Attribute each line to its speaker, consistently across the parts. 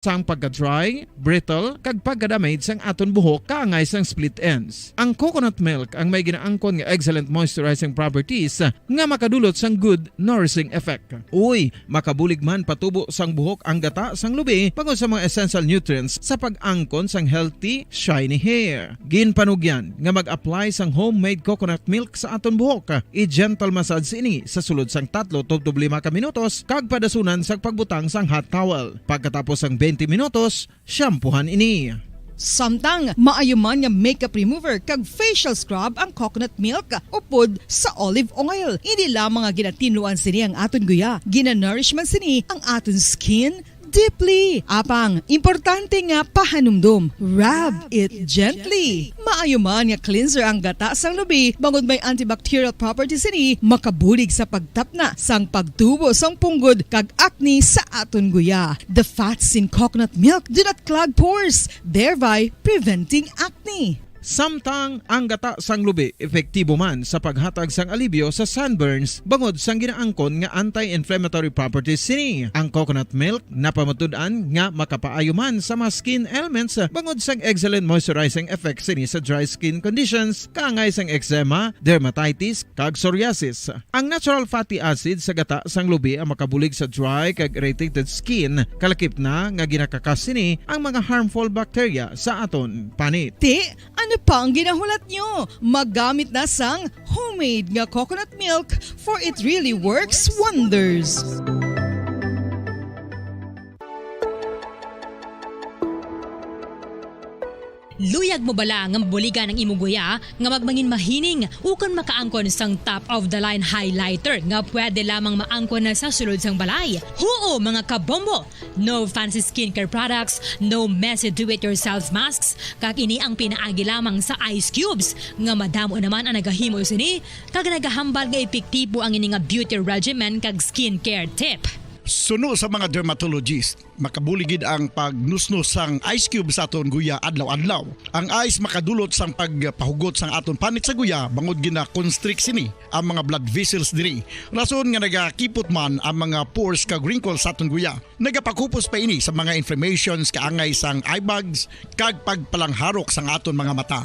Speaker 1: sang pagka-dry, brittle, kag pagka-damage sang aton buhok kaangay sang split ends. Ang coconut milk ang may ginaangkon nga excellent moisturizing properties nga makadulot sang good nourishing effect. Uy, makabulig man patubo sang buhok ang gata sang lubi pagod sa mga essential nutrients sa pag-angkon sang healthy, shiny hair. Ginpanugyan nga mag-apply sang homemade coconut milk sa aton buhok. I-gentle massage ini sa sulod sang 3 to 5 ka minutos kag padasunan sang pagbutang sang hot towel. Pagkatapos sang 20 minutos, shampoohan ini.
Speaker 2: Samtang maayuman nga makeup remover kag facial scrub ang coconut milk upod sa olive oil. Hindi lamang nga ginatinluan sini ang aton guya, ginanourishman sini ang aton skin deeply. Apang, importante nga pahanumdum. Rub it gently. Maayuman nga cleanser ang gata sang lubi bangod may antibacterial properties ini makabulig sa pagtapna sang pagtubo sang punggod kag acne sa aton guya. The fats in coconut milk do not clog pores, thereby preventing acne.
Speaker 1: Samtang ang gata sang lubi epektibo man sa paghatag sang alibyo sa sunburns bangod sang ginaangkon nga anti-inflammatory properties sini. Ang coconut milk napamatud-an nga makapaayo man sa mga skin ailments bangod sang excellent moisturizing effect sini sa dry skin conditions kaangay sang eczema, dermatitis kag psoriasis. Ang natural fatty acid sa gata sang lubi ang makabulig sa dry kag irritated skin kalakip na nga ginakakas sini ang mga harmful bacteria sa aton panit.
Speaker 2: Ano pa ang ginahulat nyo? Maggamit na sang homemade nga coconut milk for it really works wonders.
Speaker 3: Luyag mo bala nga buligan ng imuguya nga magmangin mahining ukon makaangkon sang top of the line highlighter nga pwede lamang maangkon na sa sulod sang balay. Huo mga kabombo! No fancy skincare products, no messy do-it-yourself masks, kag ini ang pinaagi lamang sa ice cubes nga madamo naman ang nagahimo sini kag nagahambal nga epektibo ang ini nga beauty regimen kag skincare tip.
Speaker 4: Suno sa mga dermatologist, makabuligid ang pagnusnos sang ice cube sa aton guya adlaw-adlaw. Ang ice makadulot sang pagpahugot sang aton panit sa guya bangod gina-constrict sini ang mga blood vessels diri. Rason nga nagakipot man ang mga pores kag wrinkles sa aton guya. Nagapakupos pa ini sa mga inflammations kaangay sang eye bags kag pagpalangharok sang aton mga mata.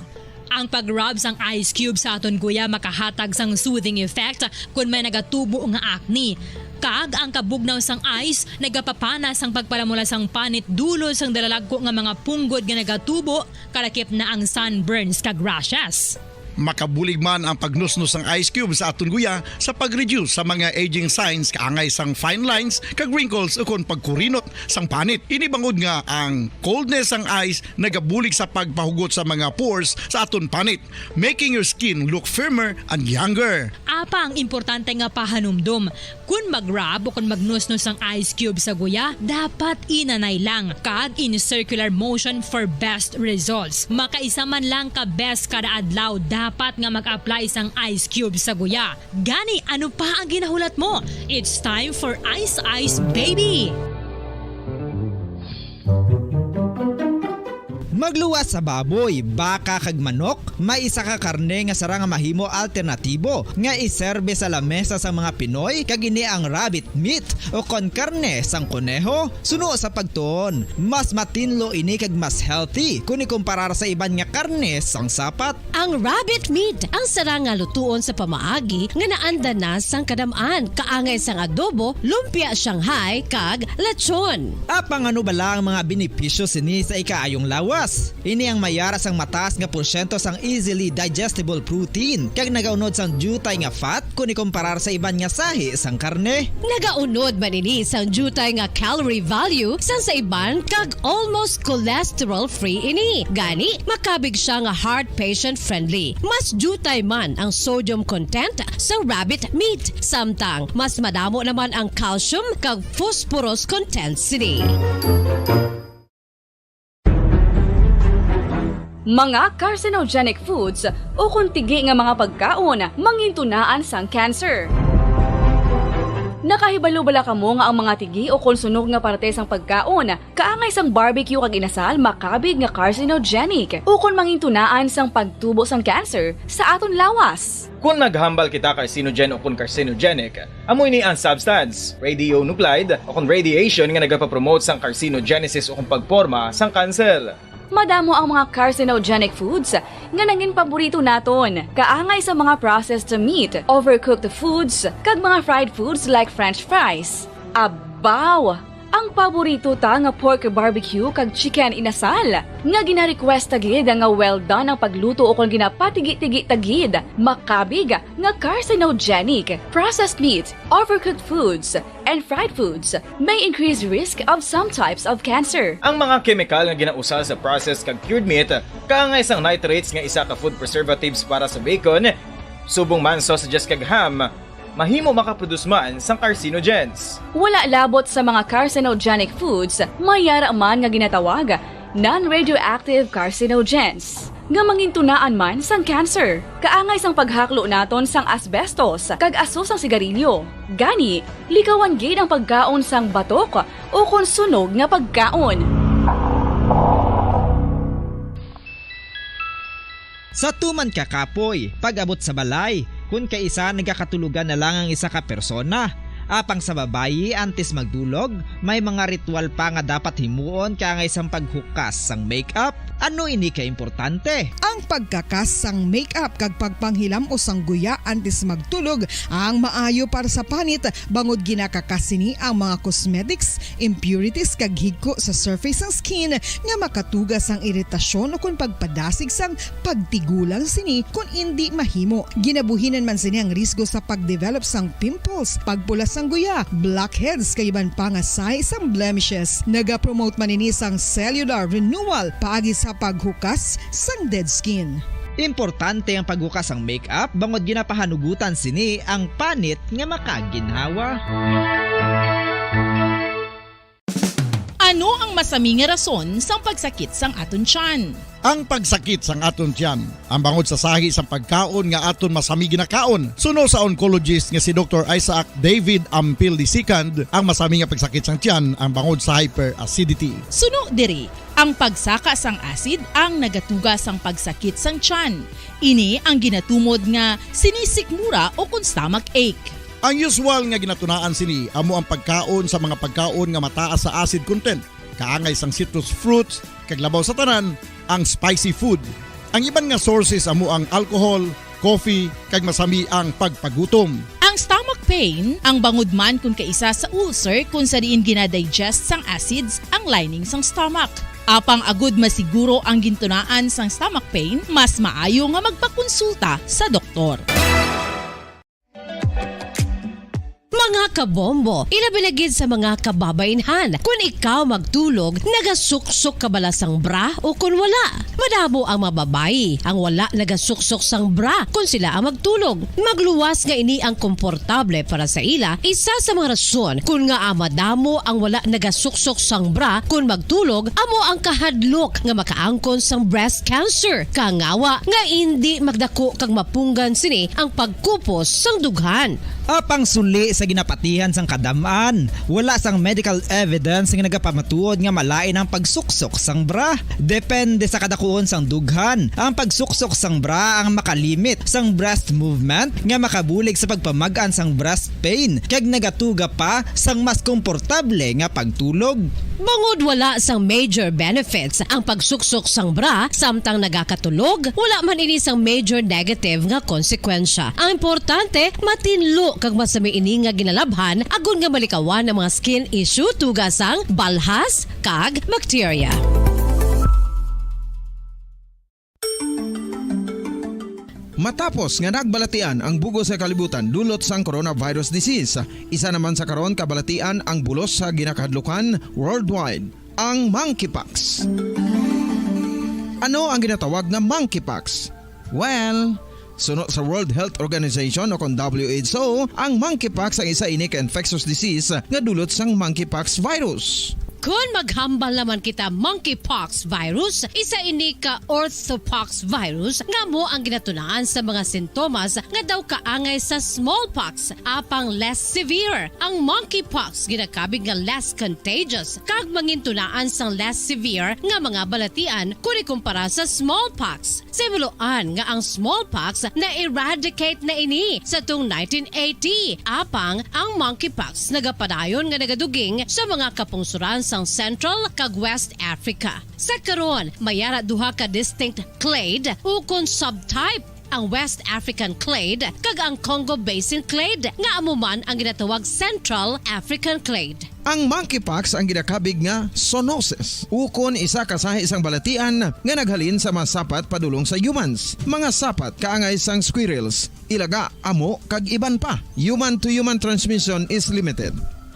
Speaker 3: Ang pag-rub sang ice cube sa aton guya makahatag sang soothing effect kung may nagatubo nga acne. Kag ang kabugnaw sang ice nagapapanas ang pagpalamula sang panit dulo sang dalalagko nga mga punggod nga nagatubo kalakip na ang sunburns kag rashes.
Speaker 4: Makabulig man ang pagnusnos ng ice cube sa aton guya sa pag-reduce sa mga aging signs kaangay sang fine lines kag wrinkles ukon pagkurinot sang panit. Ini bangod nga ang coldness sang ice nagabulig sa pagpahugot sa mga pores sa aton panit, making your skin look firmer and younger.
Speaker 3: Apa ang importante nga pahanumdum, kung mag-rub o kung magnusnos ang ice cube sa guya, dapat inanay lang kag in circular motion for best results. Makaisa man lang ka best kada adlaw, dapat nga mag-apply sang ice cube sa guya. Gani, ano pa ang ginahulat mo? It's time for Ice Ice Baby!
Speaker 5: Magluwas sa baboy, baka kag manok, may isa ka karne nga sara nga mahimo alternatibo nga iserbe sa lamesa sa mga Pinoy kag ini ang rabbit meat o kon karne sang kuneho. Suno sa pagtuon, mas matinlo ini kag mas healthy kung ikumparar sa iban nga karne sang sapat.
Speaker 6: Ang rabbit meat ang sara nga lutuon sa pamaagi nga naanda na sang kadamaan, kaangay sang adobo, lumpia Shanghai kag lechon.
Speaker 5: Apang ano bala ang mga benepisyo sini sa ikaayong lawas? Ini ang mayara sang mataas nga porsyento sang easily digestible protein kag nagaunod sang jutay nga fat kung ikumparar sa iban nga sahi sang karne.
Speaker 6: Nagaunod man ini sang jutay nga calorie value sang sa iban kag almost cholesterol free ini. Gani makabig siya nga heart patient friendly. Mas jutay man ang sodium content sa rabbit meat, samtang mas madamo naman ang calcium kag phosphorus content sini.
Speaker 7: Mga carcinogenic foods o kuntigi nga mga pagkaon mangintunaan sang cancer. Nakahibalo bala kamo nga ang mga tigi o konsunog nga parte sang pagkaon kaangay sang barbecue kag inasal makabig nga carcinogenic o kon mangintunaan sang pagtubo sang cancer sa aton lawas.
Speaker 8: Kung naghambal kita carcinogen o kung carcinogenic, amoy ni ang substance, radionuclide o kung radiation nga nagapapromote sang carcinogenesis o kung pagporma sang cancer.
Speaker 7: Madamo ang mga carcinogenic foods nga naging paborito naton. Kaangay sa mga processed meat, overcooked foods, kag mga fried foods like french fries. Abaw! Ang paborito ta nga pork barbecue kag chicken inasal. Nga gina-request tagid nga well done ang pagluto o kung ginapatigi-tigi tagid. Makabig nga carcinogenic, processed meat, overcooked foods, and fried foods may increase risk of some types of cancer.
Speaker 8: Ang mga chemical nga ginausal sa processed kag cured meat, kaangay sang nitrates nga isa ka food preservatives para sa bacon, subong man sausages kag ham, mahimo makaproduce man sang carcinogens.
Speaker 7: Wala labot sa mga carcinogenic foods, mayara man nga ginatawag non-radioactive carcinogens nga mangintunaan man sang cancer. Kaangay sang paghaklo naton sang asbestos kag aso sang sigarilyo. Gani, likawan gid ang pagkaon sang batok o kon sunog nga pagkaon.
Speaker 5: Sa tuman ka kapoy, pag-abot sa balay, kung kaisa nagkakatulugan na lang ang isa ka persona. Apang sa babayi antes magdulog, may mga ritual pa nga dapat himuon kaangay sang paghukas sang makeup. Ano ini ka importante?
Speaker 2: Ang pagkakas sang makeup kag pagpanghilam o sang guya antes magtulog ang maayo para sa panit bangod ginakakasini ang mga cosmetics, impurities kag higko sa surface sang skin nga makatugas sang iritasyon o kung pagpadasig sang pagtigulang sini kung hindi mahimo. Ginabuhinan man sini ang risgo sa pagdevelop sang pimples, pagpula sang guya, blackheads kay iban pa nga size sang blemishes. Naga-promote man ini sang cellular renewal paagi sa paghukas sang dead skin.
Speaker 5: Importante ang paghukas sang makeup bangod ginapahanugutan sini ang panit nga makaginhawa.
Speaker 9: Ano ang masaming nga rason sang pagsakit sang aton tiyan?
Speaker 4: Ang pagsakit sang aton tiyan, ang bangod sa sahi sang pagkaon nga aton masami ginakaon. Suno sa oncologist nga si Dr. Isaac David Ampil II, ang masami nga pagsakit sang tiyan ang bangod sa hyperacidity.
Speaker 9: Suno diri, ang pagsaka sang acid ang nagatuga sang pagsakit sang tiyan. Ini ang ginatumod nga sinisikmura o kung stomach ache.
Speaker 4: Ang usual nga ginatunaan sini amo ang pagkaon sa mga pagkaon nga mataas sa acid content. Kaangay sang citrus fruits, kag labaw sa tanan, ang spicy food. Ang iban nga sources amo ang alcohol, coffee, kag masami ang pagpagutom.
Speaker 9: Ang stomach pain, ang bangod man kung kaisa sa ulcer kung sa diin ginadigest sang acids ang lining sang stomach. Apang agud masiguro ang gintunaan sang stomach pain, mas maayo nga magpakonsulta sa doktor.
Speaker 6: Mga kabombo, ilabilagid sa mga kababainhan. Kung ikaw magtulog, nagasuksok ka bala sang bra o kung wala. Madamo ang mababayi, ang wala nagasuksok sang bra kung sila ang magtulog. Magluwas nga ini ang komportable para sa ila, isa sa mga rason kung nga madamo ang wala nagasuksok sang bra kung magtulog, amo ang kahadlok nga makaangkon sang breast cancer. Kangawa nga hindi magdako kag mapunggan sini ang pagkupos sang dughan.
Speaker 5: Apang suli sa ginapatihan sang kadamaan, wala sang medical evidence nga nagapamatuod nga malain ang pagsuksok sang bra. Depende sa kadakuon sang dughan. Ang pagsuksok sang bra ang makalimit sang breast movement nga makabulig sa pagpamagaan sang breast pain kag nagatuga pa sang mas komportable nga pagtulog.
Speaker 6: Bangod wala sang major benefits ang pagsuksok sang bra samtang nagakatulog, wala man ini sang major negative nga konsekwensya. Ang importante, matinlo kag masami ini nga ginalabhan agon nga malikawan ang mga skin issue tugasang balhas kag bacteria.
Speaker 10: Matapos nga nagbalatian ang bugos sa kalibutan dulot sang coronavirus disease, isa naman sa karon kabalatian ang bulos sa ginakahadlukan worldwide, ang monkeypox. Ano ang ginatawag na monkeypox? Well, sunod sa World Health Organization o kung WHO, ang monkeypox ang isa ini ka infectious disease nga dulot sang monkeypox virus.
Speaker 6: Kung maghambal naman kita monkeypox virus, isa ini ka orthopox virus nga mo ang ginatunaan sa mga sintomas nga daw kaangay sa smallpox apang less severe. Ang monkeypox ginakabig nga less contagious kag mangintunaan sang less severe nga mga balatian kung ikumpara sa smallpox. Simuloan nga ang smallpox na eradicate na ini sa tung 1980 apang ang monkeypox nagapadayon nga nagaduging sa mga kapungsuran sang Central kag West Africa. Sa karon, mayara duha ka distinct clade ukon subtype, ang West African clade kag ang Congo Basin clade nga amuman ang ginatawag Central African clade.
Speaker 10: Ang monkeypox ang ginakabig nga zoonosis. Ukon isa ka sa isang balatian nga naghalin sa mga sapat padulong sa humans. Mga sapat kaangay sang squirrels, ilaga, amo kag iban pa. Human to human transmission is limited.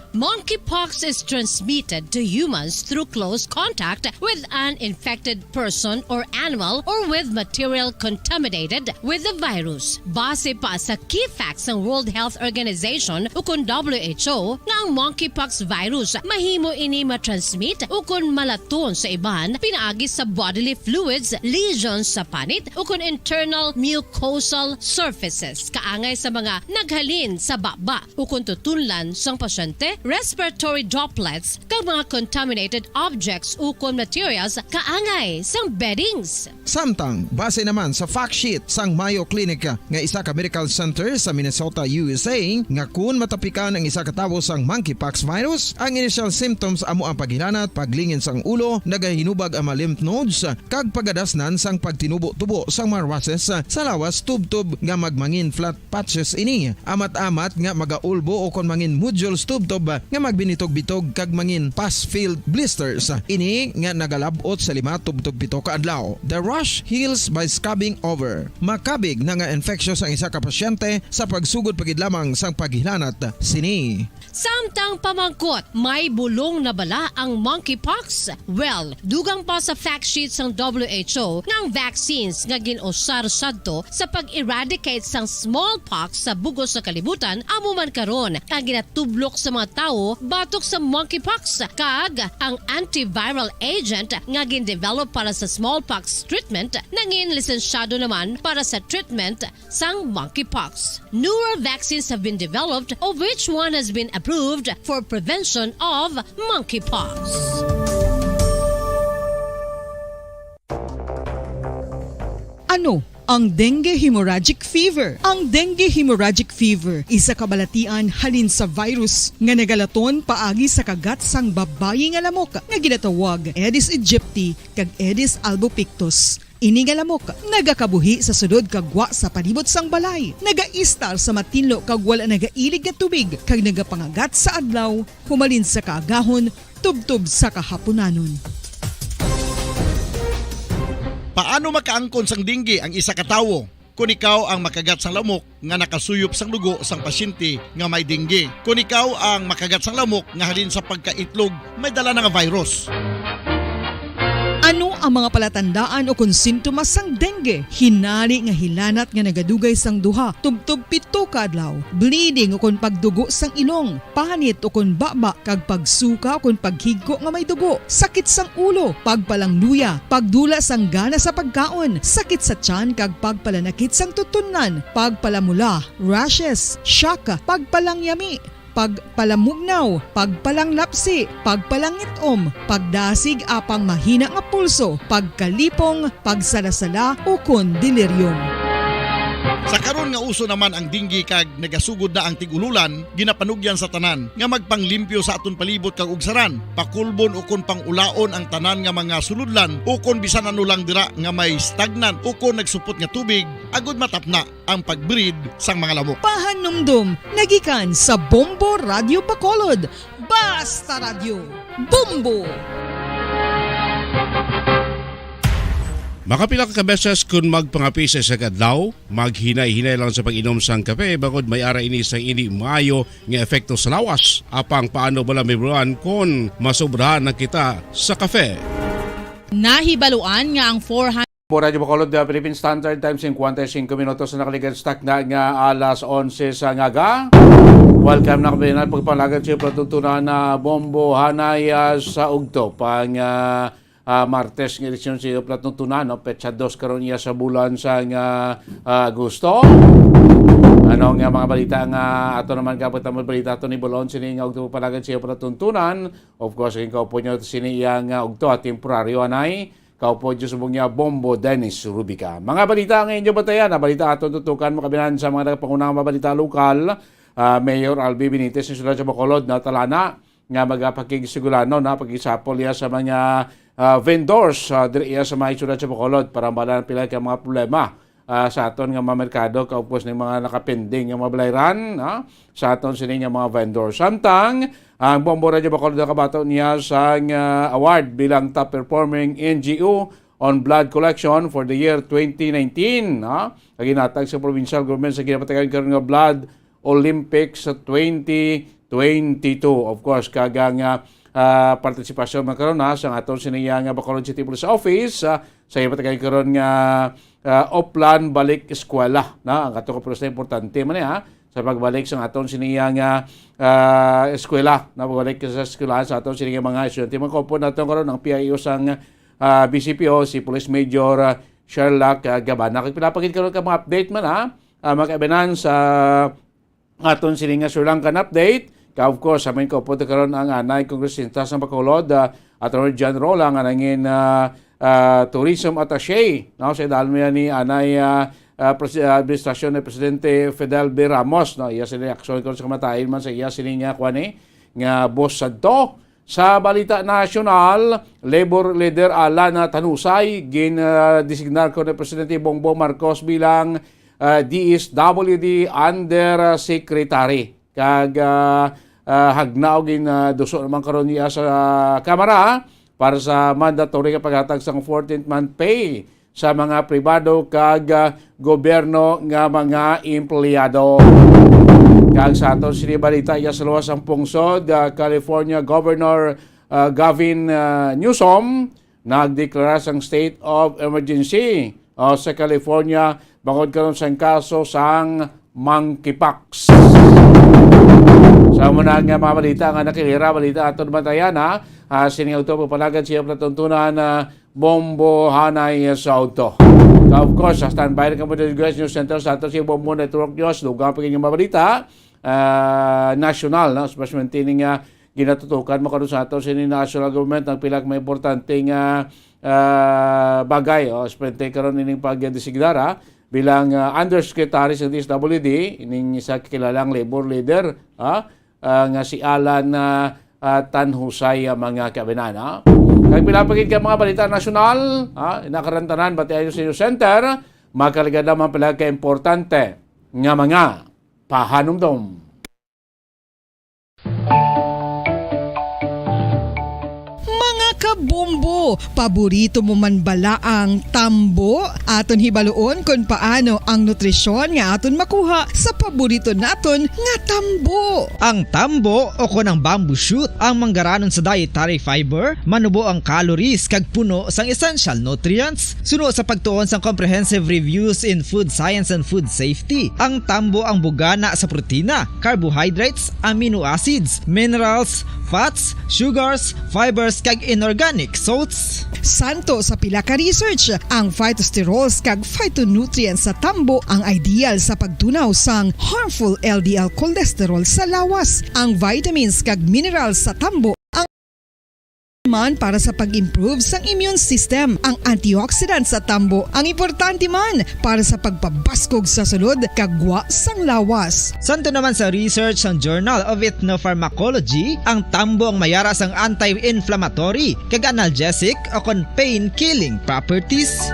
Speaker 6: Monkeypox is transmitted to humans through close contact with an infected person or animal or with material contaminated with the virus. Base pa sa key facts ng World Health Organization ukon WHO nga ang monkeypox virus mahimo ini matransmit ukon malaton sa iban pinaagi sa bodily fluids, lesions sa panit ukon internal mucosal surfaces kaangay sa mga naghalin sa baba ukon tutunlan sang pasyente, respiratory droplets kag mga contaminated objects ukon materials kaangay sang beddings.
Speaker 10: Samtang, base naman sa fact sheet sang Mayo Clinic nga isa ka medical center sa Minnesota, USA, nga kun matapikan ang isa ka tawo sang monkeypox virus, ang initial symptoms amo ang paghilanat, paglingin sang ulo, nagahinubag ang mga lymph nodes, kag pagadasnan sang pagtinubo-tubo sang mga rashes sa lawas tub-tub nga magmangin flat patches ini. Amat-amat nga magaulbo o kon mangin nodules tub-tub nga magbinitog-bitog kag mangin pus-filled blisters. Ini nga nagalabot sa 5-7 ka adlaw. The rash heals by scabbing over. Makabig na nga infectious ang isa ka pasyente sa pagsugod pagid lamang sang paghilanat sini.
Speaker 6: Samtang pamangkot, may bulong na bala ang monkeypox? Well, dugang pa sa fact sheet ng WHO ng vaccines nga ginusar sadto sa pag-eradicate sang smallpox sa bugos sa kalibutan amuman karon ang ginatublok sa mga tao batok sa monkeypox kag ang antiviral agent nga gin-develop para sa smallpox treatment nangin lisensyado naman para sa treatment sang monkeypox. Newer vaccines have been developed of which one has been approved for prevention of monkeypox.
Speaker 2: Ano ang dengue hemorrhagic fever? Ang dengue hemorrhagic fever isa ka balatian halin sa virus nga nagalaton paagi sa kagat sang babayi nga lamok nga ginatawag Aedes aegypti kag Aedes albopictus. Ini nga lamok nagakabuhi sa sudod kagwa sa palibot sang balay, nagaistar sa matinlo kag wala nagailig nga tubig kag nagapangagat sa adlaw, humalin sa kaagahon, tubtub sa kahaponanon.
Speaker 4: Paano makaangkon sang dengue ang isa ka tawo? Kung ikaw ang makagat sang lamok nga nakasuyop sang dugo sang pasyente nga may dengue. Kung ikaw ang makagat sang lamok nga halin sa pagkaitlog may dala nga virus.
Speaker 2: Ano ang mga palatandaan o kung sintomas sang dengue? Hinali nga hilanat nga nagadugay sang duha, tubtub 7 ka adlaw, bleeding o kung pagdugo sang ilong, panit o kung baba, kag pagsuka o kung paghigko nga may dugo, sakit sang ulo, pagpalangluya, pagdula sang gana sa pagkaon, sakit sa tiyan kag pagpalanakit sang tutunan, pagpalamula, rashes, shock, pagpalangyami, pagpalamugnaw, pagpalanglapsi, pagpalangitom, pagdasig apang mahina nga pulso, pagkalipong, pagsalasala o kun delirium.
Speaker 4: Sa karon nga uso naman ang dengue kag nagasugod na ang tigululan, ginapanugyan sa tanan nga magpanglimpyo sa aton palibot kag ugsaran, pakulbon o kon pangulaon ang tanan nga mga suludlan o kon bisan ano lang dira nga may stagnant o kon nagsupot nga tubig, agud matapna ang pagbreed sang mga lamok.
Speaker 2: Pahanumdum, nagikan sa Bombo Radio Bacolod. Basta Radio, Bombo!
Speaker 11: Makapila ka beses kung magpangapisa sa kadlaw, maghinay-hinay lang sa pag-inom sang kape bagod may ara ini sang ini maayo nga epekto sa lawas. Apang paano bala may buruan kung masobrahan na kita sa kape?
Speaker 9: Nahibaluan nga ang 400
Speaker 11: Po Radyo Bacolod, Philippine Standard Time, 55 minutos na nakaligan stock na nga alas 11 sa ngaga. Welcome na kami na pagpalagan siya patutunan na bombo hanay sa ugto. Pang Martes ng edisyon siya patutunan, no? Petsa 2 karon niya sa bulan sa Agosto. Ano nga mga balita nga ato naman kapit ang balita ato ni Bolon sini nga ugto palagan siya patutunan. Of course, ikaw po nyo sini yang ugto at temporaryo anay. Kaupo Diyos mong niya, Bombo Dennis Rubica. Mga balita ngayon dyan batayan. Balita ato tutukan makabinan sa mga pangunang mabalita lokal. Mayor Albi Benitez ng Siyudad sa Bacolod na talana nga magpakikisigulano na pag-isapol niya sa mga vendors diri sa mga Siyudad sa Bacolod para mabalan pila ka mga problema sa aton nga mga merkado kaupos ng mga nakapending nga mabalayran sa aton sini nga mga vendors. Samtang ang Bombo Radyo Bacolod nakabato niya sa award bilang top performing NGO on blood collection for the year 2019. Kaginatag sa provincial government sa ginapatagan karon nga blood Olympics sa 2022. Of course, kagang partisipasyon magkaroon sa aton siniya nga Bacolod City Police Office sa ginapatagan karon nga Oplan Balik Eskwela. Ang ato ka importante man sa pagbalik sa aton siniya nga eskwela na pagbalik sa eskwelahan sa aton siniya mga estudyante. Magkopo natin karon ang PIO sang BCPO si Police Major Sherlock Gabana. Pinapakita karon ka mga update man magkaibanan sa aton siniya Sri Lankan update. Of course, amin ko po karon ang anay kongresista sa Bacolod Attorney General ang anangin tourism attaché sa dalmi ni anay administrasyon ni Presidente Fidel B. Ramos. Iya sila aksyon ko sa kamatayin man sa iya sila nga kwani nga boss sadto. Sa balita nasyonal, labor leader Alan Tanusay designar ko ni Presidente Bongbong Marcos bilang DSWD Undersecretary. Kag hagnaw duso naman karon niya sa Kamara para sa mandatory nga paghatag sa 14th month pay sa mga pribado kag gobyerno nga mga empleyado. Kag sa aton sini balita iya sa luwas ang pungsod, California Governor Gavin Newsom nagdeklara sang state of emergency sa California bangod karon sang kaso sang monkeypox. Sa muna nga mga balita nga nakilira balita aton bantayan siningaw to papalagan siya platuntunan Bombo Hanay sa auto. Of course, sa standby na kami ng News Center sa ato si Bombo Network News. Lugang pa kanyang mabalita. National, especially tining ginatutukan mo karon sa ato sa national government ang pilag may importanteng bagay. Especially karon ining pag-designara bilang undersecretary sa DSWD, ining isa kilalang labor leader nga si Alan Tanhusay mga kabinan. Kag pinapakit ka mga balita nasyonal, nakarantanan pati ayo sa News Center, makaligad naman pala ka-importante nga mga pahanumdom.
Speaker 2: Kabombo, paborito mo man bala ang tambo? Aton hibaloon kung paano ang nutrisyon nga aton makuha sa paborito naton nga tambo.
Speaker 5: Ang tambo o konang bamboo shoot ang manggaranon sa dietary fiber, manubo ang calories kag puno sang essential nutrients. Suno sa pagtuon sang comprehensive reviews in food science and food safety. Ang tambo ang bugana sa protina, carbohydrates, amino acids, minerals, fats, sugars, fibers kag inorganic salts.
Speaker 2: Santo sa pila ka research, ang phytosterols kag phytonutrients sa tambo ang ideal sa pagtunaw sang harmful LDL cholesterol sa lawas. Ang vitamins kag minerals sa tambo ang man para sa pag-improve sang immune system. Ang antioxidants sa tambo ang importante man para sa pagpabaskog sa sulod kagwa sang lawas.
Speaker 5: Santo naman sa research ng Journal of Ethnopharmacology, ang tambo ang mayara sang anti-inflammatory kag analgesic o kon pain-killing properties.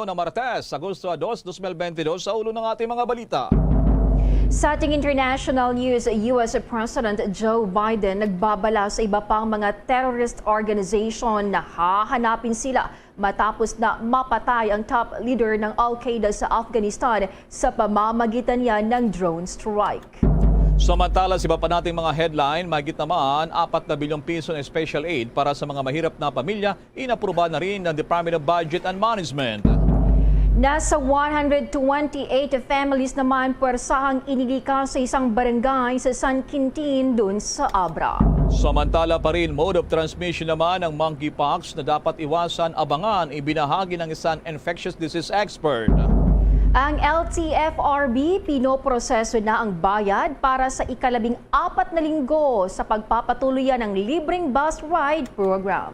Speaker 12: na Martes, Agosto 2, 2022 sa ulo ng ating mga balita.
Speaker 13: Sa ating international news, US President Joe Biden nagbabala sa iba pang mga terrorist organization na hahanapin sila matapos na mapatay ang top leader ng Al-Qaeda sa Afghanistan sa pamamagitan niya ng drone strike.
Speaker 12: Samantala, sa iba pa nating mga headline, mahigit naman 4 na bilyong piso na special aid para sa mga mahirap na pamilya, inapruba na rin ng Department of Budget and Management.
Speaker 13: Nasa 128 families naman puwersahang inilikas sa isang barangay sa San Quintin dun sa Abra.
Speaker 12: Samantala pa rin, mode of transmission naman ng monkeypox na dapat iwasan abangan, ibinahagi ng isang infectious disease expert.
Speaker 13: Ang LTFRB pinoproseso na ang bayad para sa ika-14 na linggo sa pagpapatuloy ng libreng bus ride program.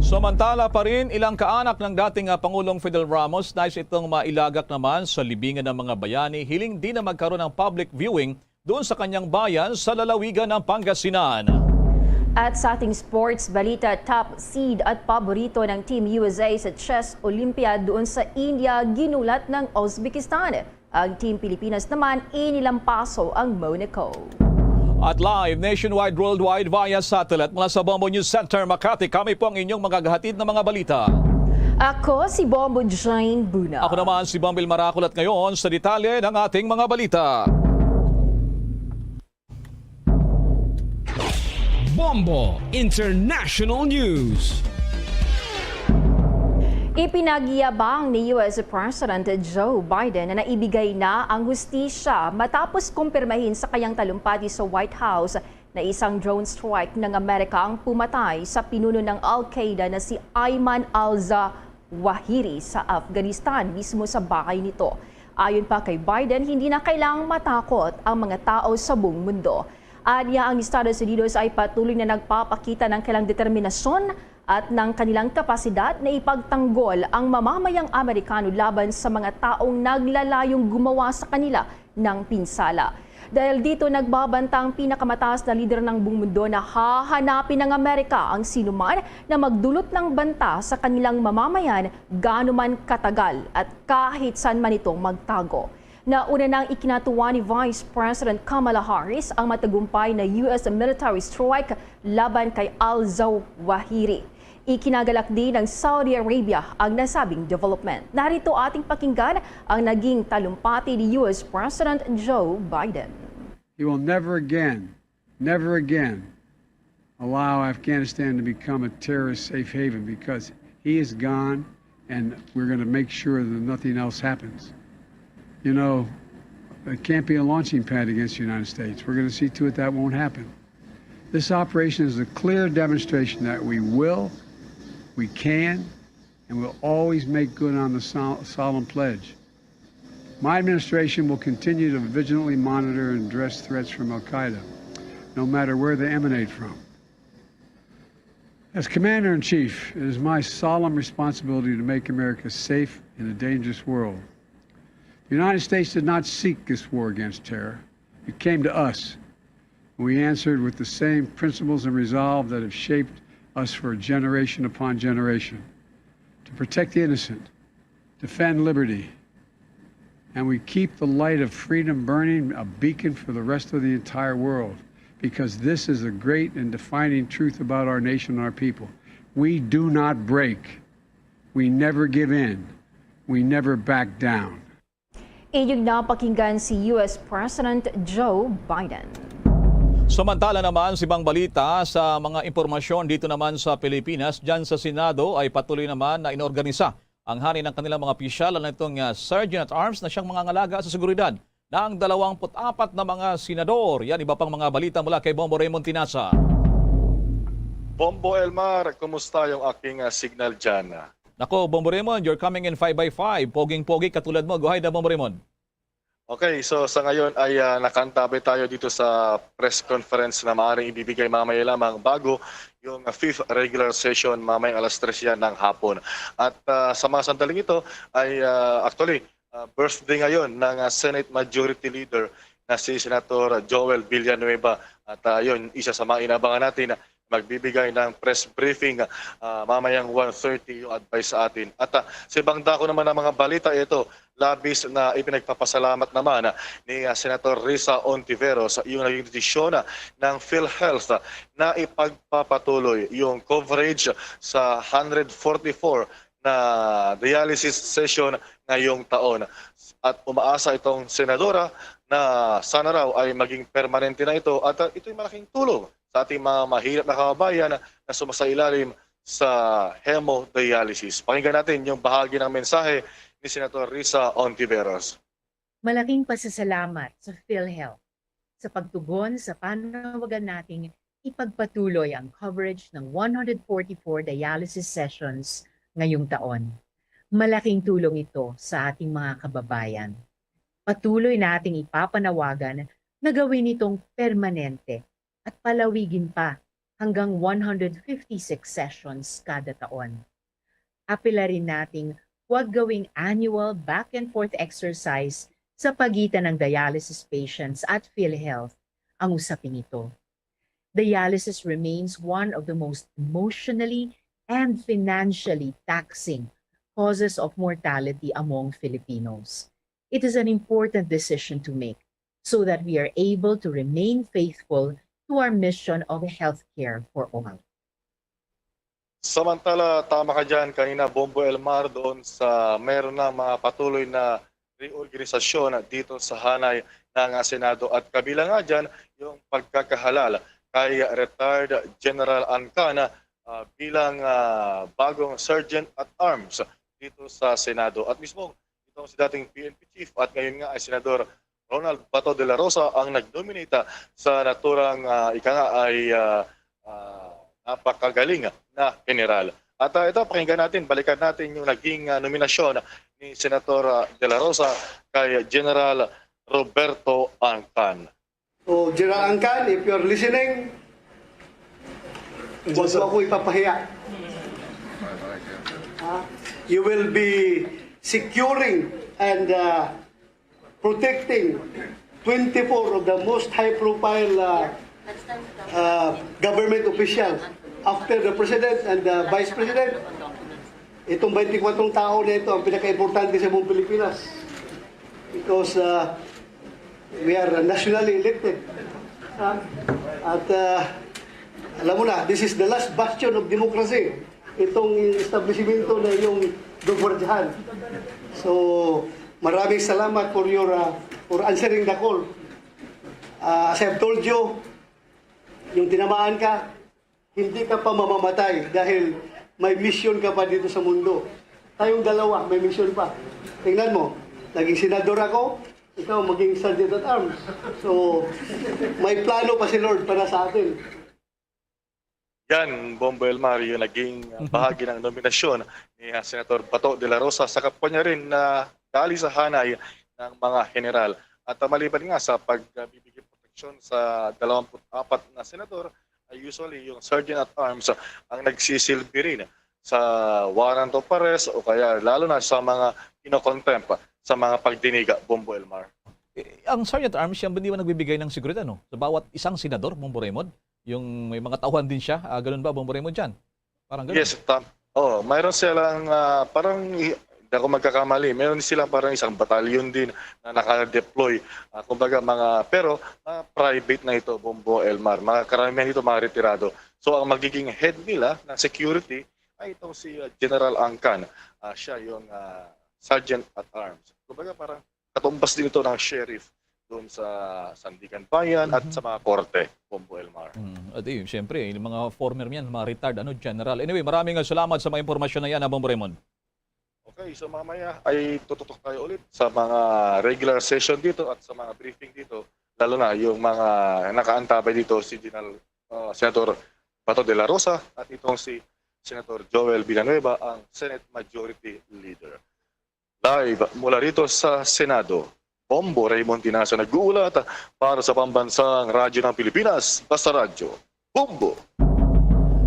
Speaker 12: Samantala pa rin, ilang kaanak ng dating Pangulong Fidel Ramos nais itong mailagak naman sa libingan ng mga bayani, hiling din na magkaroon ng public viewing doon sa kanyang bayan sa lalawigan ng Pangasinan.
Speaker 13: At sa ating sports balita, top seed at paborito ng Team USA sa Chess Olympiad doon sa India ginulat ng Uzbekistan. Ang Team Pilipinas naman inilampaso ang Monaco.
Speaker 12: At live, nationwide, worldwide via satellite mula sa Bombo News Center, Makati, kami po ang inyong magagahatid ng mga balita.
Speaker 13: Ako si Bombo Jane Buna.
Speaker 12: Ako naman si Bambil Maraculat ngayon sa detalye ng ating mga balita.
Speaker 14: Bombo International News.
Speaker 13: Ipinagyabang ni US President Joe Biden na naibigay na ang hustisya matapos kumpirmahin sa kanyang talumpati sa White House na isang drone strike ng Amerika ang pumatay sa pinuno ng Al-Qaeda na si Ayman al-Zawahiri sa Afghanistan, mismo sa bahay nito. Ayon pa kay Biden, hindi na kailangang matakot ang mga tao sa buong mundo. Anya ang Estados Unidos ay patuloy na nagpapakita ng kanilang determinasyon at ng kanilang kapasidad na ipagtanggol ang mamamayang Amerikano laban sa mga taong naglalayong gumawa sa kanila ng pinsala. Dahil dito nagbabanta ang pinakamataas na lider ng buong mundo na hahanapin ng Amerika ang sinuman na magdulot ng banta sa kanilang mamamayan gaano man katagal at kahit saan man itong magtago. Nauna nang ikinatuwa ni Vice President Kamala Harris ang matagumpay na US military strike laban kay al-Zawahiri. Ikinagalak din ng Saudi Arabia ang nasabing development. Narito ating pakinggan ang naging talumpati ni US President Joe Biden.
Speaker 15: He will never again allow Afghanistan to become a terrorist safe haven because he is gone and we're going to make sure that nothing else happens. You know, it can't be a launching pad against the United States. We're going to see to it that won't happen. This operation is a clear demonstration that we will, we can, and we'll always make good on the solemn pledge. My administration will continue to vigilantly monitor and address threats from Al-Qaeda, no matter where they emanate from. As Commander-in-Chief, it is my solemn responsibility to make America safe in a dangerous world. The United States did not seek this war against terror. It came to us. We answered with the same principles and resolve that have shaped us for generation upon generation. To protect the innocent, defend liberty, and we keep the light of freedom burning, a beacon for the rest of the entire world, because this is a great and defining truth about our nation and our people. We do not break. We never give in. We never back down.
Speaker 13: Inyong napakinggan si US President Joe Biden.
Speaker 12: Samantala naman, si Bang Balita sa mga impormasyon dito naman sa Pilipinas, dyan sa Senado ay patuloy naman na inorganisa ang hari ng kanilang mga opisyal na itong Sergeant at Arms na siyang mga ngalaga sa seguridad ng 24 na mga senador. Yan, iba pang mga balita mula kay Bombo Raymond Tinasa.
Speaker 16: Bombo Elmar, kumusta yung aking signal dyan?
Speaker 12: Nako, Bombo Raymond, you're coming in 5x5. Poging-pogi katulad mo. Go ahead na, Bombo Raymond.
Speaker 16: Okay, so sa ngayon ay nakantabi tayo dito sa press conference na maaaring ibibigay mamaya lamang bago yung 5th regular session mamayang alas 3 yan ng hapon. At sa mga sandaling ito ay birthday ngayon ng Senate Majority Leader na si Senator Joel Villanueva. At yun, isa sa mga inabangan natin magbibigay ng press briefing mamayang 1:30 yung advice sa atin. At sa ibang dako naman ng mga balita, ito, labis na ipinagpapasalamat naman ni Senator Risa Ontiveros yung naging desisyon ng PhilHealth na ipagpapatuloy yung coverage sa 144 na dialysis session ngayong taon. At umaasa itong senadora na sana raw ay maging permanente na ito at ito'y malaking tulong sa ating mga mahirap na kababayan na sumasailalim sa hemodialysis. Pakinggan natin yung bahagi ng mensahe ni Senator Risa Ontiveros.
Speaker 17: Malaking pasasalamat sa PhilHealth sa pagtugon sa panawagan nating ipagpatuloy ang coverage ng 144 dialysis sessions ngayong taon. Malaking tulong ito sa ating mga kababayan. Patuloy nating ipapanawagan na gawin itong permanente at palawigin pa hanggang 156 sessions kada taon. Apela rin nating huwag gawing annual back and forth exercise sa pagitan ng dialysis patients at PhilHealth ang usapin ito. Dialysis remains one of the most emotionally and financially taxing causes of mortality among Filipinos. It is an important decision to make so that we are able to remain faithful to our mission of healthcare for all.
Speaker 16: Samantala, tama ka dyan, kanina Bombo Elmar doon sa meron na mga patuloy na reorganisasyon dito sa hanay ng Senado at kabila nga dyan yung pagkakahalal kay retired General Ancana bilang bagong Sergeant at Arms dito sa Senado. At mismo itong si dating PNP Chief at ngayon nga ay Senador Ronald Bato de la Rosa ang nag-nominate sa naturang ika nga ay napakagaling na general. At ito, pakinggan natin, balikan natin yung naging nominasyon ni Senator de la Rosa kay General Roberto Angcan.
Speaker 18: So, General Angcan, if you're listening, huwag mo ako ipapahiya. You will be securing and protecting 24 of the most high-profile government officials after the President and the Vice President. Itong 24 tao na ito ang pinaka-importante sa buong Pilipinas because we are nationally elected. At alam mo na, this is the last bastion of democracy. Itong establishmento na yung gugwardyahan. So, maraming salamat for your for answering the call. As I've told you, yung tinamaan ka, hindi ka pa mamamatay dahil may mission ka pa dito sa mundo. Tayong dalawa, may mission pa. Tingnan mo, naging senador ako, ikaw maging Sergeant at Arms. So, may plano pa si Lord para sa atin.
Speaker 16: Yan, Bombo Elmar, yung naging bahagi ng nominasyon ni Senator Bato de la Rosa sa kapwa niya rin na dali sa hanay ng mga general. At maliban nga sa pagbibigay proteksyon sa 24 na senador, usually yung Sergeant at Arms ang nagsisilbi rin sa warrant of arrest o kaya lalo na sa mga kinokontempt sa mga pagdiniga, Bombo Elmar.
Speaker 12: Ang Sergeant at Arms, yan ba di ba nagbibigay ng seguridad sa bawat isang senador, Bombo Raymond? Yung may mga tauhan din siya, ganun ba, Bombo Raymond dyan? Parang ganun.
Speaker 16: Yes, mayroon silang parang, hindi ako magkakamali, meron silang parang isang batalyon din na naka-deploy. Kumbaga pero private na ito, Bombo Elmar. Mga karamihan ito mga retirado. So ang magiging head nila na security ay itong si General Angcan. Siya yung Sergeant at Arms. Kumbaga parang katumbas din ito ng sheriff doon sa Sandigan Bayan at sa mga korte, Bombo Elmar.
Speaker 12: At siyempre, yung mga former yan, mga retired general. Anyway, maraming salamat sa mga impormasyon na yan, Bombo Raymond.
Speaker 16: Okay, so mamaya ay tututok tayo ulit sa mga regular session dito at sa mga briefing dito. Lalo na yung mga nakaantabay dito si Senator Bato de la Rosa at itong si Senator Joel Villanueva, ang Senate Majority Leader. Live mula rito sa Senado, Bombo Raymond Tinasa nag-uulat para sa Pambansang Radyo ng Pilipinas, Basta Radyo, Bombo!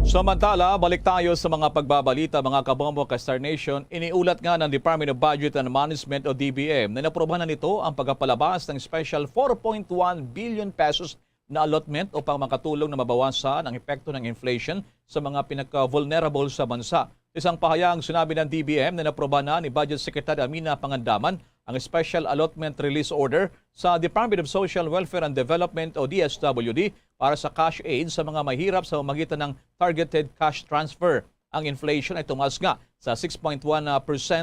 Speaker 12: Samantala, balik tayo sa mga pagbabalita, mga kabombo ka Star Nation. Iniulat nga ng Department of Budget and Management o DBM na naprobahan na nito ang pagpapalabas ng special 4.1 billion pesos na allotment upang makatulong na mabawasan ang epekto ng inflation sa mga pinaka-vulnerable sa bansa. Isang pahayag sinabi ng DBM na naproba na ni Budget Secretary Amina Pangandaman ang Special Allotment Release Order sa Department of Social Welfare and Development o DSWD para sa cash aid sa mga mahirap sa pamamagitan ng targeted cash transfer. Ang inflation ay tumaas nga sa 6.1%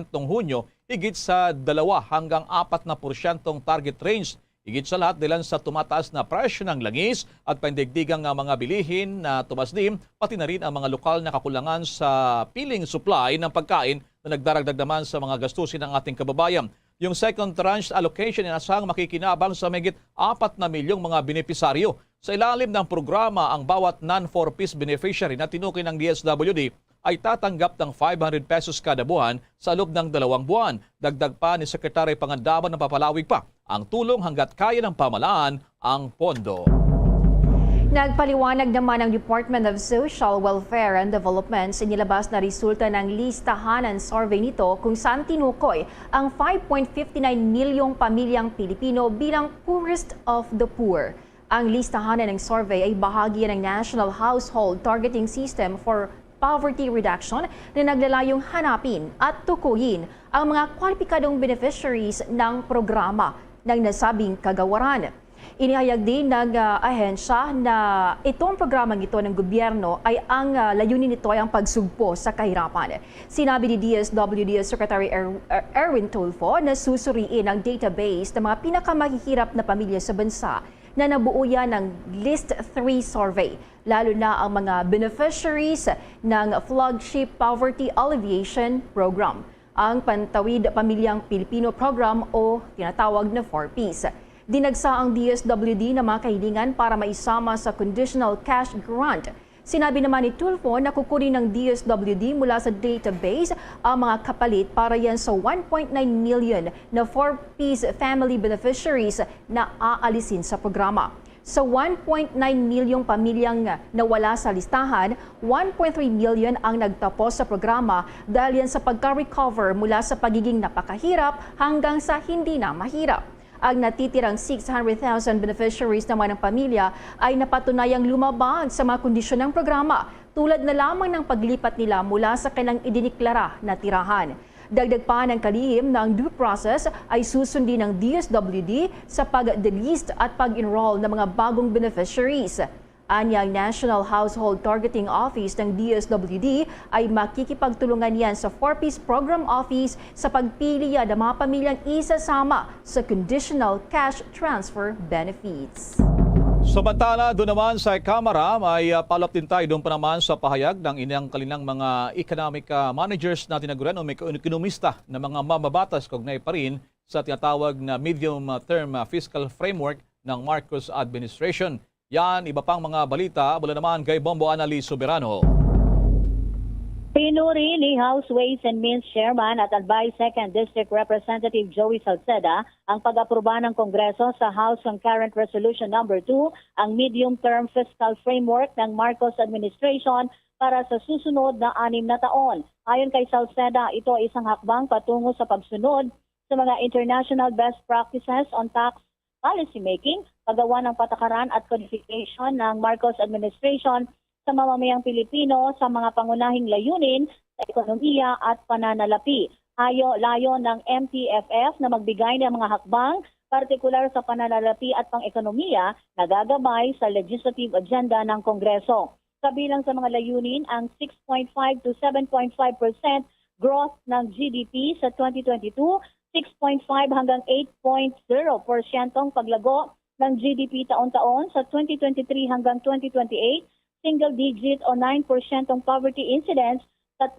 Speaker 12: noong Hunyo, higit sa 2 hanggang 4% target range. Higit sa lahat dahil sa tumataas na presyo ng langis at pandigdigang mga bilihin na tumas din, pati na rin ang mga lokal na kakulangan sa piling supply ng pagkain na nagdaragdag naman sa mga gastusin ng ating kababayan. Yung second tranche allocation ay asang makikinabang sa mahigit 4 na milyong mga benepisaryo. Sa ilalim ng programa, ang bawat non-4-piece beneficiary na tinukoy ng DSWD ay tatanggap ng 500 pesos kada buwan sa loob ng 2 buwan. Dagdag pa ni Secretary Pangandaman na papalawig pa ang tulong hanggat kaya ng pamalaan ang pondo.
Speaker 13: Nagpaliwanag naman ang Department of Social Welfare and Development sa inilabas na resulta ng listahan ng survey nito kung saan tinukoy ang 5.59 milyong pamilyang Pilipino bilang poorest of the poor. Ang listahan ng survey ay bahagi ng National Household Targeting System for Poverty Reduction na naglalayong hanapin at tukuyin ang mga kwalipikadong beneficiaries ng programa ng nasabing kagawaran. Inihayag din ng ahensya na itong programang ito ng gobyerno ay ang layunin nito ay ang pagsugpo sa kahirapan. Sinabi ni DSWD Secretary Erwin Tulfo na susuriin ang database ng mga pinakamahihirap na pamilya sa bansa na nabuo yan ng List 3 survey, lalo na ang mga beneficiaries ng Flagship Poverty Alleviation Program, ang Pantawid Pamilyang Pilipino Program o tinatawag na 4Ps. Dinagsa ang DSWD na mga kahilingan para maisama sa Conditional Cash Grant. Sinabi naman ni Tulfo na kukunin ng DSWD mula sa database ang mga kapalit para yan sa 1.9 million na 4-piece family beneficiaries na aalisin sa programa. Sa 1.9 milyong pamilyang nawala sa listahan, 1.3 million ang nagtapos sa programa dahil yan sa pagka-recover mula sa pagiging napakahirap hanggang sa hindi na mahirap. Ang natitirang 600,000 beneficiaries naman ng pamilya ay napatunayang lumabag sa mga kondisyon ng programa, tulad na lamang ng paglipat nila mula sa kanilang idiniklara na tirahan. Dagdag pa ng kalihim na ang due process ay susundin ng DSWD sa pag-delist at pag-enroll ng mga bagong beneficiaries. Anya, ang National Household Targeting Office ng DSWD ay makikipagtulungan yan sa 4-piece Program Office sa pagpili ng mga pamilyang isasama sa Conditional Cash Transfer Benefits.
Speaker 12: Samantala, doon naman sa Kamara, may follow-up din tayo doon pa naman sa pahayag ng inyong kalinang mga economic managers na tinaguran o may ekonomista na mga mamabatas kaugnay pa rin sa tinatawag na medium-term fiscal framework ng Marcos administration. Yan, iba pang mga balita mula naman kay Bombo Annalise Soberano.
Speaker 19: Pinuri ni House Ways and Means Chairman at Albay 2nd District Representative Joey Salceda ang pag-aproba ng Kongreso sa House Concurrent Resolution No. 2, ang medium-term fiscal framework ng Marcos administration para sa susunod na 6 na taon. Ayon kay Salceda, ito ay isang hakbang patungo sa pagsunod sa mga international best practices on tax policy making, paggawa ng patakaran at codification ng Marcos administration sa mamamayang Pilipino sa mga pangunahing layunin sa ekonomiya at pananalapi. Layo ng MTFF na magbigay ng mga hakbang, partikular sa pananalapi at pang-ekonomiya na gagabay sa legislative agenda ng Kongreso. Kabilang sa mga layunin ang 6.5 to 7.5% growth ng GDP sa 2022, 6.5 hanggang 8.0% paglago ng GDP taon-taon sa 2023 hanggang 2028, single digit o 9% poverty incidence, 3%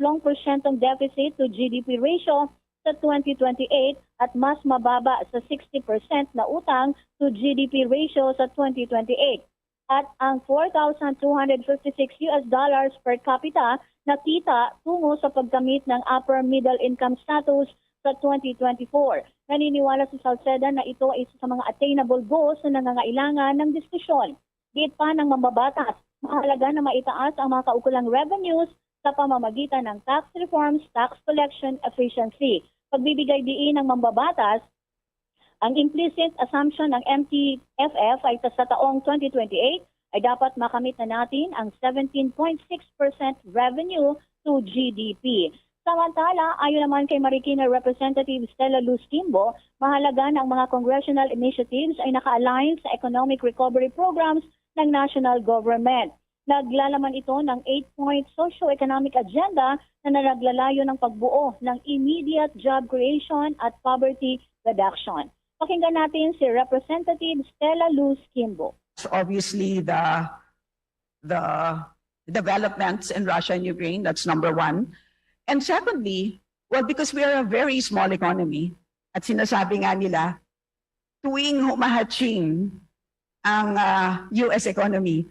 Speaker 19: deficit to GDP ratio sa 2028 at mas mababa sa 60% na utang to GDP ratio sa 2028. At ang $4,256 per capita na kita tungo sa pagkamit ng upper middle income status sa 2024. Naniniwala si Salceda na ito ay isa sa mga attainable goals na nangangailangan ng diskusyon. Giit pa ng mambabatas, mahalaga na maitaas ang mga kaukulang revenues sa pamamagitan ng tax reforms, tax collection efficiency. Pagbibigay diin ng mambabatas, Ang implicit assumption ng MTFF ay sa taong 2028 ay dapat makamit na natin ang 17.6% revenue to GDP. Samantala, ayon naman kay Marikina Representative Stella Luz Kimbo, mahalaga na ang mga congressional initiatives ay naka-align sa economic recovery programs ng national government. Naglalaman ito ng 8-point socio-economic agenda na naglalayo ng pagbuo ng immediate job creation at poverty reduction. Pakinggan natin si Representative Stella Luz Kimbo.
Speaker 20: Obviously, the developments in Russia and Ukraine, that's number one. And secondly, well, because we are a very small economy, at sinasabi nga nila, tuwing humahatching ang US economy,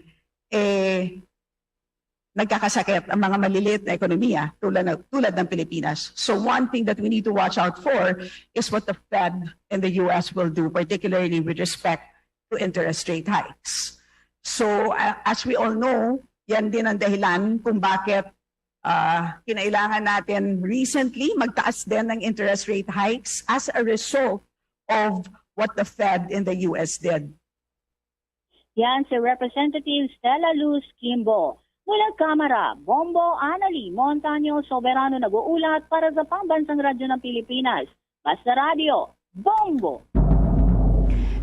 Speaker 20: nagkakasakit ang mga maliliit na ekonomiya tulad ng Pilipinas. So one thing that we need to watch out for is what the Fed in the US will do, particularly with respect to interest rate hikes. So as we all know, yan din ang dahilan kung bakit kinailangan natin recently magtaas din ng interest rate hikes as a result of what the Fed in the US did.
Speaker 19: Yan si Representative Stella Luz Kimbo. Mula Kamara, Bombo Anali Montaño Soberano nag-uulat para sa Pambansang Radyo ng Pilipinas. Basta Radio, Bombo!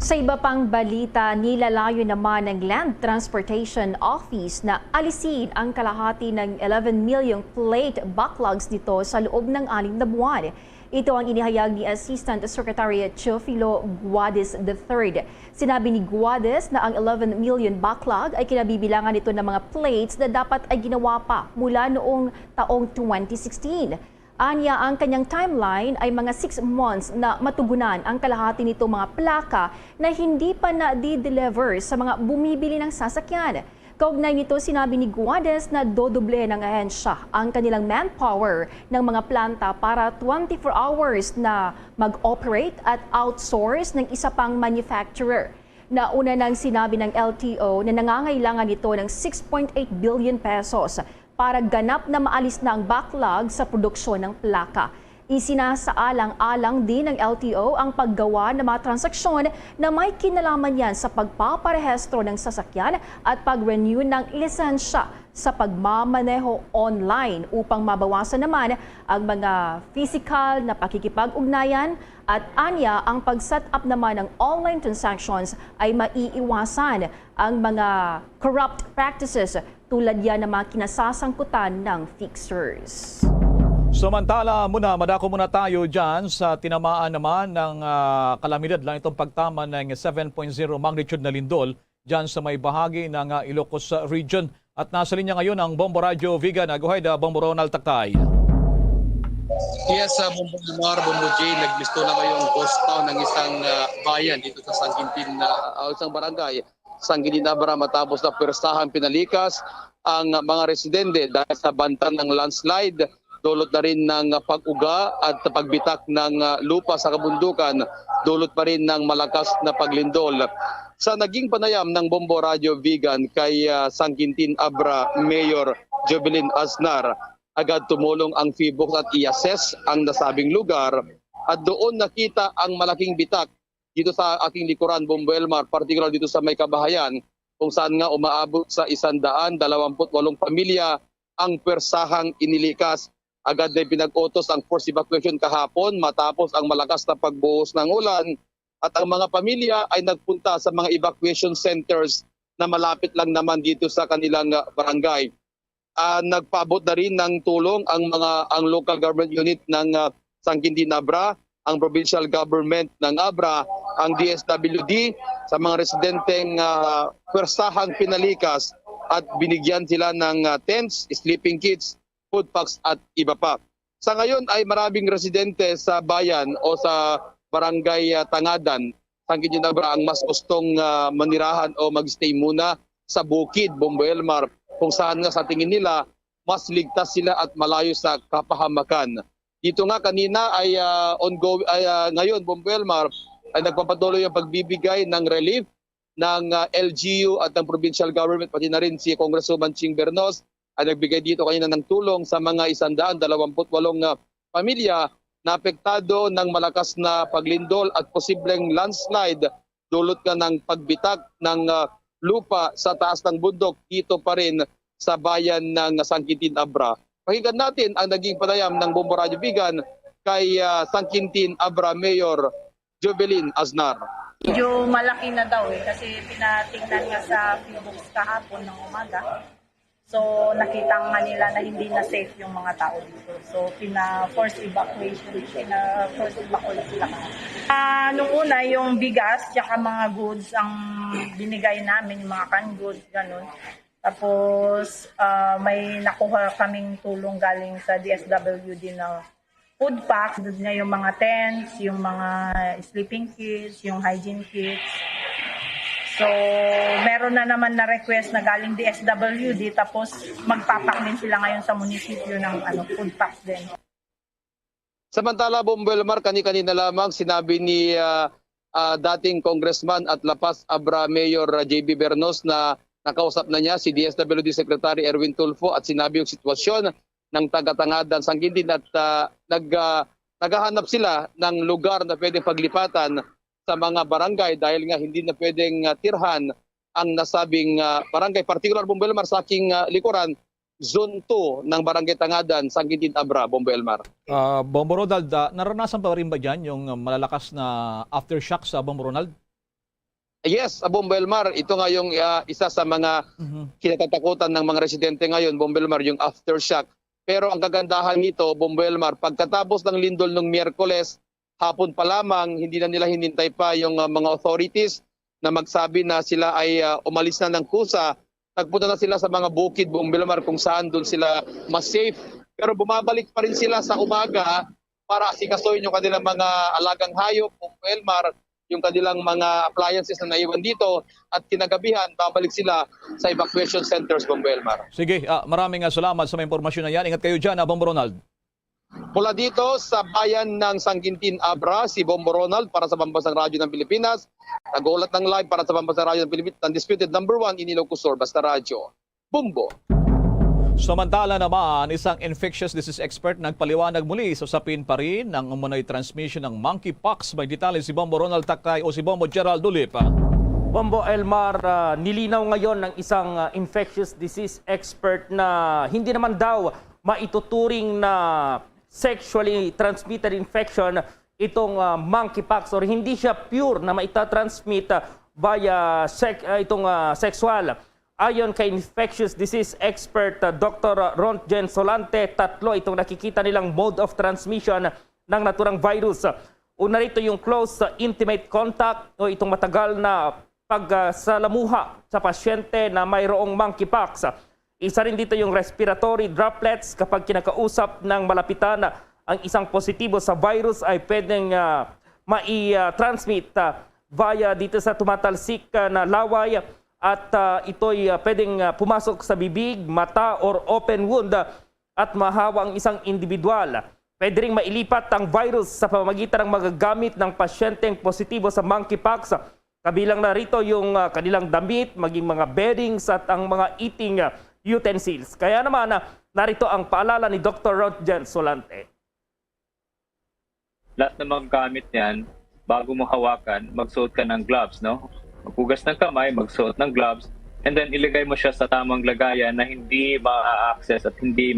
Speaker 13: Sa iba pang balita, nilalayo naman ng Land Transportation Office na alisin ang kalahati ng 11 million plate backlogs nito sa loob ng 6 na buwan. Ito ang inihayag ni Assistant Secretary Teofilo Guades III. Sinabi ni Guades na ang 11 million backlog ay kinabibilangan nito ng mga plates na dapat ay ginawa pa mula noong taong 2016. Anya, ang kanyang timeline ay mga 6 months na matugunan ang kalahati nito mga plaka na hindi pa na-deliver sa mga bumibili ng sasakyan. Kaugnay nito, sinabi ni Guades na dodoble ng ahensya ang kanilang manpower ng mga planta para 24 hours na mag-operate at outsource ng isa pang manufacturer. Nauna nang sinabi ng LTO na nangangailangan ito ng 6.8 billion pesos para ganap na maalis na ang backlog sa produksyon ng plaka. Isinasaalang-alang din ng LTO ang paggawa ng mga transaksyon na may kinalaman yan sa pagpaparehistro ng sasakyan at pag-renew ng lisensya sa pagmamaneho online upang mabawasan naman ang mga physical na pakikipag-ugnayan at anya ang pag-set up naman ng online transactions ay maiiwasan ang mga corrupt practices tulad yan ng mga kinasasangkutan ng fixers.
Speaker 12: Samantala muna, madako muna tayo dyan sa tinamaan naman ng kalamidad lang itong pagtama ng 7.0 magnitude na lindol dyan sa may bahagi ng Ilocos Region. At nasa linya ngayon ang Bombo Radio Vigan. Go ahead, Bombo Ronald Taktay.
Speaker 21: Yes, Bombo Lamar, Bombo J, naglisto na ngayong ghost town ng isang bayan dito sa Sangkintin, isang barangay, Sangkintin Abra, matapos na persahan pinalikas ang mga residente dahil sa banta ng landslide. Dulot na rin ng pag-uga at pagbitak ng lupa sa kabundukan, dulot pa rin ng malakas na paglindol. Sa naging panayam ng Bombo Radio Vigan kay Sangkintin Abra Mayor Jovelyn Aznar, agad tumulong ang PHIVOLCS at i-assess ang nasabing lugar at doon nakita ang malaking bitak dito sa aking likuran, Bombo Elmar, particular dito sa may kabahayan, kung saan nga umaabot sa 128 pamilya ang persahang inilikas. Agad na pinag-utos ang force evacuation kahapon matapos ang malakas na pagbuhos ng ulan at ang mga pamilya ay nagpunta sa mga evacuation centers na malapit lang naman dito sa kanilang barangay. Nagpaabot na rin ng tulong ang local government unit ng Sangkintin Abra, ang provincial government ng Abra, ang DSWD sa mga residenteng persahang pinalikas at binigyan sila ng tents, sleeping kits, food packs at iba pa. Sa ngayon ay maraming residente sa bayan o sa barangay Tangadan, Sangkintin Abra, ang mas gustong manirahan o magstay muna sa bukid, Bombo Elmar, kung saan nga sa tingin nila mas ligtas sila at malayo sa kapahamakan. Dito nga kanina ay ngayon, Bombo Elmar, ay nagpapatuloy ang pagbibigay ng relief ng LGU at ng provincial government, pati na rin si Congresswoman Ching Bernos ay nagbigay dito kanina ng tulong sa mga 128 pamilya na apektado ng malakas na paglindol at posibleng landslide dulot nga ng pagbitak ng lupa sa taas ng bundok dito pa rin sa bayan ng Sangkintin Abra. Pakinggan natin ang naging panayam ng Bombo Radio Bigan kay Sangkintin Abra Mayor Jovelyn Aznar.
Speaker 1: Medyo malaki na daw kasi pinatingnan nga sa Philbooks kahapon ng umaga. So nakita nga nila na hindi na safe yung mga tao dito. So forced evacuation sila. Nung una yung bigas tsaka mga goods ang binigay namin, yung mga canned goods, ganun. Tapos may nakuha kaming tulong galing sa DSWD na food packs. Doon nga yung mga tents, yung mga sleeping kits, yung hygiene kits. So, meron na naman na request na galing DSWD tapos magpapak din sila ngayon sa munisipyo ng food packs din.
Speaker 21: Samantala, Bombelmar, kani-kanina lamang sinabi ni dating Congressman at La Paz Abra Mayor JB Bernos na nakausap na niya si DSWD Secretary Erwin Tulfo at sinabi yung sitwasyon ng taga-Tangadan Sangkintin at naghahanap sila ng lugar na pwedeng paglipatan sa mga barangay dahil nga hindi na pwedeng tirhan ang nasabing barangay. Particular, Bombo Elmar, sa aking likuran, Zone 2 ng Barangay Tangadan, Sangkintin Abra, Bombo Elmar.
Speaker 12: Bombo Ronald, naranasan pa rin ba dyan yung malalakas na aftershock sa Bombo Ronald?
Speaker 21: Yes, Bombo Elmar, ito nga yung isa sa mga kinatatakutan ng mga residente ngayon, Bombo Elmar, yung aftershock. Pero ang kagandahan nito, Bombo Elmar, pagkatapos ng lindol ng Miyerkules, hapon pa lamang, hindi na nila hinintay pa yung mga authorities na magsabi na sila ay umalis na ng kusa. Nagpunta na sila sa mga bukid, Bombilmar, kung saan doon sila mas safe. Pero bumabalik pa rin sila sa umaga para asikasuhin yung kanilang mga alagang hayop, Bombilmar, yung kanilang mga appliances na naiwan dito. At kinagabihan, babalik sila sa evacuation centers, Bombilmar.
Speaker 12: Sige, maraming salamat sa mga impormasyon na yan. Ingat kayo dyan, Bombo Ronald.
Speaker 21: Mula dito sa bayan ng Sangkintin Abra, si Bombo Ronald para sa Pambansang Radyo ng Pilipinas. Nag-uulat ng live para sa Pambansang Radyo ng Pilipinas. Undisputed number 1, Inilokusor, Basta Radyo. Bombo!
Speaker 12: Samantala naman, isang infectious disease expert nagpaliwanag muli sa usapin pa rin ng umunay transmission ng monkeypox. May detalye si Bombo Ronald Takay o si Bombo Gerald Dulip.
Speaker 22: Bombo Elmar, nilinaw ngayon ng isang infectious disease expert na hindi naman daw maituturing na sexually transmitted infection itong monkeypox or hindi siya pure na maitatransmit via sexual. Ayon kay infectious disease expert Dr. Rontgen Solante, 3 itong nakikita nilang mode of transmission ng naturang virus. Una rito yung close intimate contact o itong matagal na pagsalamuha sa pasyente na mayroong monkeypox. Isa rin dito yung respiratory droplets kapag kinakausap ng malapitan ang isang positibo sa virus ay pwedeng mai-transmit via dito sa tumatalsik na laway at ito'y pwedeng pumasok sa bibig, mata or open wound at mahawa ang isang individual. Pwede rin mailipat ang virus sa pamamagitan ng magagamit ng pasyenteng positibo sa monkeypox. Kabilang na rito yung kanilang damit, maging mga beddings at ang mga eating utensils. Kaya naman, narito ang paalala ni Dr. Rontgen Solante.
Speaker 23: Lahat ng mga gamit yan, bago mo hawakan, magsuot ka ng gloves, no? Maghugas ng kamay, magsuot ng gloves, and then ilagay mo siya sa tamang lagayan na hindi ma-access at hindi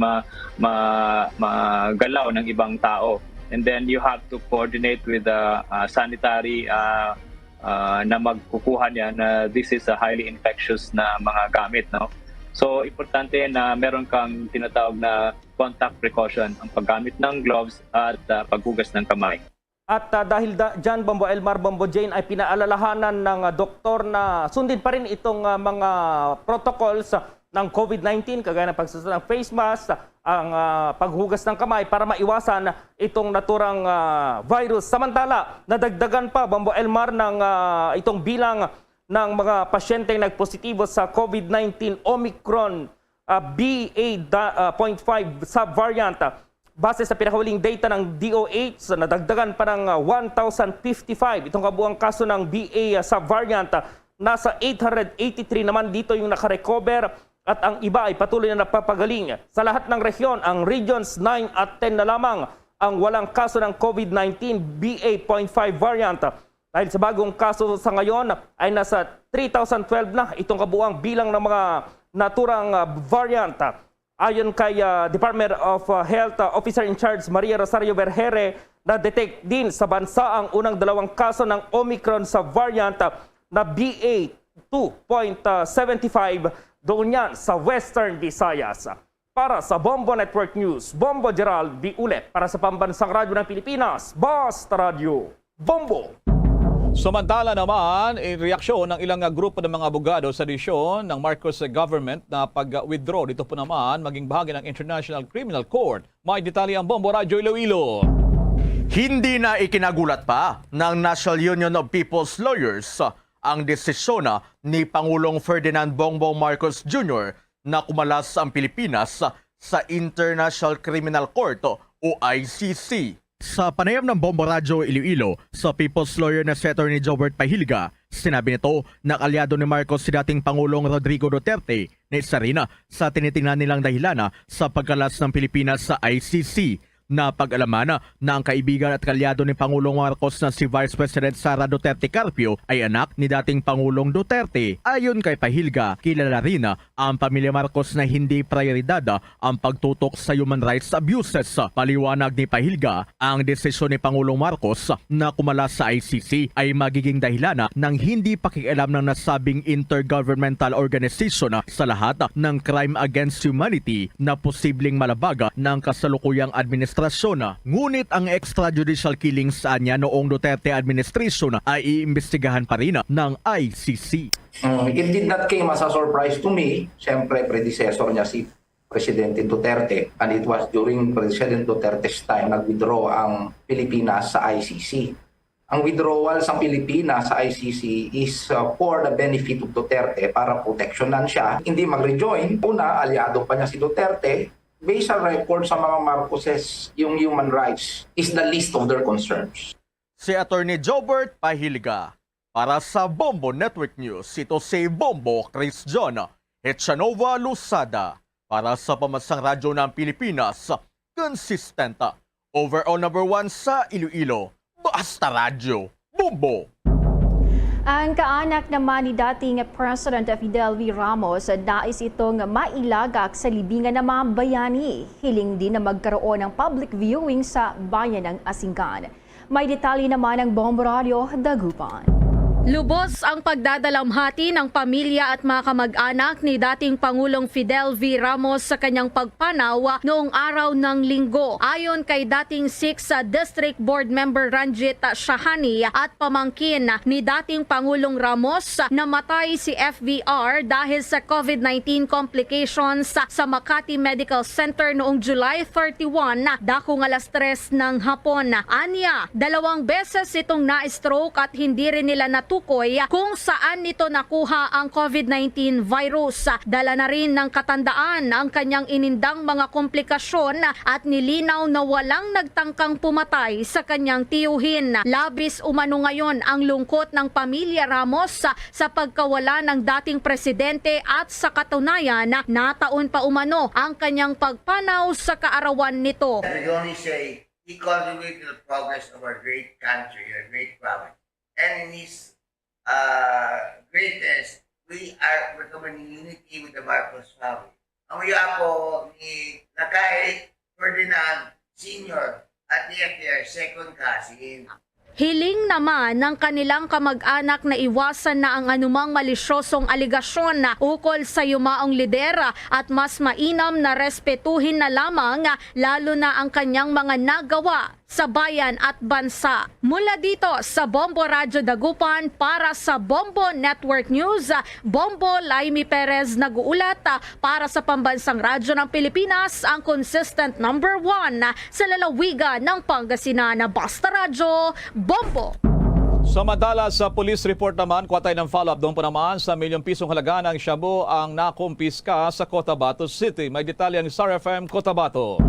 Speaker 23: magalaw ng ibang tao. And then you have to coordinate with the sanitary na magkukuha niya na this is a highly infectious na mga gamit, no? So, importante na meron kang tinatawag na contact precaution, ang paggamit ng gloves at paghugas ng kamay.
Speaker 22: At dahil dyan, Bombo Elmar, Bombo Jane, ay pinaalalahanan ng doktor na sundin pa rin itong mga protocols ng COVID-19, kagaya ng pagsusunod ng face mask, ang paghugas ng kamay para maiwasan itong naturang virus. Samantala, nadagdagan pa, Bombo Elmar, ng itong bilang ng mga pasyenteng nagpositibo sa COVID-19 Omicron BA.5 subvariant. Base sa pinakahuling data ng DOH, nadagdagan pa ng 1,055 itong kabuang kaso ng BA subvariant. Nasa 883 naman dito yung nakarecover at ang iba ay patuloy na napapagaling. Sa lahat ng rehiyon, ang regions 9 at 10 na lamang ang walang kaso ng COVID-19 BA.5 variant. Dahil sa bagong kaso sa ngayon ay nasa 3,012 na itong kabuuang bilang ng mga naturang variant. Ayon kay Department of Health Officer in Charge Maria Rosario Vergere, na-detect din sa bansa ang unang 2 kaso ng Omicron sa variant na BA.2.75 doon yan sa Western Visayas. Para sa Bombo Network News, Bombo Gerald B. Ulet para sa Pambansang Radyo ng Pilipinas, Basta Radio, Bombo!
Speaker 12: Samantala naman, in reaksyon ng ilang grupo ng mga abogado sa desisyon ng Marcos government na pag-withdraw dito po naman maging bahagi ng International Criminal Court. May detalye ang Bombo Radyo Iloilo.
Speaker 3: Hindi na ikinagulat pa ng National Union of People's Lawyers ang desisyon ni Pangulong Ferdinand Bongbong Marcos Jr. na kumalas ang Pilipinas sa International Criminal Court o ICC. Sa panayam ng Bombo Radyo Iloilo sa People's Lawyer na si Attorney Jobert Pahilga, sinabi nito na kalyado ni Marcos si dating Pangulong Rodrigo Duterte na isa rin sa tinitingnan nilang dahilan sa pagkalas ng Pilipinas sa ICC. Napag-alaman na ang kaibigan at kalyado ni Pangulong Marcos na si Vice President Sara Duterte Carpio ay anak ni dating Pangulong Duterte. Ayon kay Pahilga, kilala rin ang pamilya Marcos na hindi prioridad ang pagtutok sa human rights abuses. Paliwanag ni Pahilga, ang desisyon ni Pangulong Marcos na kumalas sa ICC ay magiging dahilan ng hindi pakialam ng nasabing intergovernmental organization sa lahat ng crime against humanity na posibleng malabag ng kasalukuyang administrasyon. Ngunit ang extrajudicial killings sa niya noong Duterte administration ay iimbestigahan pa rin ng ICC.
Speaker 7: It did not came as a surprise to me. Siyempre, predecessor niya si Presidente Duterte, and it was during President Duterte's time nag-withdraw ang Pilipinas sa ICC. Ang withdrawal sa Pilipinas sa ICC is for the benefit of Duterte para proteksyonan siya. Hindi mag-rejoin. Una, aliado pa niya si Duterte. Based on record sa mga Marcoses, yung human rights is the least of their concerns.
Speaker 3: Si Attorney Jobert Pahilga para sa Bombo Network News. Ito si Bombo Chris John Echanova Lusada para sa Pambansang Radyo ng Pilipinas. Consistent. Overall number 1 sa Iloilo. Basta Radio. Bombo!
Speaker 13: Ang kaanak naman ni dating President Fidel V. Ramos, nais itong mailagak sa libingan ng mga bayani. Hiling din na magkaroon ng public viewing sa bayan ng Asingan. May detalye naman ng Bombo Radio Dagupan.
Speaker 8: Lubos ang pagdadalamhati ng pamilya at mga kamag-anak ni dating Pangulong Fidel V. Ramos sa kanyang pagpanaw noong araw ng Linggo. Ayon kay dating 6 District Board Member Ranjit Shahani at pamangkin ni dating Pangulong Ramos, namatay si FVR dahil sa COVID-19 complications sa Makati Medical Center noong July 31, dakong alas 3 ng hapon. Anya, 2 beses itong na-stroke at hindi rin nila kung saan nito nakuha ang COVID-19 virus. Dala na rin ng katandaan ang kanyang inindang mga komplikasyon at nilinaw na walang nagtangkang pumatay sa kanyang tiyuhin. Labis umano ngayon ang lungkot ng pamilya Ramos sa pagkawala ng dating presidente at sa katunayan na taon pa umano ang kanyang pagpanaw sa kaarawan nito.
Speaker 24: We only say he contributed to the progress of our great country, our great province. And in his greatest, we are becoming unity with the Marcos family. Ang ako ni Lakay Ferdinand Sr. at ni FDR second cousin.
Speaker 8: Hiling naman ng kanilang kamag-anak na iwasan na ang anumang malisyosong aligasyon na ukol sa yumaong lidera at mas mainam na respetuhin na lamang lalo na ang kanyang mga nagawa sa bayan at bansa. Mula dito sa Bombo Radyo Dagupan para sa Bombo Network News, Bombo Laimi Perez nag-uulat para sa Pambansang Radyo ng Pilipinas, ang consistent number 1 sa lalawigan ng Pangasinan. Basta Radyo, Bombo!
Speaker 12: Samantala sa police report naman, kuha tayo ng follow-up doon po naman sa ₱1,000,000 halaga ng shabu ang nakumpiska sa Cotabato City. May detalye ang Star FM Cotabato.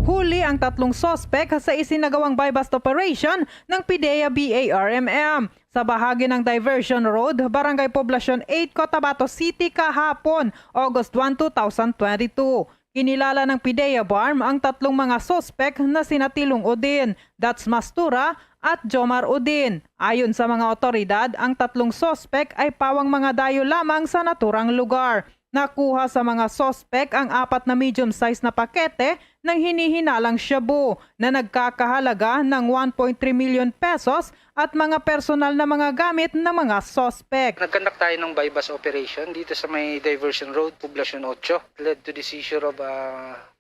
Speaker 25: Huli ang 3 sospek sa isinagawang buy-bust operation ng PIDEA BARMM sa bahagi ng Diversion Road, Barangay Poblacion 8, Cotabato City kahapon, August 1, 2022. Kinilala ng PIDEA BARM ang tatlong mga sospek na sina Tilong Udin, Dats Mastura at Jomar Udin. Ayon sa mga otoridad, ang tatlong sospek ay pawang mga dayo lamang sa naturang lugar. Nakuha sa mga sospek ang 4 na medium-size na pakete ng hinihinalang shabu na nagkakahalaga ng 1.3 million pesos at mga personal na mga gamit ng mga sospek.
Speaker 4: Nagkandak tayo ng bypass operation dito sa may Diversion Road, Poblacion 8. Led to the seizure of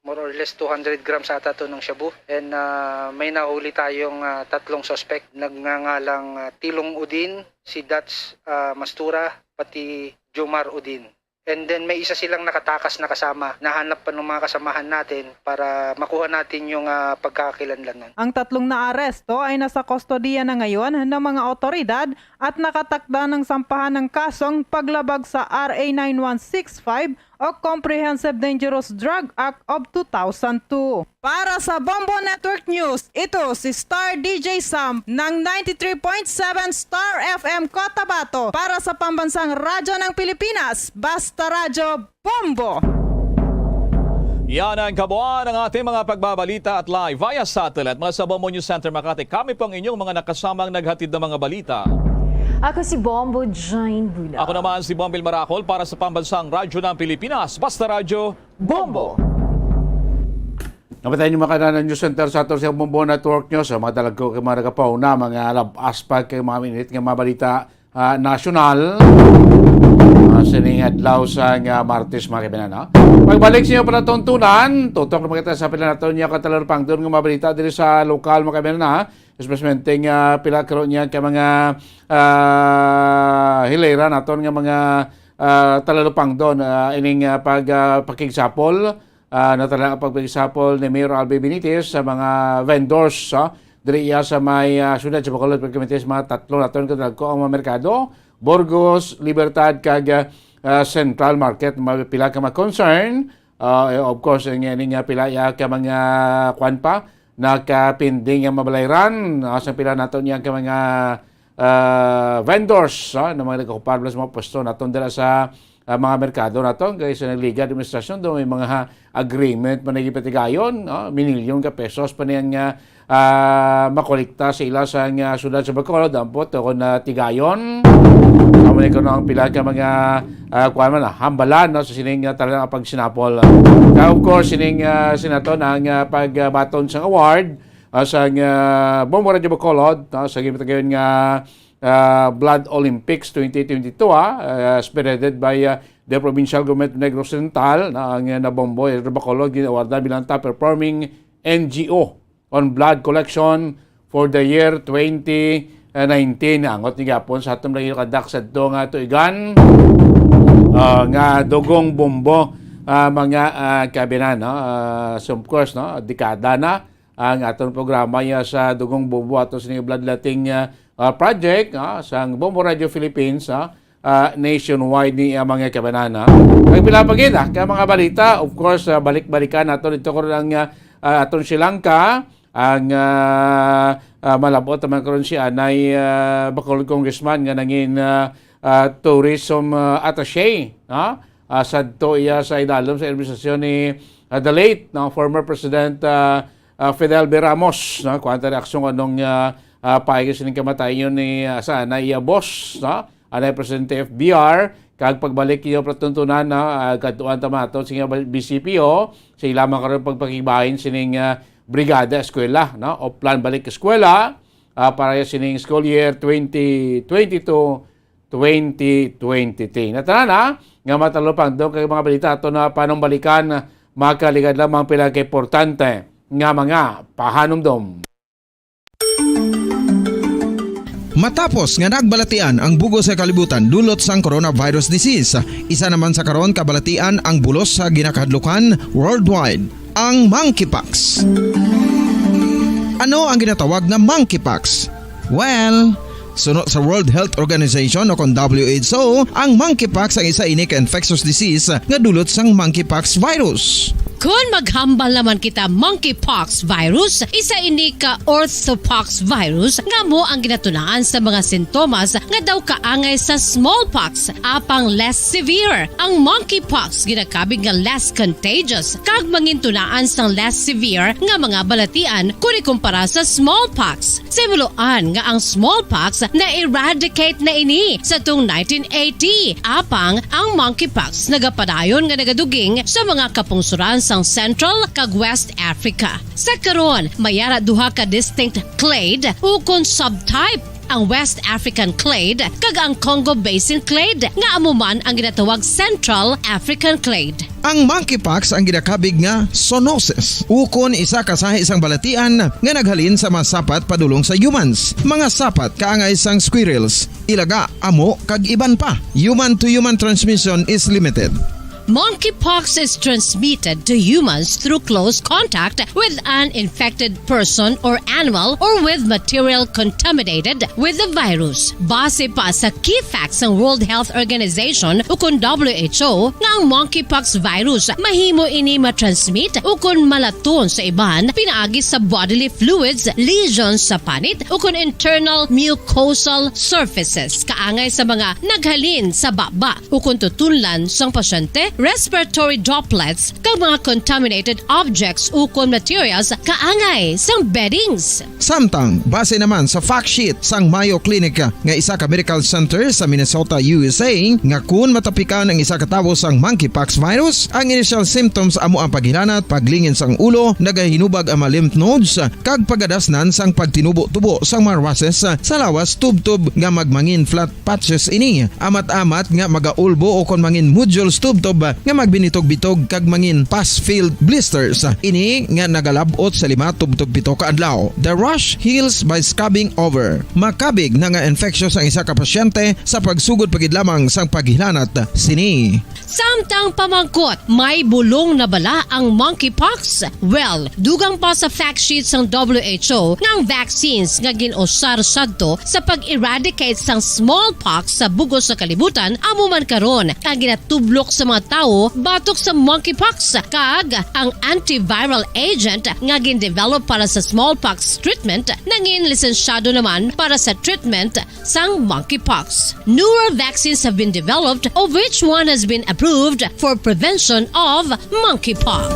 Speaker 4: more or less 200 grams ata to ng shabu. And may nahuli tayong tatlong sospek. Nagngangalang Tilong Udin, si Dats Mastura, pati Jomar Udin. And then may isa silang nakatakas na kasama. Nahanap pa ng mga kasamahan natin para makuha natin yung pagkakakilanlanan.
Speaker 25: Ang tatlong naaresto ay nasa kustodiya na ngayon ng mga otoridad at nakatakda ng sampahan ng kasong paglabag sa RA 9165 o Comprehensive Dangerous Drug Act of 2002. Para sa Bombo Network News, ito si Star DJ Sam ng 93.7 Star FM Cotabato para sa Pambansang Radyo ng Pilipinas, Basta Radyo Bombo!
Speaker 12: Yan ang kabuuan ng ating mga pagbabalita at live via satellite. Mga sa Bombo News Center Makati, kami pong inyong mga nakasamang naghatid ng mga balita.
Speaker 13: Ako si Bombo Jane Bula.
Speaker 12: Ako naman si Bombil Maracol para sa Pambansang Radyo ng Pilipinas, Basta Radyo Bombo!
Speaker 6: Napatayin yung mga News Center sa ato sa Bombo Network News. Mga talago kay mga nagapaw na mga labas kay mga minute ng mga balita nasyonal. Sining adlaw sa Martes mga kaibigan. Pagbalik sa inyo para tuntunan, tutok na makita sa pila nato niya katalarpang doon ng mga balita dito sa lokal mga kaibigan. Especially pila karon niya kay mga hilera naton nga mga talalupang doon ining pakigsapol na talaga pagpagsapol ni Mayor Albe Benitez sa mga vendors diri sa may syudad sa Bacolod Pagkamitis mga tatlo naton kadagko ang mga merkado Burgos, Libertad kag Central Market pila ka mga concern of course nga pila ka mga kwan pa nakapinding ang mabalayran sa pila naton niya ka mga vendors na mga nagkakupar sa mga pwesto naton dira sa mga merkado naton kay sa Liga Administrasyon do may mga agreement managipatigayon minilyon ka pesos pa niyang makolekta sa ila sa syudad sa Bacolod dampot kon tigayon amo ko ang pila ka mga kuan man hambalan sa sining talaga pag sinapol of course sining sinaton ang pagbaton sa award sa Bombo Radio Bacolod sa gipatigayon nga Blood Olympics 2022 spearheaded by the Provincial Government of Negros Occidental na ang nabombo Bacolod ginawarda bilang top performing NGO on blood collection for the year 2019 angot ni gapon sa atom lang kadak sa nga tuigan nga dugong bombo mga kabinan so of course dekada na ang aton programa sa dugong bombo ato sa blood lating project sa Bombo Radio Philippines nationwide ni mga kabanana. Ang pilapagin ka mga balita, of course balik-balikan nato dito ko lang aton Sri Lanka ang malabot naman karon si Anay Bacolod Congressman nga nangin tourism attaché sadto iya sa idalom sa administrasyon ni the late former President Fidel B. Ramos kuanta reaksyon anong paigis sining kamatayon ni sa Anay boss Anay Presidente FBR kag pagbalik iyo patuntunan katuan tamato sa BCPO sa ilamang karon pagpakibahin sining brigada eskwela o plan balik eskwela para sining school year 2022-2023. Natana nga matalupang do kay mga balita ato na panong balikan makaligad lamang pila ka importante nga mga pahanumdom.
Speaker 5: Matapos nga nagbalatian ang bugo sa kalibutan dulot sang coronavirus disease, isa naman sa karon kabalatian ang bulos sa ginakadlukan worldwide, ang monkeypox. Ano ang ginatawag na monkeypox? Well, sunod sa World Health Organization o kung WHO, ang monkeypox ang isa inik infectious disease nga dulot sang monkeypox virus.
Speaker 2: Kung maghambal naman kita monkeypox virus, isa ini ka orthopox virus nga mo ang ginatunaan sa mga sintomas nga daw kaangay sa smallpox apang less severe. Ang monkeypox ginakabig nga less contagious kag mangintunaan sang less severe nga mga balatian kung ikumpara sa smallpox. Simuloan nga ang smallpox na eradicate na ini sa tung 1980 apang ang monkeypox nagapadayon nga nagaduging sa mga kapungsuran sang Central kag West Africa. Sa karon, mayara duha ka distinct clade ukon subtype ang West African clade kag ang Congo Basin clade nga amuman ang ginatawag Central African clade.
Speaker 5: Ang monkeypox ang ginakabig nga zoonosis. Ukon isa kasahi isang balatian nga naghalin sa mga sapat padulong sa humans. Mga sapat kaangay sang squirrels, ilaga, amo kag iban pa. Human to human transmission is limited.
Speaker 2: Monkeypox is transmitted to humans through close contact with an infected person or animal or with material contaminated with the virus. Base pa sa key facts ng World Health Organization ukon WHO nga ang monkeypox virus mahimo ini matransmit ukon malaton sa iban pinaagi sa bodily fluids, lesions sa panit ukon internal mucosal surfaces kaangay sa mga naghalin sa baba ukon tutunlan sang pasyente, respiratory droplets kag mga contaminated objects ukon materials kaangay sang beddings.
Speaker 5: Samtang base naman sa fact sheet sang Mayo Clinic nga isa ka medical center sa Minnesota, USA nga kun matapikan ang isa ka tawo sang monkeypox virus, ang initial symptoms amo ang paghilanat, paglingin sang ulo, nagahinubag ang mga lymph nodes kag pagadasnan sang pagtinubo-tubo sang mga rashes sa lawas tubtob nga magmangin flat patches ini. Amat-amat nga magaulbo o kon mangin nodules tubtob nga magbinitog-bitog kag mangin pus-filled blisters. Ini nga nagalabot sa 5-7 ka adlaw. The rash heals by scabbing over. Makabig na nga infectious ang isa ka pasyente sa pagsugod pagid lamang sang paghilanat sini.
Speaker 2: Samtang pamangkot, may bulong na bala ang monkeypox? Well, dugang pa sa fact sheet sang WHO nga ang vaccines nga ginusar sadto sa pag-eradicate sang smallpox sa bugos sa kalibutan amuman karon ang ginatublok sa mga tao batok sa monkeypox kag ang antiviral agent nga gin-develop para sa smallpox treatment nangin lisensyado naman para sa treatment sang monkeypox. Newer vaccines have been developed of which one has been approved for prevention of monkeypox.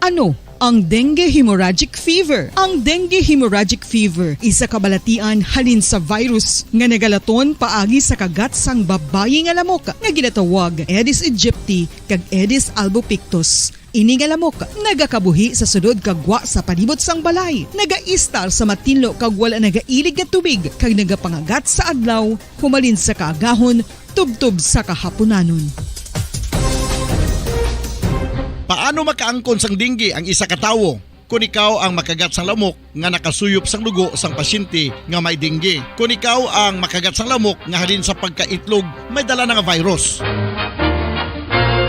Speaker 9: Ano ang dengue hemorrhagic fever? Ang dengue hemorrhagic fever isa kabalatian halin sa virus nga nagalaton paagi sa kagat sang babayi nga lamok nga ginatawag Aedes aegypti kag Aedes albopictus. Ini nga lamok nagakabuhi sa sudod kagwa sa palibot sang balay, nagaistar sa matinlo kag wala nagailig nga tubig kag nagapangagat sa adlaw humalin sa kaagahon tubtob sa kahaponanon.
Speaker 10: Paano makaangkon sang dengue ang isa ka tawo? Kung ikaw ang makagat sang lamok nga nakasuyop sang dugo sang pasyente nga may dengue. Kung ikaw ang makagat sang lamok nga halin sa pagkaitlog may dala nga virus.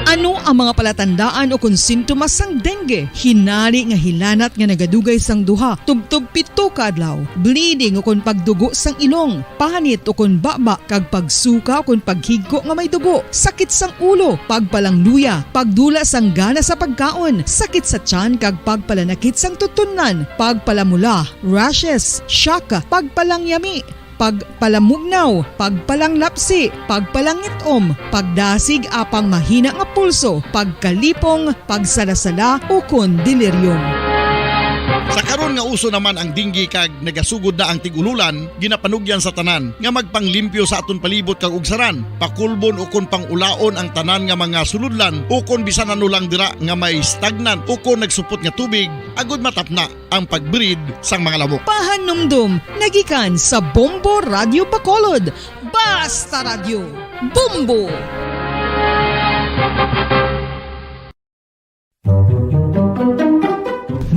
Speaker 9: Ano ang mga palatandaan o kung sintomas sang dengue? Hinali nga hilanat nga nagadugay sang duha, tubtob 7 ka adlaw, bleeding o kung pagdugo sang ilong, panit o kung baba, kag pagsuka o kung paghigko nga may dugo, sakit sang ulo, pagpalangluya, pagdula sang gana sa pagkaon, sakit sa tiyan kag pagpalanakit sang tutunan, pagpalamula, rashes, shock, pagpalangyami, pagpalamugnaw, pagpalanglapsi, pagpalangitom, pagdasig apang mahina nga pulso, pagkalipong, pagsalasala o kun delirium.
Speaker 10: Sa karon nga uso naman ang dengue kag nagasugod na ang tigululan, ginapanugyan sa tanan nga magpanglimpyo sa aton palibot kag ugsaran, pakulbon o kon pangulaon ang tanan nga mga suludlan o kon bisan ano lang dira nga may stagnan o kon nagsupot nga tubig, agud matapna ang pagbreed sang mga lamok.
Speaker 9: Pahanumdum, nagikan sa Bombo Radio Bacolod. Basta Radio, Bombo!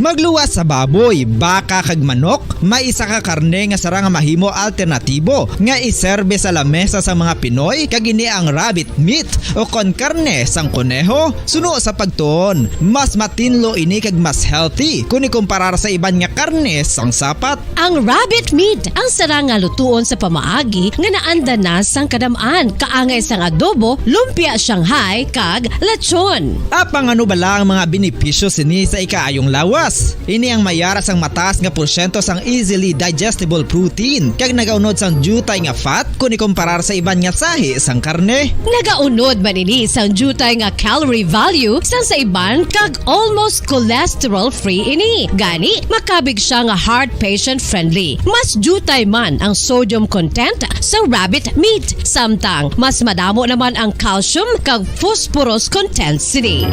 Speaker 5: Magluwas sa baboy, baka kag manok, may isa ka karne nga sara nga mahimo alternatibo nga iserbe sa lamesa sa mga Pinoy kag ini ang rabbit meat o kon karne sang kuneho. Suno sa pagtuon, mas matinlo ini kag mas healthy kung ikumparar sa iban nga karne sang sapat.
Speaker 2: Ang rabbit meat ang sara nga lutuon sa pamaagi nga naanda na sang kadamaan, kaangay sang adobo, lumpia Shanghai kag lechon.
Speaker 5: Apang ano bala ang mga benepisyo sini sa ikaayong lawas? Ini ang mayara sang mataas nga porsyento sang easily digestible protein kag nagaunod sang jutay nga fat kung ikumparar sa iban nga sahi sang karne.
Speaker 2: Nagaunod man ini sang jutay nga calorie value sang sa iban kag almost cholesterol free ini. Gani makabig siya nga heart patient friendly. Mas jutay man ang sodium content sa rabbit meat, samtang mas madamo naman ang calcium kag phosphorus content sini.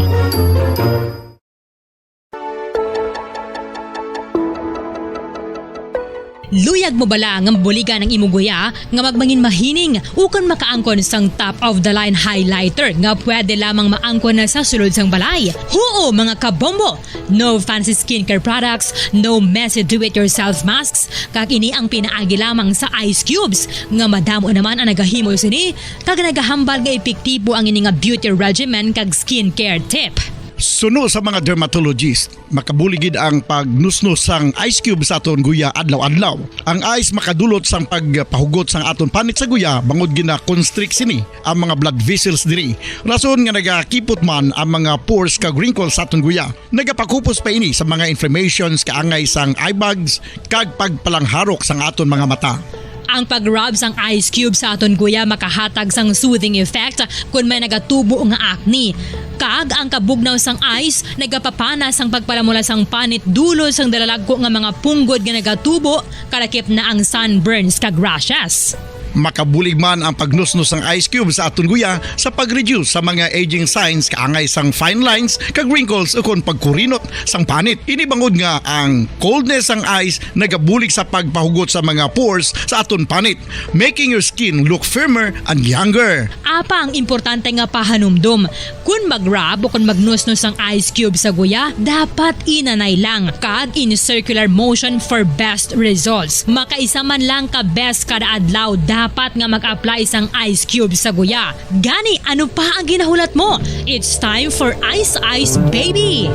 Speaker 11: Luyag mo bala nga buligan ng imuguya nga magmangin mahining ukon makaangkon sang top of the line highlighter nga pwede lamang maangkon na sa sulod sang balay. Huo mga kabombo! No fancy skincare products, no messy do-it-yourself masks, kag ini ang pinaagi lamang sa ice cubes nga madamo naman ang nagahimo sini kag nagahambal nga epektibo ang ini nga beauty regimen kag skincare tip.
Speaker 10: Suno sa mga dermatologist, makabuligid ang pagnusnos sang ice cube sa aton guya adlaw-adlaw. Ang ice makadulot sang pagpahugot sang aton panit sa guya bangod gina-constrict sini ang mga blood vessels diri. Rason nga nagakipot man ang mga pores kag wrinkles sa aton guya. Nagapakupos pa ini sa mga inflammations kaangay sang eye bags kag pagpalangharok sang aton mga mata.
Speaker 11: Ang pag-rub sang ice cube sa aton guya makahatag sang soothing effect kung may nagatubo nga acne. Kag ang kabugnaw sang ice nagapapana sang pagpalamula sang panit dulo sang dalalagko nga mga punggod nga nagatubo kalakip na ang sunburns kag rashes.
Speaker 10: Makabulig man ang pagnusnos ng ice cube sa aton guya sa pag-reduce sa mga aging signs kaangay sang fine lines kag wrinkles ukon pagkurinot sang panit. Ini bangod nga ang coldness sang ice nagabulig sa pagpahugot sa mga pores sa aton panit, making your skin look firmer and younger.
Speaker 11: Apa ang importante nga pahanumdum, kung mag-rub o kung magnusnos ang ice cube sa guya, dapat inanay lang kag in circular motion for best results. Makaisa man lang ka best kada adlaw dapat nga mag-apply sang ice cube sa guya. Gani, ano pa ang ginahulat mo? It's time for Ice Ice Baby!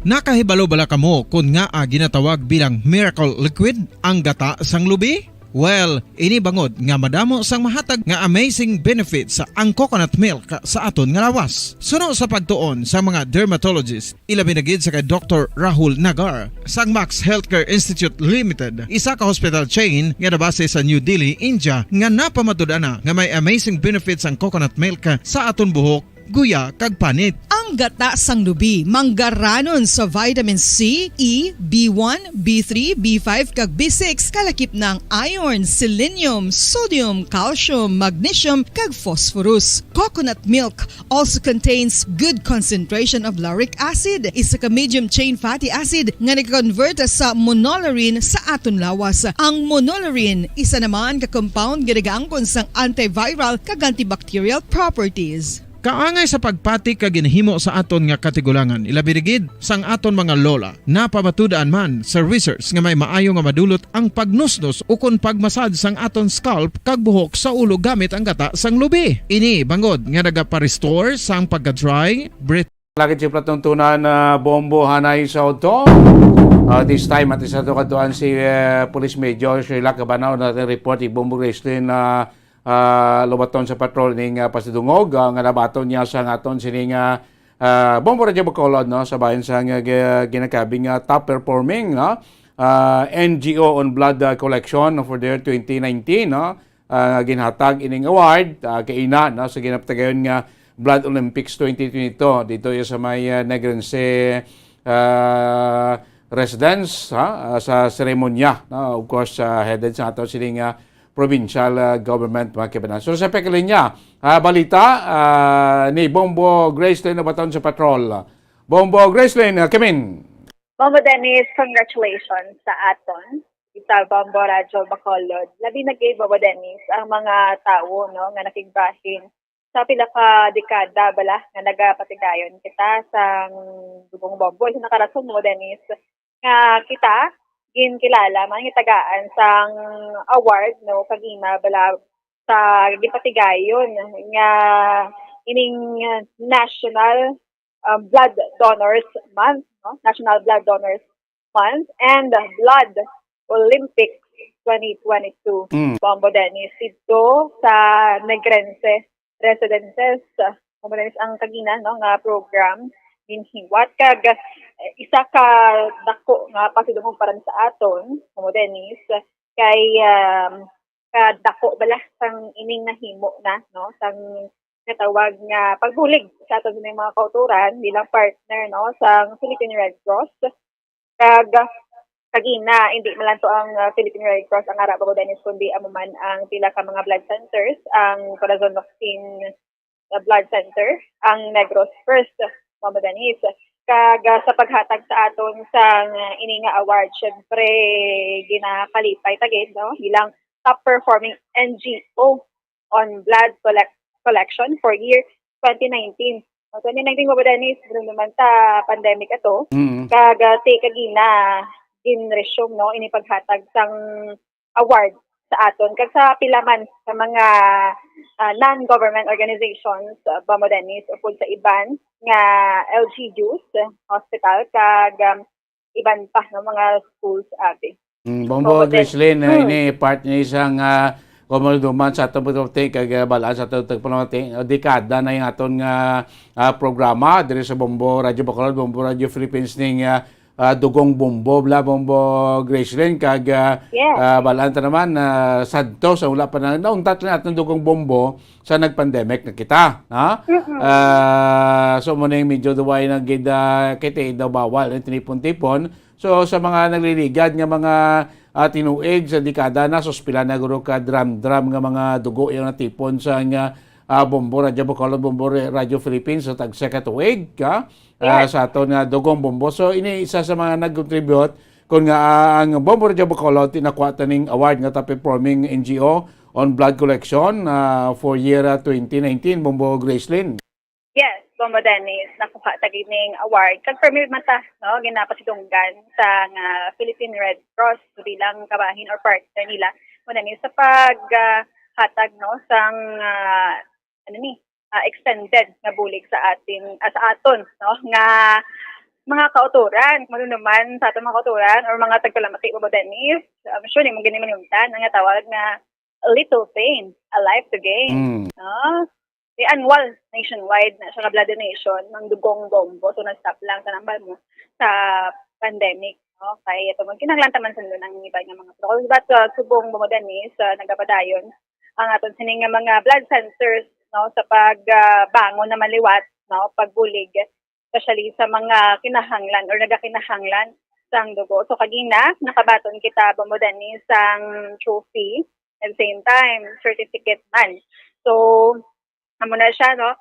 Speaker 5: Nakahibalo bala kamo kung nga ginatawag bilang miracle liquid ang gata sang lubi? Well, ini bangod nga madamo sang mahatag nga amazing benefits sa ang coconut milk sa aton nga lawas. Suno sa pagtuon sa mga dermatologist, ilabi na gid sa kay Dr. Rahul Nagar sang Max Healthcare Institute Limited, isa ka hospital chain nga nabase sa New Delhi, India, nga napamatud-ana nga may amazing benefits ang coconut milk sa aton buhok, guya kag panit.
Speaker 9: Ang gata sang lubi manggaranon sa vitamin C, E, B1, B3, B5 kag B6 kalakip ng iron, selenium, sodium, calcium, magnesium kag phosphorus. Coconut milk also contains good concentration of lauric acid, isa ka medium chain fatty acid nga nag-convert sa monolaurin sa aton lawas. Ang monolaurin isa naman ka compound nga nagaangkon sang antiviral kag antibacterial properties.
Speaker 5: Kaangay sa pagpatik kag ginhimo sa aton nga katigulangan, ilabirigid sang aton mga lola, napamatudan man sa research nga may maayo nga madulot ang pagnusnos ukon pagmasad sang aton scalp kag buhok sa ulo gamit ang gata sang lubi. Ini bangod nga nagapa-restore sang pagka-dry, breath.
Speaker 6: Lagi si platong tunan na bombo hanay sa auto. This time at isa to katuan si Police Major Sheila Cabanaw na report bombo Gracelyn na lubaton sa patrol ning Pasidungog nga nabaton niya sa aton sining Bombo Radyo Bacolod no sa bayan sa ginakabing top performing no NGO on blood collection for the year 2019 no ginhatag ining award kaina no sa ginaptagayon nga Blood Olympics 2022 dito sa may Negrense residence sa seremonya no of course headed sa aton sining provincial government mga kabanan. So sa pekalinya, balita ni Bombo Gracelyn na baton sa patrol. Bombo Gracelyn, Kamin.
Speaker 14: Bombo Dennis, congratulations sa aton. Sa Bombo Radyo Bacolod. Labi nag-gay Bombo Dennis ang mga tao no, nga nakigbahin sa pila ka dekada bala nga nagapatigayon kita sa dugong bombo. Sa nakarason mo, Dennis, nga kita ginkilala man tagaan sang award no kagina bala sa gipatigayon nga ining National Blood Donors Month, no? National Blood Donors Month and Blood Olympics 2022. Bombo Dennis dito sa Negrense Residences. Bombo Dennis ang kagina no nga program ginhiwat kag isa ka dako nga pasidungog para sa aton Bombo Dennis kay kadako bala sang ining nahimo na no sang natawag nga pagbulig sa aton ng mga kauturan bilang partner no sa Philippine Red Cross. Kag kagina hindi man lang to ang Philippine Red Cross ang ara Bombo Dennis kundi amo man ang pila ka mga blood centers, ang Corazon Locsin Blood Center, ang Negros First Bombo Dennis. Kag sa paghatag sa aton sa ini nga award, syempre ginakalipay tagid no bilang top performing NGO on blood collection for year 2019. 2019 Bombo Dennis, naman ta pandemic ato. Kag kagina in-resume no ini paghatag sang award sa aton kag sa pilaman sa mga non-government organizations Bombo Dennis upod sa iban nga LGUs hospital kag iban pa no mga schools abi.
Speaker 6: Bombo Grislin, ini part niya isang kumuduman sa atong pagkating kag balaan sa atong pagpanating dekada na yung aton nga programa diri sa Bombo Radio Bacolod, Bombo Radio Philippines ning dugong bombo bla Bombo Grislin kag balaan ta naman sadto sa wala pa na nauntat na atong dugong bombo sa nagpandemic na kita ha. So mo ning medyo duway na gid kiti daw bawal tinipon-tipon. So sa mga nagliligad nga mga tinuig sa dekada na sospila na guro ka drum nga mga dugo yung natipon sa nga Bombo Radio Bacolod, Bombo Radio Philippines sa tag-seka tuig sa aton nga dugong bombo. So ini isa sa mga nag-contribute kung nga ang Bombo Radio Bacolod tinakuha taning award nga top performing NGO on blood collection for year 2019 Bombo Grislin.
Speaker 14: Yes, Bombo Dennis, nakuha tagid ning award. Kag permit man ta, no, ginapasidunggan sa Philippine Red Cross bilang kabahin or partner nila. Mo Dennis sa paghatag no sang extended na bulig sa aton no nga mga kauturan, kung naman sa aton mga kauturan or mga tagpalamati Bombo Dennis, sure ni mo gani manuntan ang tawag nga a little pain, a life to gain. No? The annual nationwide na sa blood donation ng dugong bombo. So, na-stop lang sa nambal mo sa pandemic. No? Kaya ito, kinahanglan sa ng iba ng mga protocol. But subong Bombo Dennis, nagapadayon ang aton sining mga blood centers no, sa pagbangon na maliwat, no, pagbulig, especially sa mga kinahanglan or nagakinahanglan sang dugo. So, kagina, nakabaton kita Bombo Dennis sang trophy at the same time, certificate man. So, amo na siya, no?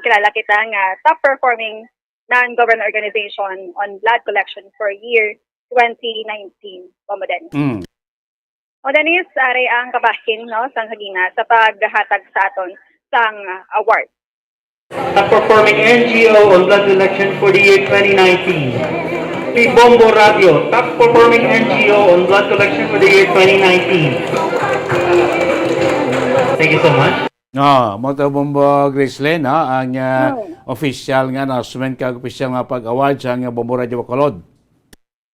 Speaker 14: Kilala kita nga top performing non-government organization on blood collection for year 2019, Bombo Dennis. Bombo Dennis, are ang kabahin, no, sang kagina sa paghatag sa aton sang award.
Speaker 15: Top performing NGO on blood collection for the year 2019. Si Bombo Radio, top performing NGO on blood collection for the year 2019. Thank you so much.
Speaker 6: Mo to Bombo Grislin ang official nga announcement kag official nga pag-award sa nga Bombo Radio Bacolod.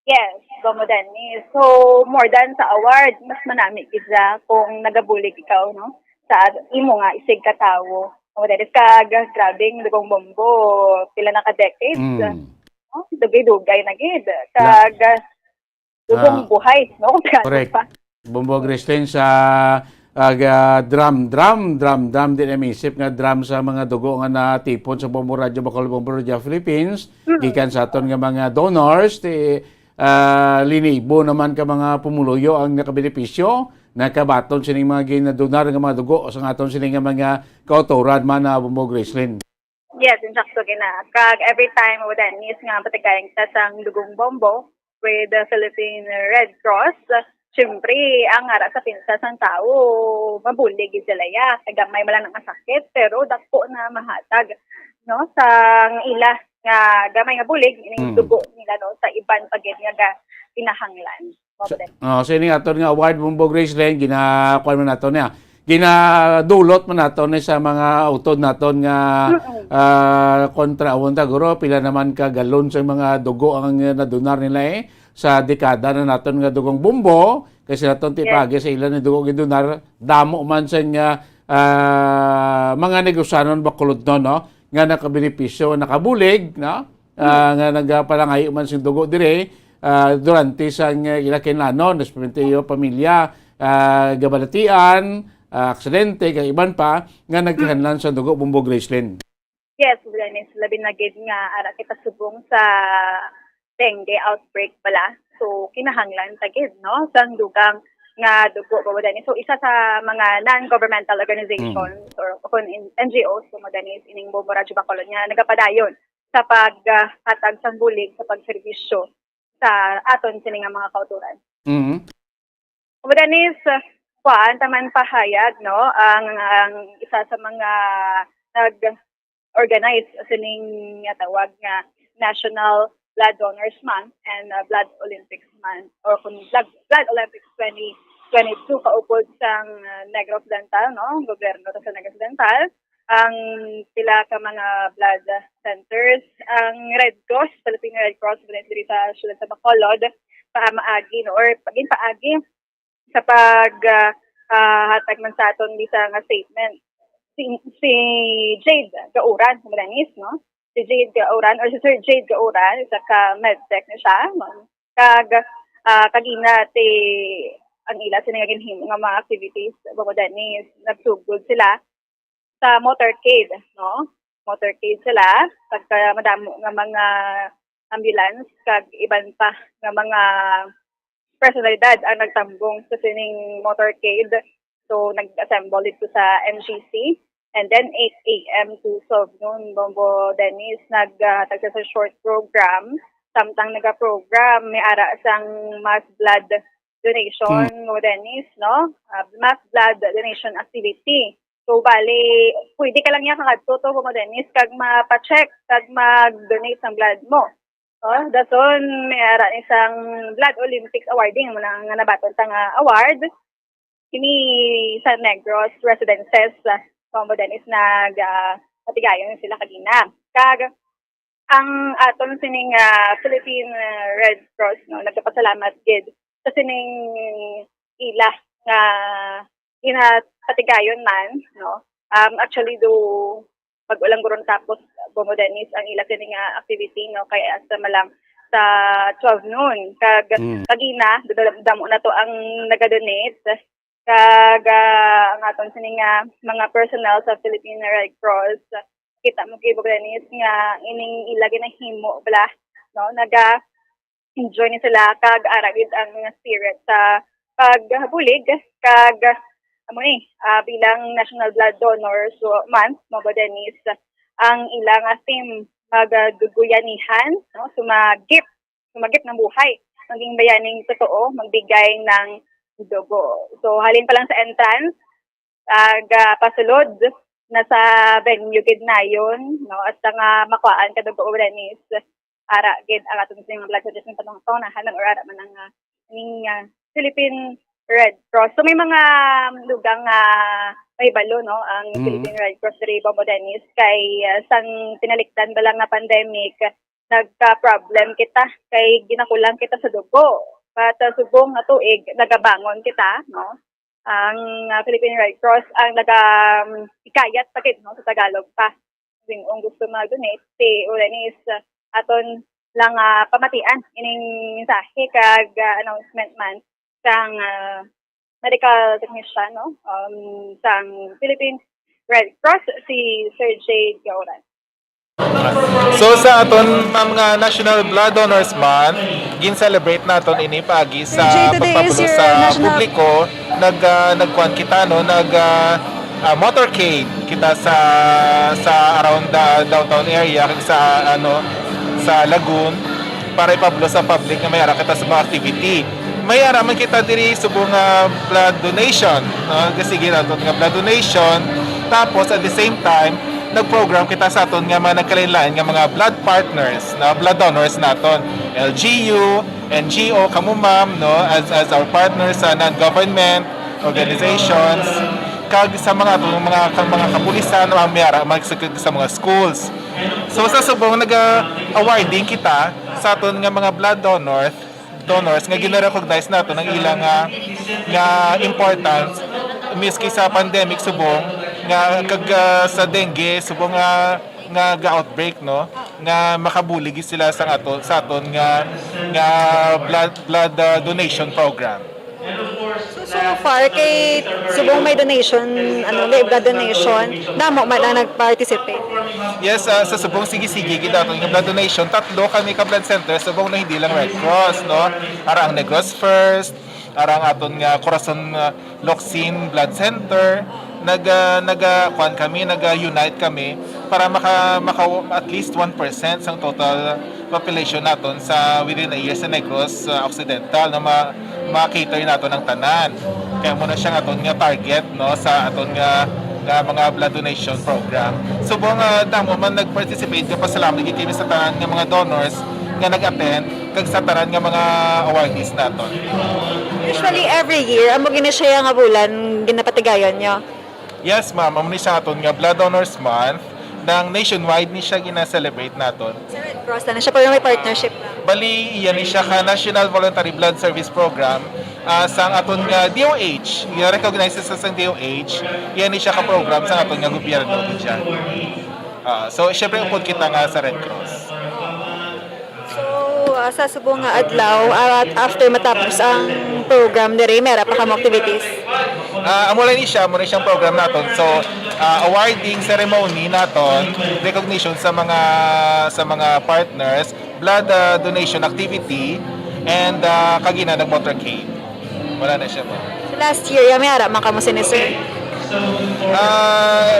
Speaker 14: Yes, Bombo Dennis. So, more than sa award, mas manami kita kung nagabulig ikaw, no? Sa imo nga isig ka tawo. Bombo Dennis kag grabing dugong bombo pila na ka decades. No? Dugay-dugay na gid. Kag dugong buhay, no?
Speaker 6: Correct. Bombo Grislin sa drum din emisip nga drum sa mga dugo nga natipon sa Bombo Radio Bacolod, Bombo Radio Philippines gikan sa aton nga mga donors linibo naman ka mga pumuluyo ang nakabenepisyo nakabaton sining mga ginadonar nga mga dugo sa aton sining nga mga kauturan man na Bombo Grislin.
Speaker 14: Yes, insakto gina. Kag every time mo Dennis nga patigayang ta sang dugong bombo with the Philippine Red Cross Siyempre, ang ara sa pinsa sang tao, mabulig sila ya. Tagamay malang ang sakit, pero dako na mahatag no sang ila nga gamay nga bulig ining dugo nila no sa iban pagid nga pinahanglan.
Speaker 6: So ini aton nga award Bumbo Graceland ginakuan man naton niya. Ginadulot man naton sa mga utod naton nga kontra awon ta guro pila naman ka galon sa mga dugo ang nadonar nila sa dekada na naton nga dugong bumbo kasi naton tipagi sa ilan nga dugo gidonar damo man sa nga mga negosyanon bakulod no nga nakabenepisyo nakabulig no nga nagapalangay man sing dugo dire durante sa ila kinlanon especially yo pamilya gabalatian aksidente kay iban pa nga nagkinahanglan sa dugo Bumbo Graceland.
Speaker 14: Yes, Dennis, labi na gid nga ara kita subong sa dengue outbreak pala. So kinahanglan ta gid no sang dugang nga dugo Bumbo Dennis. So isa sa mga non-governmental organizations or NGOs Bumbo Dennis ining Bumbo Radyo Bacolod nga nagapadayon sa paghatag sang bulig sa pagserbisyo sa aton sini nga mga kauturan. Bumbo Dennis, kuan taman pahayag no ang isa sa mga nag-organize sining tawag nga National Blood Donors Month and Blood Olympics Month or Blood Olympics 2022 kaupod sang Negros Occidental no gobyerno sa Negros Occidental ang pila ka mga blood centers ang Red Cross Philippine Red Cross diri sa siyudad sa Bacolod paagi no or pagin paagi sa hatag man sa aton bisa nga statement si Jade Gauran Dennis no si Jade Gauran or si Sir Jade Gauran isa ka medtech na siya no kag kagina ti ang ila sinaginhimo nga mga activities Bumbo Dennis nagsugod sila sa motorcade no motorcade sila pagka madamo nga mga ambulance kag iban pa nga mga personalidad ang nagtambong sa sining motorcade. So, nag-assemble dito sa MGC. And then, 8 a.m. to 12 noon, Bumbo Dennis, nagtagsa sa short program. Samtang nag-program, may ara sang mass blood donation, Bumbo Dennis, no? Mass blood donation activity. So, bali, pwede ka lang yan kakadto to, Bumbo Dennis, kag mapacheck, kag mag-donate ng blood mo. Dason may ara isang Blood Olympics awarding mo nga nabaton ta nga award kini sa Negros Residences Bumbo Dennis patigayon sila kagina kag ang aton sining Philippine Red Cross no nagpasalamat gid sa sining ila nga patigayon man no actually do pag ulang guron tapos Bumbo Dennis ang ila sini nga activity no kay asa malang sa 12 noon kag kagina damo na to ang nagadonate kag ang aton sini nga mga personnel sa Philippine Red Cross kita mo kay Bumbo Dennis nga ining ila ginahimo bala no enjoy ni sila kag aragid ang spirit sa pagbulig kag bilang National Blood Donors Month Bumbo Dennis ang ilang theme magduguyanihan no sumagip ng buhay maging bayaning totoo magbigay ng dugo so halin pa lang sa entrance pasulod na sa venue gid nayon no at nga makuan kada Bumbo Dennis ara gid ang aton sa blood donation panungtonahan ng ara man ang Philippine Red Cross. So may mga lugang may balo no ang Philippine Red Cross diri Bumbo Dennis kay sang pinalikdan ba lang nga pandemic nagka-problem kita kay ginakulang kita sa dugo. Pat subong nga tuig nagabangon kita no. Ang Philippine Red Cross ang ikayat pagit no sa Tagalog pa. Kung gusto mag-donate si Dennis aton lang pamatian ining mensahe kag announcement man sang medical technician no sang Philippine Red Cross si Sir Jade Gauran.
Speaker 16: So sa aton mga National Blood Donors Month gin-celebrate naton ini pagi sa pagpabulo sa publiko nagkuan kita no motorcade kita sa around the downtown area sa sa Lagoon para ipabulo sa public nga may ara kita sa mga activity. may araman kita diri subong blood donation, no? Kasi ginaton nga blood donation. Tapos at the same time, nag-program kita sa aton nga mga nagkalain-lain nga mga blood partners, na blood donors naton. LGU, NGO, kamo ma'am, no, as our partners sa non-government organizations, kag sa mga kapulisan na mayara sa mga schools. So sa subong nag-awarding kita sa aton nga mga blood donors nga gina-recognize nato ng ilang nga importance miski sa pandemic subong nga kag sa dengue subong nga outbreak, no, nga makabulig sila sa aton nga blood donation program.
Speaker 1: So far kay subong may donation, blood donation, damo man ang nag-participate.
Speaker 16: Yes, sa subong sige-sige gidaton nga blood donation, 3 kami ka blood center subong na hindi lang Red Cross, no. Ara ang Negros First, ara ang aton nga Corazon Locsin Blood Center, nag-unite kami para maka at least 1% sa total population naton sa within a year sa Negros Occidental na ma-cater nato ng tanan. Kaya muna siya aton nga target, no, sa aton nga mga blood donation program. Subong damo man nag-participate nga pasalamat gid kami sa tanan nga mga donors nga nag-attend kag sa tanan nga mga awardees naton.
Speaker 1: Usually every year amo gini siya nga bulan ginapatigayon nyo.
Speaker 16: Yes, ma'am. Amo ni siya aton nga Blood Donors Month nang nationwide ni siya gina-celebrate naton.
Speaker 1: Sa Red Cross na siya pero may partnership na.
Speaker 16: Bali, iyan ni siya ka National Voluntary Blood Service Program sa aton nga DOH. I-recognize sa DOH. Iyan ni siya ka program sa aton nga gobyerno diyan. So, syempre upod kita nga sa Red Cross.
Speaker 1: So, sa subong nga adlaw at after matapos ang program diri, meron pa kamo activities.
Speaker 16: Amo lang ni siyang program naton. So, awarding ceremony naton, recognition sa mga partners, blood donation activity, and kagina nag motorcade. Wala na siya mo.
Speaker 1: Last year, may ara man kamo sinisir.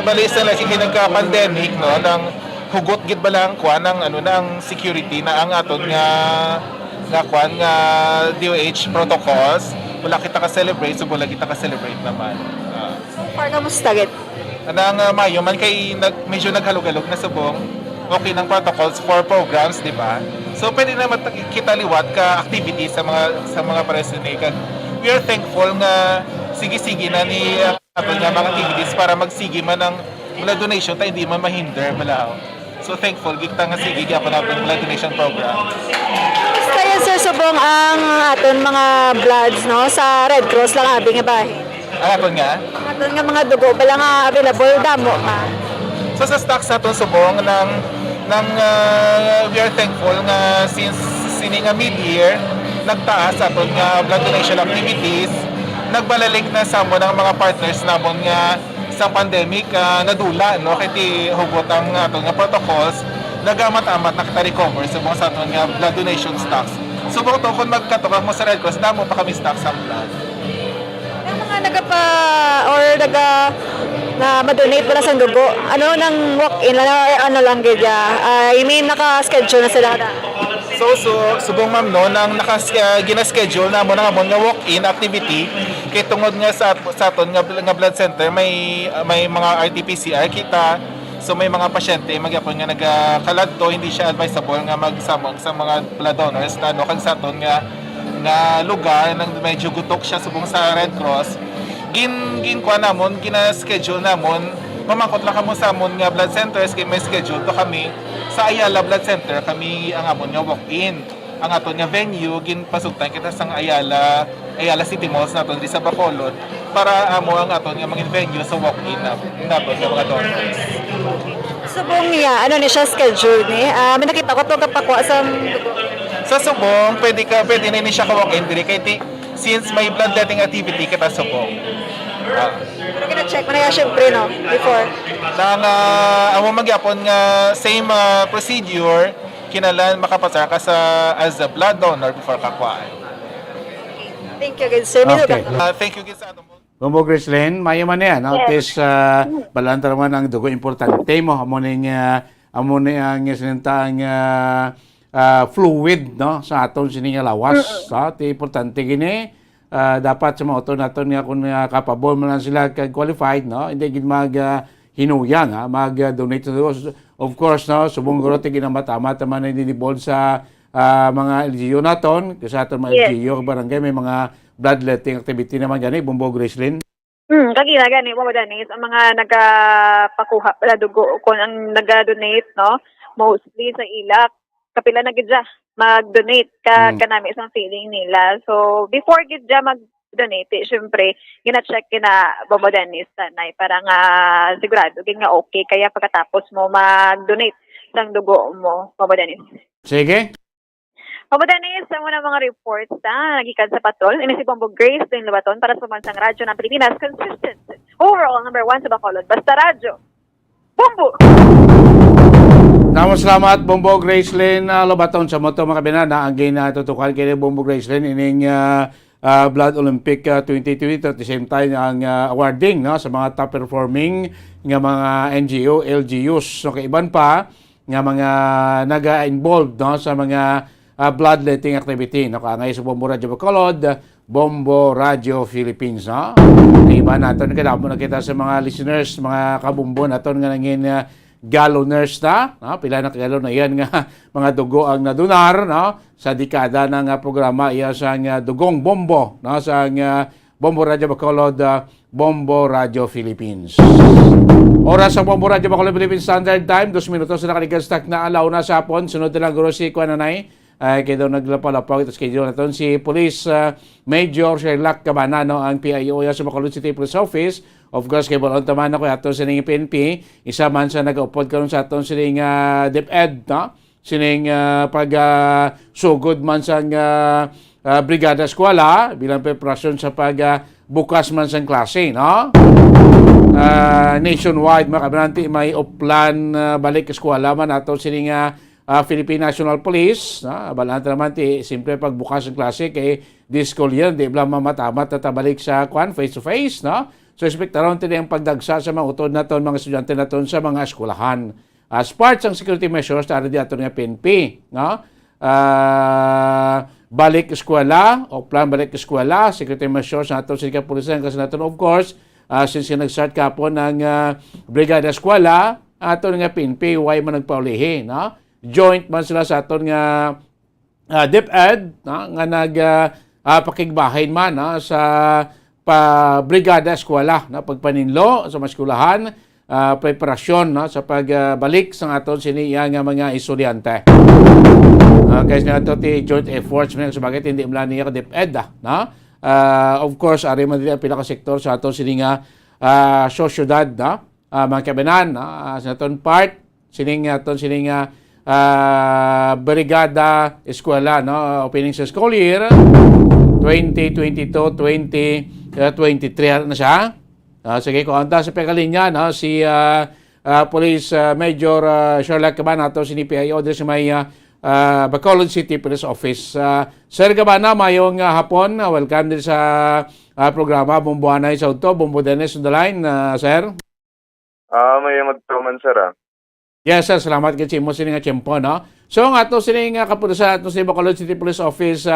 Speaker 16: Bali sa lagi nagka-pandemic, no, nang hugot gid ba lang kuan ng security na ang aton nga DOH protocols. Wala kita ka-celebrate, so wala kita ka-celebrate naman.
Speaker 1: Para kamusta gid?
Speaker 16: Nang Mayo man kay medyo naghalog-halog na subong okay ng protocols for programs, di ba? So pwede naman kita liwat ka activity sa mga paresini kag we are thankful nga sige-sige na ni aton nga mga activities para magsige man ng blood donation ta hindi man mahinder balaw. So thankful kita nga sige gyapon naton blood donation program.
Speaker 1: Kaya sir subong ang aton mga bloods, no, sa Red Cross lang abi nga bahin.
Speaker 16: Aton nga?
Speaker 1: Aton nga mga dugo bala nga available damo ma.
Speaker 16: So sa stocks naton subong ng we are thankful nga since sini nga mid-year nagtaas aton nga blood donation activities, nagbalalik na sa mo ng mga partners namon nga sa pandemic nadula, no, kay ti hugot ang aton nga protocols nagamat-amat nakita-recover subong sa aton nga blood donation stocks. Subong to kung magkatukang mo sa Red Cross damo pa kami stocks sa blood.
Speaker 1: Yung mga na ma-donate pala sa dugo, ano nang walk-in or ano lang gid I mean naka-schedule na sila na.
Speaker 16: So subong ma'am, no, nang gina-schedule na mo nga walk-in activity kay tungod nga sa aton nga blood center may mga RT-PCR kita. So may mga pasyente magyapon nga nagakaladto, hindi siya advisable nga magsamong sa mga blood donors na no kag sa aton nga lugar nang medyo gutok siya subong sa Red Cross. Gina-schedule namon mamangkot lang kamo sa amon nga blood centers kay may schedule to kami sa Ayala Blood Center kami ang amon nga walk-in. Ang aton nga venue ginpasugtan kita sa Ayala City Malls naton di sa Bacolod para amo ang aton nga mga venue sa walk-in naton nga mga donors.
Speaker 1: Subong niya, ano ni siya schedule ni? May nakita ko to kapakwa sa
Speaker 16: Subong, pwede na ni siya ka walk-in diri kay since may bloodletting activity kita subong.
Speaker 1: Pero kina-check mo na yan syempre, no? Before.
Speaker 16: Amo magyapon nga same procedure kinalan makapasar ka as a blood donor before kakuan.
Speaker 1: Thank you, good sir.
Speaker 6: Okay.
Speaker 16: Thank you, Gisa.
Speaker 6: Bumbo Grislin, mayo man yan. Yes. Balanta naman ang dugo importante mo. Amo na ang sinintang fluid no sa aton sini nga lawas. Ti importante gini dapat sa mga auto naton nga kung kapabol man lang sila kag qualified no, hindi gid mag hinuyang mag-donate to those. Of course no, subong guro ti ginamata-mata man dinibol sa mga LGU naton, kasi aton mga LGU barangay may mga bloodletting activity naman gani, Bombo Gracelyn.
Speaker 14: Kagina gani mo Danis, ang mga nagapakuha pala dugo kon ang naga-donate no, mostly sa ilak kapila na gid mag-donate kanami isang feeling nila. So before gid mag-donate, syempre gina-check kina Bombo Danis tanay para nga sigurado gid nga okay kaya pagkatapos mo mag-donate sang dugo mo, Bombo Danis.
Speaker 6: Sige.
Speaker 14: Bombo Danis, ang mga reports nagikan sa patrol. Ini si Bombo Grace din Lubaton para sa Pambansang Radyo ng Pilipinas. Consistent. Overall, number 1 sa Bacolod. Basta Radyo. Bombo!
Speaker 6: Salamat Bombo Gracelyn Lubaton sa moto mga binana. Ang ginatutukan kini Bombo Gracelyn ining Blood Olympic 2020 at the same time ang awarding no, sa mga top performing nga mga NGO, LGUs. So kaiban pa nga mga naga-involved no, sa mga bloodletting activity. Nakangay sa Bombo Radio Bacolod, Bombo Radio Philippines. No? Iba natin, kadamo na kita sa mga listeners, mga kabumbo natin nga nangin galloners na. No? Pila na galon na yan nga mga dugo ang nadunar no? Sa dekada ng programa iya sa Dugong Bombo no? Sa Bombo Radio Bacolod, Bombo Radio Philippines. Oras sa Bombo Radio Bacolod Philippines Standard Time, 2 minutos na nakaligastak na alaw na sa hapon. Sunod na lang guro si Kwananay. Kaya daw naglapalapaw ito schedule natin si Police Major Sherlock Cabanano ang PIO sa Bacolod City Police Office. Of course, kay Balon taman ako aton sining PNP, isa man sa nag-upod karon sa aton sining DepEd, no? Sining sugod man sa Brigada Eskwela bilang preparasyon sa bukas man sa klase, no? Nationwide makabranti may uplan balik eskwela man aton sining Philippine National Police, balanta naman ti simple pagbukas ng klase kay this school year, di blang mamatamat at balik sa face to face, no? So expectaron tin ang pagdagsa sa mga utod naton mga estudyante naton sa mga eskwelahan. As part ng security measures tara di aton nga PNP, no? Balik eskwela o plan balik eskwela, security measures naton sa kapulisan kasi naton of course, since nag-start kapon ng Brigada Eskwela, aton nga PNP way man nagpaulihi, no? Joint man sila sa aton nga DepEd nga pakigbahin man sa Brigada Eskwela na pagpaninlo sa maskulahan, preparasyon sa pagbalik sa aton siniya nga mga estudyante. Guys nga ito ti joint efforts man sabagat hindi mla niya ka DepEd of course ari man din ang pila ka sektor sa aton sini nga sosyedad mga kabanan sa aton part sining aton sining Brigada Eskwela no opening sa school year 2022-2023 na siya. Sige ko anta sa pagkalinya no si Police Major Sherlock Cabana to si PIO sa may Bacolod City Police Office. Sir Cabana, mayong hapon, welcome din sa programa Bomboanay sa Auto, Bombo Dennis on the line, sir.
Speaker 17: Mayong magtuman sir
Speaker 6: Yes, sir. Salamat kasi mo sila nga tiyempo, no? So, nga ito sila nga kapulisan, ito sila Bacolod City Police Office,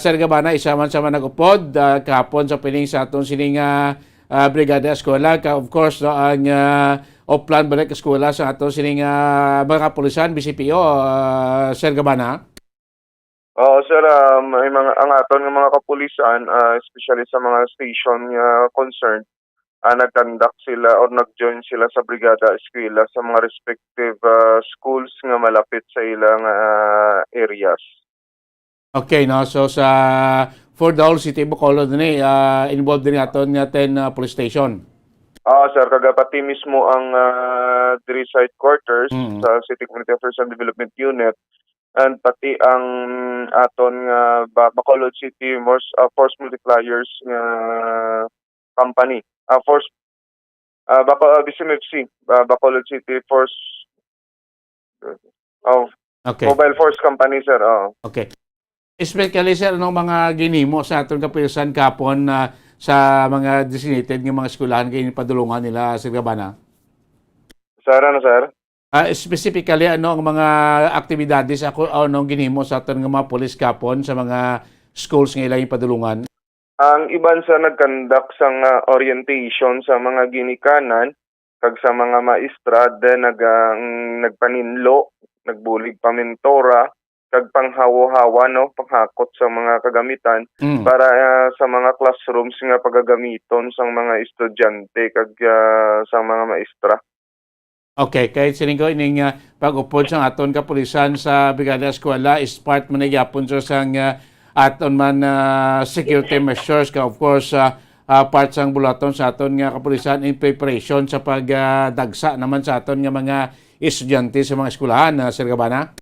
Speaker 6: Sir Cabana, isa man sa nag-upod, kahapon sa piling sa itong sila nga Brigada Eskwela. Of course, no, ang Oplan balik eskwela sa itong sila nga mga kapulisan, BCPO, Sir Cabana.
Speaker 17: Oo, sir. Ang aton ng mga kapulisan, especially sa mga station concerned, nag-conduct sila or nag-join sila sa Brigada Eskwela sa mga respective schools nga malapit sa ilang areas.
Speaker 6: Okay, no? So sa for the whole city Bacolod involved din aton nga 10 police station.
Speaker 17: Sir, kagapati mismo ang diri site quarters sa City Community Affairs and Development Unit and pati ang aton nga Bacolod City Force Multipliers company. BCMFC, Bacolod City Force Mobile Force Company, sir.
Speaker 6: Okay. Especially, sir, anong mga ginimo sa atong kapulisan kapon sa mga designated ng mga eskwelahan kayo padulungan nila, Sir Cabana?
Speaker 17: Sir, ano, sir?
Speaker 6: Specifically ano ang mga aktibidades ako anong ginhimo sa aton nga mga pulis kapon sa mga schools nga ilang ipadulungan?
Speaker 17: Ang iban sa nagkandak sang orientation sa mga ginikanan kag sa mga maestra then nagpaninlo, nagbulig pamentora kag panghawo-hawa no, panghakot sa mga kagamitan para sa mga classrooms nga pagagamiton sang mga estudyante kag sa mga maestra.
Speaker 6: Okay, kahit sining ko ining pag-upod sa aton kapulisan sa Brigada Eskwela is part man gyapon sang aton man security measures ka of course part sang bulaton sa aton nga kapulisan in preparation sa pagdagsa naman sa aton nga mga estudyante sa mga eskwelahan, Sir Gabana.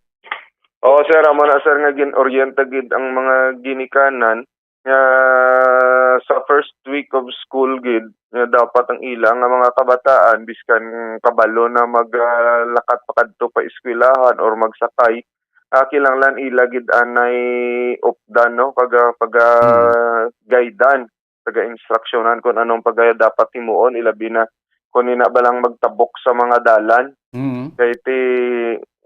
Speaker 17: Oo sir, amo na sir nga gin-orienta gid ang mga ginikanan nga sa first week of school gid nga dapat ang ilang nga mga kabataan biskan kabalo na maglakat pa kadto pa eskwelahan or magsakay kinahanglan ila gid anay updan no pag guidean taga instructionan kung anong pagaya dapat himuon ilabi na kung ina ba lang magtabok sa mga dalan kay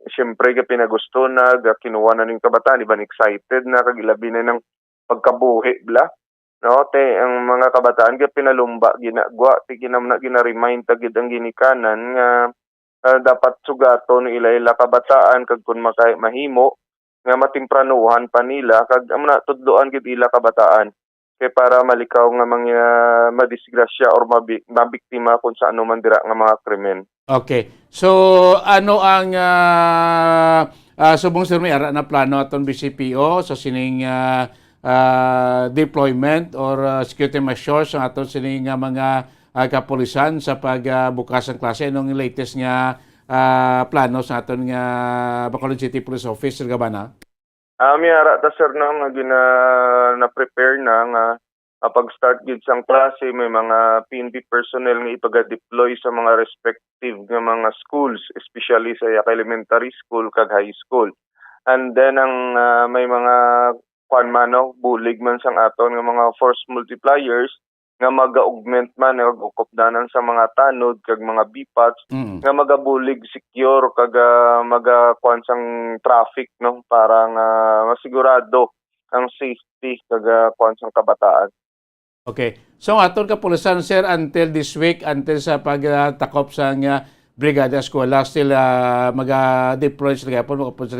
Speaker 17: siyempre ga pinagusto na ga kinuha na ning kabataan iban excited na kag ilabi na ng pagkabuhi bla no ang mga kabataan ga pinalumba ginagwa ti gina-remind tagid ang ginikanan nga dapat sugaton ila kabataan kag kun mahimo nga matimpranuhan pa nila kag amna tudloan gid ila kabataan kay para malikaw nga mga madisgrasya or mabiktima kung sa ano man dira nga mga krimen.
Speaker 6: Okay. So ano ang subong sir may ara na plano aton BCPO sa sining deployment or security measures ang aton sining mga kapulisan sa pagbukas ng klase anong latest nga plano sa aton nga Bacolod City Police Office, Sir Gabana?
Speaker 17: May ara ta sir na prepare na nga pag-start gid sang klase may mga PNP personnel nga ipaga-deploy sa mga respective nga mga schools, especially sa elementary school kag high school. And then ang may mga bulig man sang aton nga mga force multipliers nga maga-augment man nag-ukupdanan sa mga tanod kag mga BPATs nga magabulig secure kag magakuan sang traffic no para nga masigurado ang safety kag kuan sang kabataan.
Speaker 6: Okay. So aton kapulisan sir until this week until sa pagtakop sa Brigada Eskwela still maga-deploy sila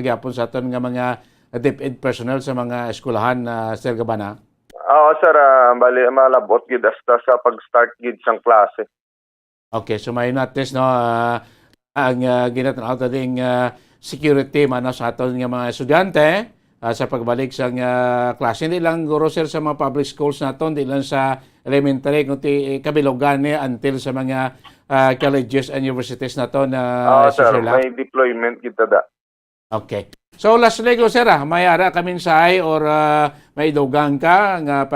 Speaker 6: gyapon sa aton nga mga DepEd personnel sa mga eskwelahan, Sir Gabana?
Speaker 17: Oo sir, bali malabot gid hasta sa pag-start gid sang klase.
Speaker 6: Okay, so may natin no ang ginatanaw ding security man sa aton nga mga estudyante sa pagbalik sa klase hindi lang guro sir sa mga public schools naton, hindi lang sa elementary kundi kabilogan until sa mga colleges and universities naton
Speaker 17: sir, may deployment kita da.
Speaker 6: Okay. So lastly ko sir, may ara ka minsay or may dugang ka nga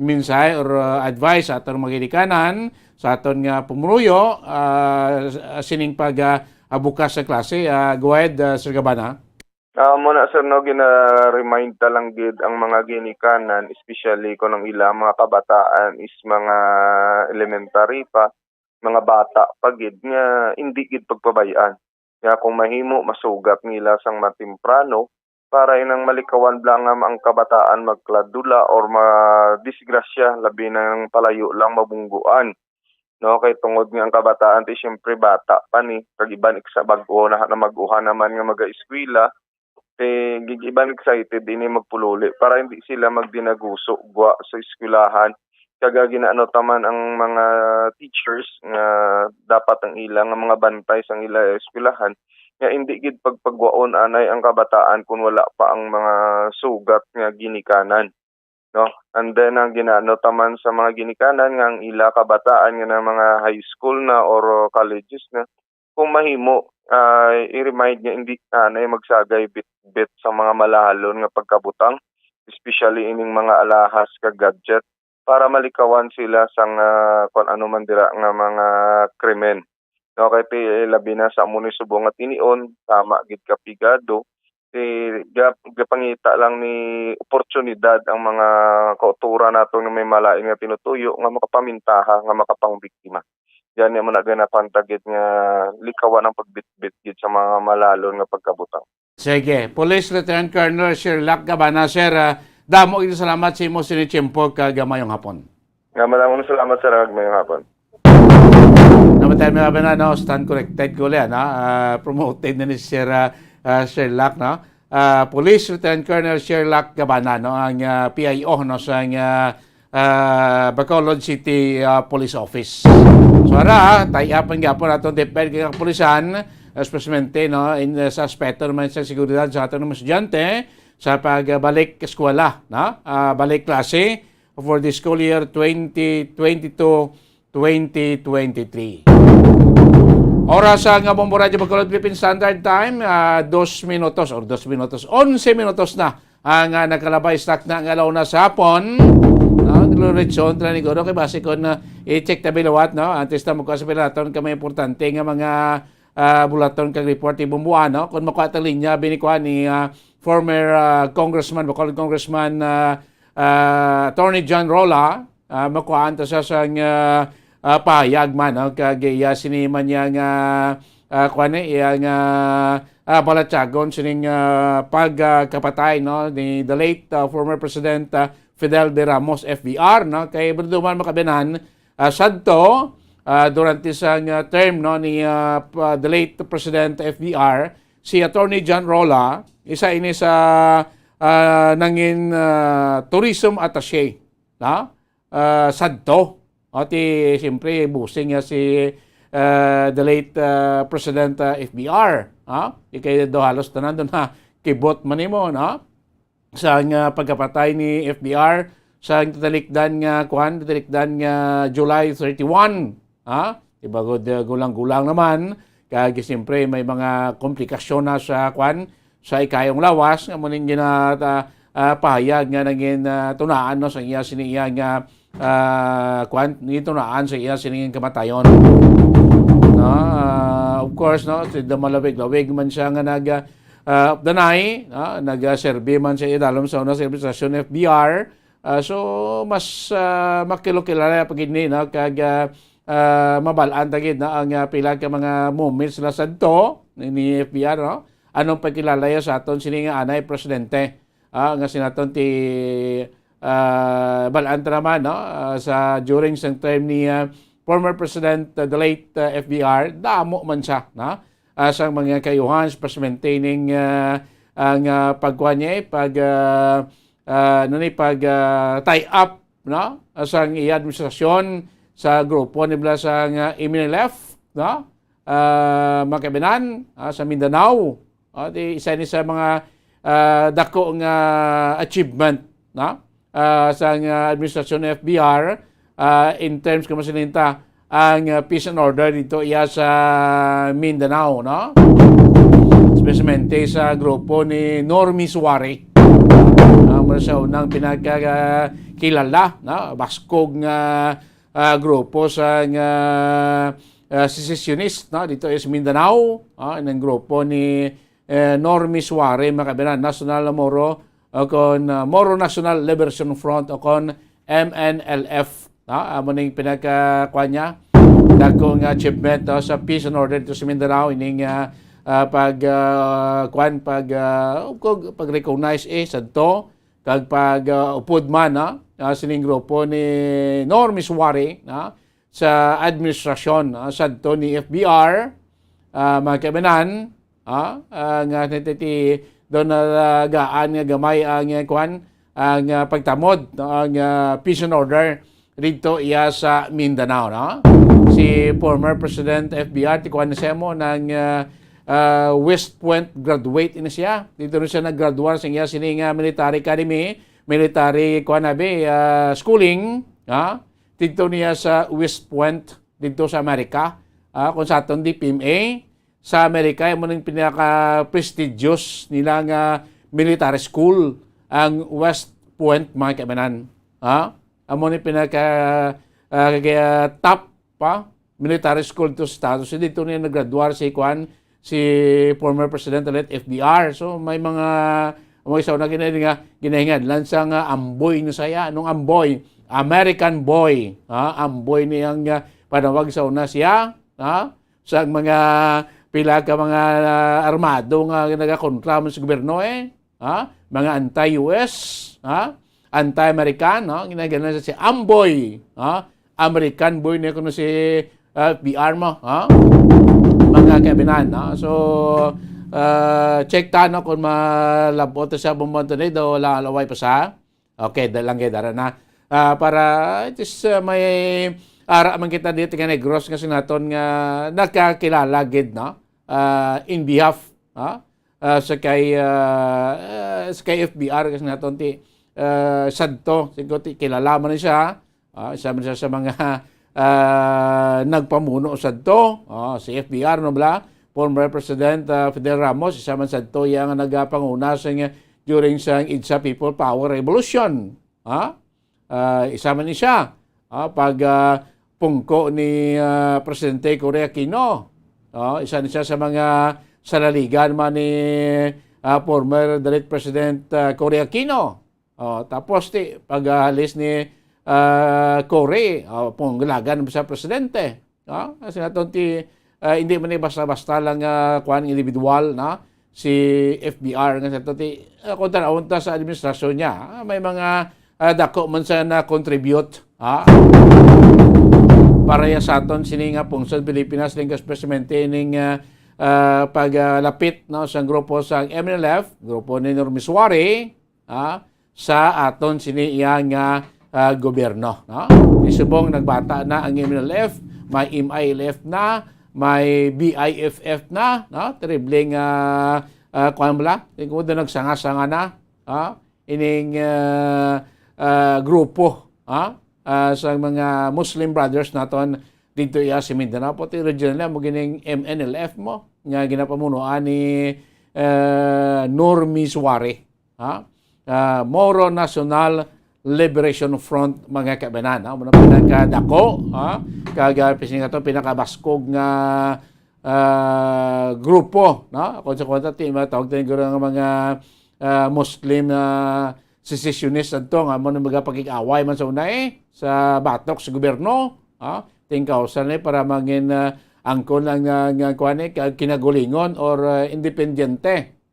Speaker 6: minsay or advice sa aton mga ginikanan sa aton nga pumuruyo sining bukas sa klase. Go ahead, Sir Gabana.
Speaker 17: Muna sir no gina-remind ta lang gid ang mga ginikanan especially kung ang ilang mga kabataan is mga elementary pa, mga bata pa gid nga hindi gid pagpabayaan. Nga kung mahimo masugat nila sang matimprano para inang malikawan lang ang kabataan magkladula or madisgrasya labi nang palayo lang mabungguan. No kay tungod nga ang kabataan ti syempre bata pa ni kag iban sa bag-o na mag-uha naman nga maga-eskwela te gigiban excited ini magpululi para hindi sila magdinaguso gwa sa eskwelahan. Kaga ginaano taman ang mga teachers nga dapat ang ilang nga mga bantay sang ila eskwelahan nga hindi gid pagpagwaon anay ang kabataan kung wala pa ang mga sugat nga ginikanan no. And then ang ginaano taman sa mga ginikanan nga ang ila kabataan nga na mga high school na or colleges na kung mahimo i-remind niya hindi anay magsagay bit sa mga malahalon nga pagkabutang especially ining mga alahas kag gadget para malikawan sila sang kung ano man dira nga mga krimen. No kay labi na sa munisipyo nga tinion tama gid kapigado gapangita lang ni oportunidad ang mga kautura nato nga may malain nga tinutuyo nga makapamintaha nga makapangbiktima. yan naman na ganapantagit nga likawan ang pagbitbit gid sa mga malalon nga pagkabutang.
Speaker 6: Sige, Police Lieutenant Colonel Sherlock Cabana, sir, damo ito salamat sa imo sinichimpo kamayong hapon.
Speaker 17: Nga maraming salamat sir ngayong hapon.
Speaker 6: Namatay mga ba na, stand corrected ko ulit, promoted na ni Sir Sherlock, no? Police Lieutenant Colonel Sherlock Cabana, no? Ang PIO, no? Sa Bacolod City Police Office. So, tie-up ang gapon natin depend kay kapulisan, especially, no? Sa aspeto naman sa seguridad sa ating mga estudyante, sa pagbalik eskwela, no? Balik klase for the school year 2022-2023. Oras ang Bombo Radio Bacolod Philippine Standard Time, 11 minutos na ang nakalabay stock na ang alaw na sa hapon. Luritsyon, tranigoro, kay base ko na i-check na bilawat, no? Antes na magkasapilatan kami importante nga mga bulaton kang report ibumbuan, no? Kung makuha ang linya, binikuha ni former Congressman, Bacolod Congressman Attorney John Rolla, makuhaan ta sa sang pahayag man, no? Kagaya siniman niya nga balatsagon sining pagkapatay, no? Ni the late former President Fidel V. Ramos FVR, no? Kay Berduman makabinan sadto durante sang term, no, ni the late President FVR, si Attorney John Rolla, isa ini sa nangin tourism attaché, no? Sadto. Ati, siyempre, busing niya si the late President FBR. Ikay do halos tanan doon na kibot man mo, no? Sa pagkapatay ni FBR, sa tatalikdan nga July 31. Ibagod gulang-gulang naman. Kaya siyempre, may mga komplikasyon na sa sa ikayong lawas. Nga muning pahayag nga naging tunaan, no, sa iya siniya nga nito naan sa iya siningin kamatayon. No, of course, no, malawig-lawig man siya nga danay, no, nag-serve man siya idalom sa una service station FBR. So mas makilokilala pag ini, no, kag mabalaan tagid na ang pila ka mga moments na sadto ni FBR, no. Anong pagkilalaya sa aton sininga anay presidente, nga sinaton ti balaan naman, no? Sa during sang time ni former President, the late FBR, damo man siya, no? Sa mga kayuhan, pas maintaining ang pagkuha niya, tie up, no? Sa iya administrasyon, sa grupo nila sa MNLF, no? Makabinan, sa Mindanao, isa ni sa mga dako nga achievement, no? Sa administrasyon ng FBR in terms kung masininta ang peace and order dito iya sa Mindanao, no? Especially sa grupo ni Normie Suarez. Mula sa unang pinagkakilala, no? Baskog nga grupo sa secessionist, no? Dito is Mindanao, ng grupo ni Normie Suarez, makabinan National Moro National Liberation Front o kon MNLF. Amo ning pinakakuha niya. Dakong achievement sa peace and order to sa Mindanao. Ining pag-recognize sadto. Kag pag-upod man sining grupo ni Normie Suarez sa administrasyon sadto ni FBR. Magkabinan nga natiti doon gaan nga gamay ang ang pagtamod, no, ang peace and order dito iya sa Mindanao, no? Si former President FBR tikuan na siya mo ng West Point graduate ina siya. Dito rin siya nag-graduate sa iya sining military academy, military schooling, dito niya sa West Point dito sa Amerika, kung sa aton di PMA. Sa Amerika, yung mga pinaka-prestigious nilang military school, ang West Point, mga kaibanan. Amo ni pinaka-top military school to sa Estados Unidos. Dito niya nag-graduate si former President ulit FDR. So, may mga isa na ginahingan. Lansang amboy na saya. Anong amboy? American boy. Amboy niyang panawag sa una siya sa mga pila ka mga armado nga nagakontra mo sa gobyerno mga anti-US, anti-American, ginagana si Amboy, American boy na kuno si PR mo, mga kaibigan. So, check tano kung malabot sa Montenegro, wala alaway pa sa. Okay, dalang dara na. Para it is may ara man kita dito nga Negros nga sinaton nga nakakilala gid in behalf sa kay FBR kasi naton ti sadto siguro ti kilala man siya isa man siya sa mga nagpamuno sadto si FBR no bla former President Fidel Ramos isa man sadto yang nagapanguna sa during sa IDSA People Power Revolution isa man ni siya pag pungko ni Presidente Cory Aquino. Isa niya sa mga salaligan man ni former Dalit President Cory Aquino. Tapos pag-alis ni Cory, punggalagan sa presidente. Kasi naton hindi man basta-basta lang kuan individual si FBR nga sa kontra sa administrasyon niya. May mga dako man sa na-contribute para sa aton sini nga pungsod Pilipinas ning espesmente ning paglapit sa grupo sa MNLF, grupo ni Normis Suare sa aton sini iyang gobyerno. Isubong nagbata na ang MNLF, may MILF na, may BIFF na, terribling kuan bala, tingod na nagsanga-sanga na ining grupo sa mga Muslim brothers naton dito sa Mindanao pati regional mo gining MNLF mo nga ginapamunuan ni Normi Suare Moro National Liberation Front mga kaibigan muna pinakadako kaga pising ato pinakabaskog nga grupo konsekwenta ti matawag tayo nga mga Muslim secessionist adto nga mo magapakig-away man sa una sa batok sa gobyerno tingkaw sanay para mangin angkon lang nga kuan kinagulingon or independyente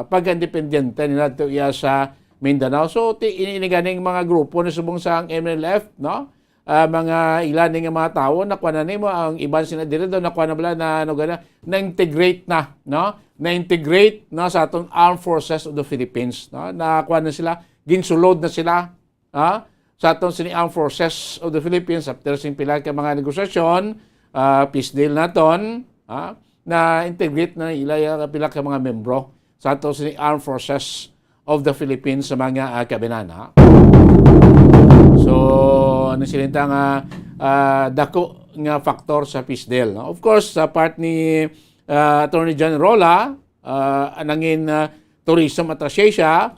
Speaker 6: pag independyente nila to iya sa Mindanao so iniganing mga grupo ni subong sa MNLF mga ilan nga mga tawo na kuan nimo ang iban sina dire do na kuan bala na na-integrate na-integrate sa atong Armed Forces of the Philippines na kuan na sila ginsulod na sila sa atong sini Armed Forces of the Philippines after sing pila ka mga negosasyon peace deal naton na integrate na ilay pila ka mga membro sa atong sini Armed Forces of the Philippines sa mga kabinana. So ano silinta nga dako nga faktor sa peace deal. Of course sa part ni Attorney General Rola anangin tourism attaché siya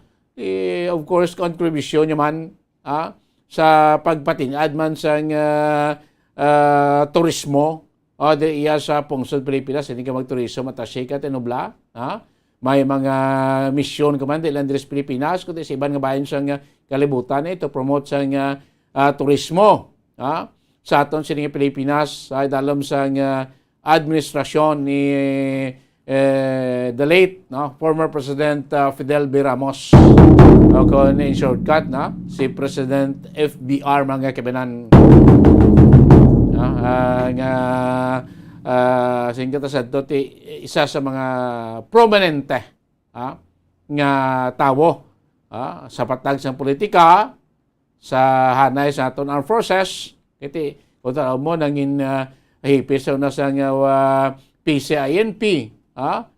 Speaker 6: of course contribution niya man sa pagpatingad man sa turismo di iya sa pungsod Pilipinas hindi ka mag-tourism attaché ka tinubla may mga misyon ka man di lang dres Pilipinas kundi sa ibang nga bayan sa kalibutan to promote sa turismo sa aton sining Pilipinas ay dalam sa administrasyon ni the late former President Fidel V. Ramos o in shortcut si President FBR mga kabinan singkat sa dito isa sa mga prominente nga tawo sa patag sa politika sa hanay sa aton armed forces kiti kontra mo nangin hipis na sa PCINP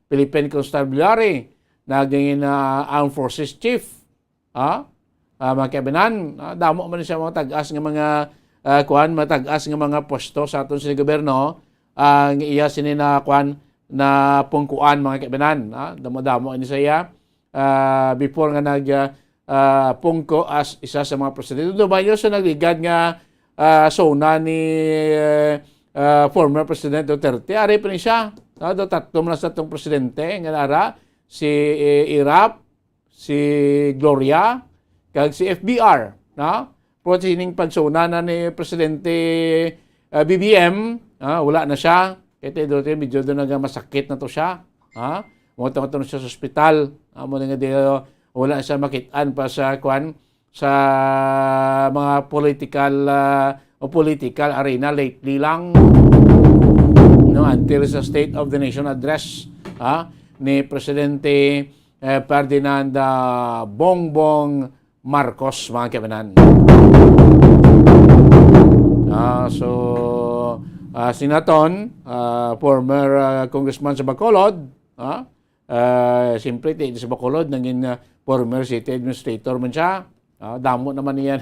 Speaker 6: Philippine Constabulary naging armed forces chief mga kabinan damo man siya mga tag-as nga mga matag-as nga mga posto sa aton sa gobyerno ang iya sini na na pungkuan mga kabinan damo-damo ini saya before nga nag pungko as isa sa mga presidente dumayo sa nagligad nga sona ni former President Duterte ari pa ni siya do tatlong na sa itong presidente nga nara si Irap si Gloria kag si FBR sining pagsuna na ni Presidente BBM, wala na siya. Kaya doon medyo doon masakit na to siya. Muta na siya sa ospital. Muna nga wala siya makitaan pa sa sa mga political arena lately lang. Until sa State of the Nation address ni Presidente Ferdinand Bongbong Marcos, mga kabanan. Sinaton, former congressman sa Bacolod, siyempre sa Bacolod, naging former city administrator man siya. Damo naman niya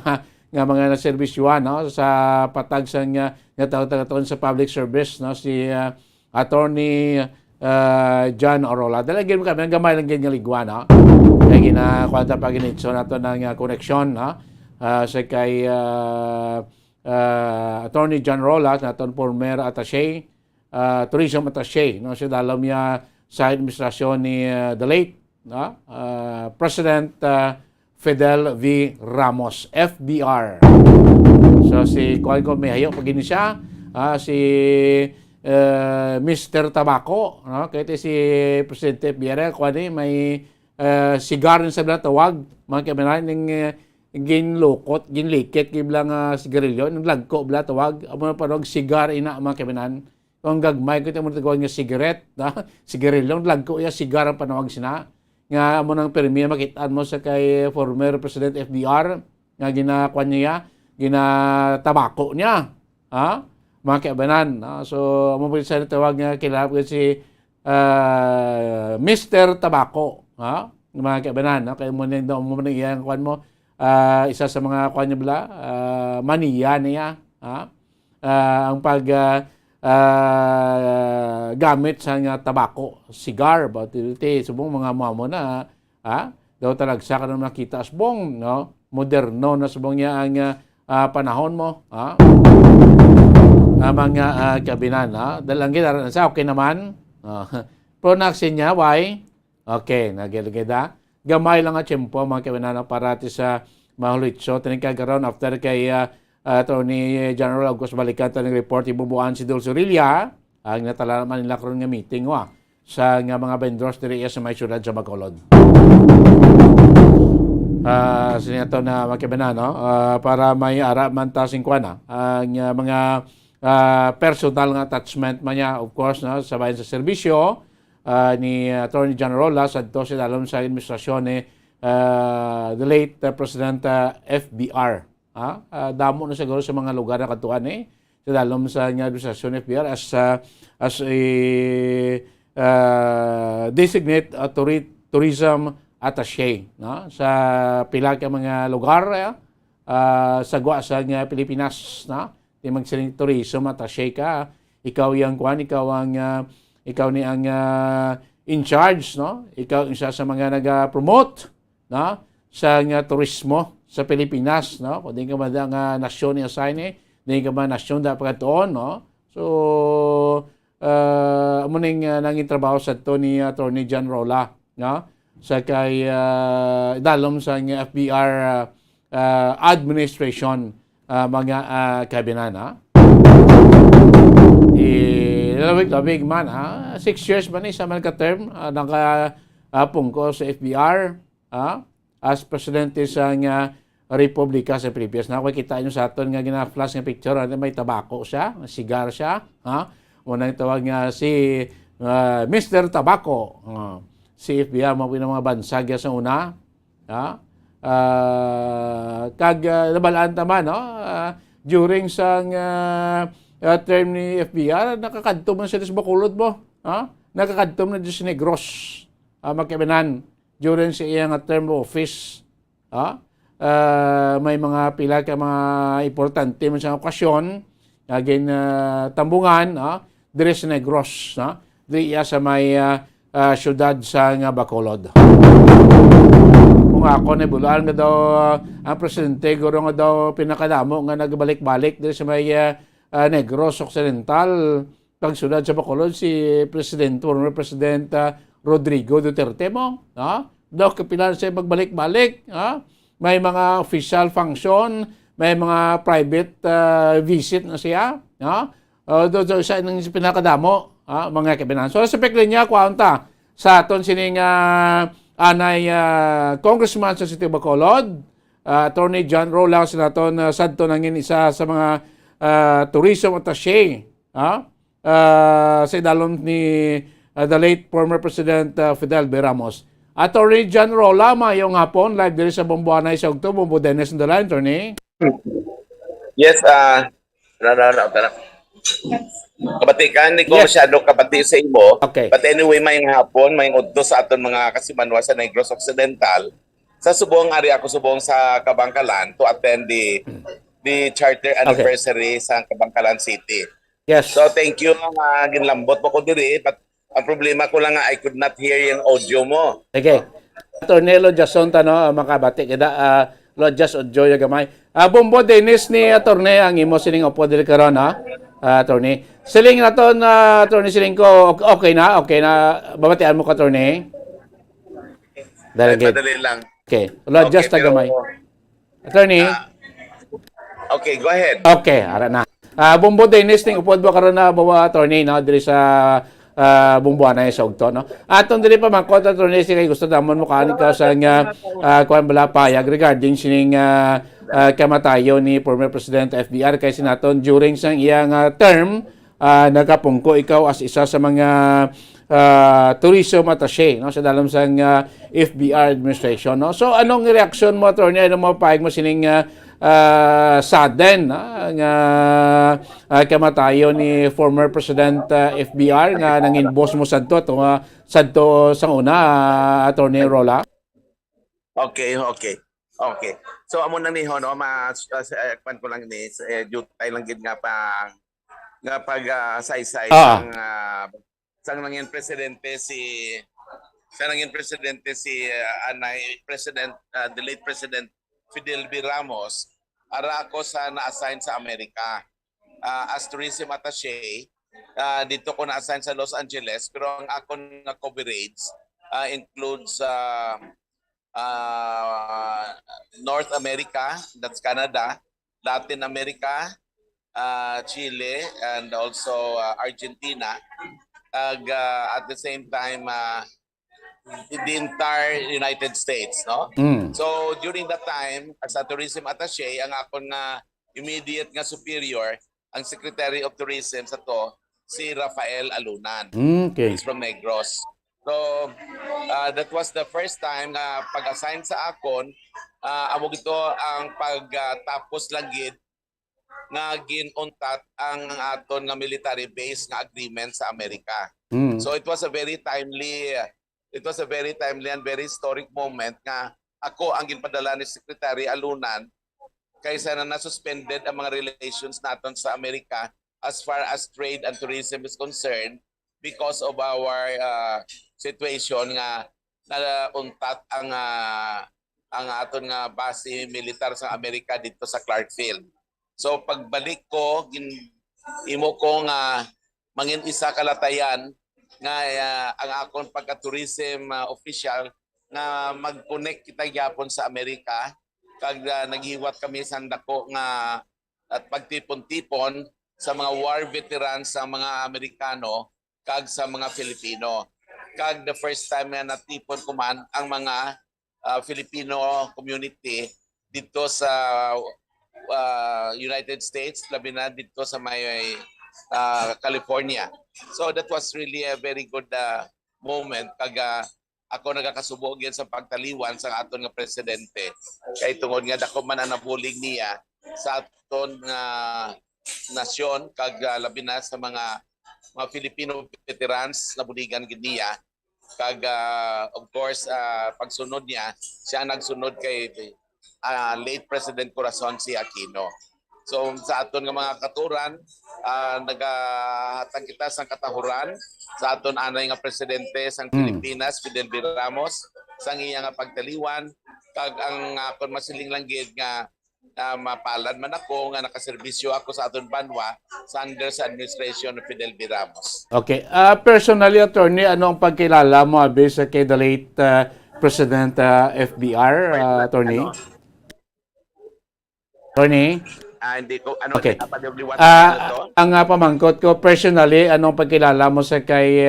Speaker 6: nga mga naservisyuan sa patag sa nga taon sa public service, si Attorney John Orola. Dalagin mo kami, gamay lang ganyan ligwa, kaya ginakwanta pa ginitso na ito ng koneksyon sa kay Attorney John Orola, na ito former attaché, tourism attaché. Siya dalam niya sa administrasyon ni the late President Fidel V. Ramos, FBR. So si Kuan ko may hayo pag siya, si Mr. Tabaco, kaya si Presidente FBR, kuan may sigar sa bila tawag, mga kamaran ng ginlukot, ginlikit, giblang sigarilyo, ng lagko bila tawag, amo na parang sigar ina mga kamaran. Kung gagmay ko ito mo tagawin nga sigaret, sigarilyo, lagko ya sigar ang panawag sina. Nga mo nang permiya makitaan mo sa kay former President FDR nga ginakuan niya, ginatabako niya. Mga kaibanan. So, mo po sa tawag nga kilala si Mr. Tabako. Mga kaibanan. Kaya mo nang iyan kuan mo, isa sa mga kuan niya bala, maniya niya. Ang pag gamit sa nga tabako, cigar, subong mga mamo na, daw talagsa ka na makita asbong, moderno na subong niya ang panahon mo, mga kabinan, dalang gina, sa okay naman, pronaksin niya, why? Okay, nagilagida, gamay lang at tiyempo, mga kabinan, para sa mahulitso, tinigkagaroon after kay Attorney General August Balican ng report ibubuan si Dulce Orilla ang natala naman nila karon nga meeting sa nga mga vendors diri sa may syudad sa Bacolod. Sinato na makibanan para may ara man ta 50 ang mga personal nga attachment man niya, of course sa bayan sa serbisyo ni Attorney General sadto sa dalom sa administrasyon ni the late President FBR. Damo na siguro sa mga lugar na katuan sa dalom sa administrasyon FBR as a designate tourism attaché sa pila ka mga lugar sa gwa sa Pilipinas di magsiling tourism attaché ka, ikaw yang kuan, ikaw ni ang in charge, ikaw isa sa mga naga-promote sa turismo sa Pilipinas, kung di ka ba nga nasyon ni assign di ka ba nasyon da pagkatoon, so muning nanging trabaho sa to ni Attorney John Rola, sa kay dalom sa FBR administration, mga kabinan, labig man, 6 years man sa mga term, nakapungko sa FBR, as presidente sa Republika sa Pilipinas. Nakikita nyo sa aton nga gina-flash nga picture, may tabako siya, sigar siya. Unang tawag nga si Mr. Tabako. Si FBR, mga bansag sa una. Nabalaan taman, during sa term ni FBR, nakakadtom na siya sa Bacolod mo. Nakakadtom na sa Negros. Magkabinan, during sa iyang term office. May mga pila ka mga importante man sa okasyon, again tambungan, dire sa Negros, dire sa may syudad sa Bacolod. Kung ako na bulaan nga daw ang presidente, guro nga daw pinakadamo nga nagbalik-balik dire sa may Negros Occidental, pag syudad sa Bacolod, si former President Rodrigo Duterte mo, daw kapilan siya magbalik-balik, may mga official function, may mga private visit na siya, no? Doon sa inang pinakadamo, mga kabinan. So sa peklinya kwanta sa aton sining anay congressman sa City of Bacolod, Attorney John Rolla sa naton sadto nangin isa sa mga tourism attaché, sa idalom ni the late former President Fidel B. Ramos. Attorney John Rolla, mayong hapon, live diri sa Bomboanay sa Ogto, Bombo Dennis on the line, Attorney.
Speaker 18: Yes, kabatikan ni ko masyado kabati sa imo.
Speaker 6: Okay.
Speaker 18: But anyway, mayong hapon, mayong udto sa aton mga kasimanwa sa Negros Occidental. Sa subong ari ako subong sa Kabangkalan to attend the charter anniversary sa Kabangkalan City.
Speaker 6: Yes.
Speaker 18: So thank you, ginlambot mo ko diri, but ang problema ko lang nga, I could not hear yung audio mo.
Speaker 6: Okay. Attorney Jason tano makabati kada Lodjas Odjo ya gamay. Bombo Dennis ni attorney ang imo sining upo diri karon attorney. Siling naton attorney siling ko okay na babatian mo ka attorney.
Speaker 18: Madali lang.
Speaker 6: Okay. Lodjas ta gamay. Attorney.
Speaker 18: Okay, go ahead.
Speaker 6: Okay, ara na. Bombo Dennis ning upod ba karon na bawa attorney no diri sa Bumbuanay sa Ogto, no? Atong dili pa man kontra attorney kay gusto damon mo kanin ka sa nga kuan bala payag regarding sining kamatayon ni former President FBR kay sinaton during sang iyang term nagapungko ikaw as isa sa mga tourism attaché, no, sa dalam sang FBR administration, no? So anong reaction mo attorney ano mo payag mo sining sudden nga kamatayon ni former President FBR nga nangin-boss mo sadto sang una attorney Rolla.
Speaker 18: Okay. So amo na ni no kwan ko lang ni jutay lang gid nga pag saysay sang nangin presidente si anay President the late President Fidel B. Ramos, ara ako sa na-assign sa Amerika as tourism attaché. Dito ko na-assign sa Los Angeles, pero ang akong na coverage includes North America, that's Canada, Latin America, Chile, and also Argentina. At the same time, the entire United States, no? So during that time, as a tourism attaché, ang akong immediate nga superior, ang Secretary of Tourism sa to, si Rafael Alunan.
Speaker 6: Okay.
Speaker 18: He's from Negros. So that was the first time na pag-assign sa akon, amo gito ang pagtapos lang gid nga ginuntat ang aton nga military base nga agreement sa Amerika. So it was a very timely and very historic moment nga ako ang ginpadala ni Secretary Alunan kaysa na nasuspended ang mga relations naton sa Amerika as far as trade and tourism is concerned because of our situation nga nauntat ang aton nga base militar sa Amerika dito sa Clarkfield. So pagbalik ko imo ko nga mangin isa kalatayan nga ang akong pagka-tourism official nga mag-connect kita gyapon sa Amerika kag naghiwat kami sa dako nga at pagtipon-tipon sa mga war veterans sa mga Amerikano kag sa mga Filipino. Kag the first time na natipon ko man ang mga Filipino community dito sa United States, labi na dito sa may California. So that was really a very good moment kag ako nagakasubo gyud sa pagtaliwan sa aton nga presidente. Kay tungod nga dako man ang nabulig niya sa aton nga nasyon kag labi na sa mga Filipino veterans na buligan gid niya. Kag of course pagsunod niya, siya nagsunod kay late President Corazon C. Aquino. So sa aton nga mga katuran, nagahatag kita sang katahuran sa aton anay nga presidente sang Pilipinas, Fidel B. Ramos, sang iya nga pagtaliwan kag ang akon masiling lang gid nga mapalad man ako nga nakaserbisyo ako sa aton banwa sa under sa administration of Fidel B. Ramos.
Speaker 6: Okay. Personally, attorney, ano ang pagkilala mo sa kay the late President FBR, attorney? Attorney?
Speaker 18: Hindi ko, ano,
Speaker 6: Okay.
Speaker 18: napadabli what to?
Speaker 6: Ang pamangkot ko, personally, anong pagkilala mo sa kay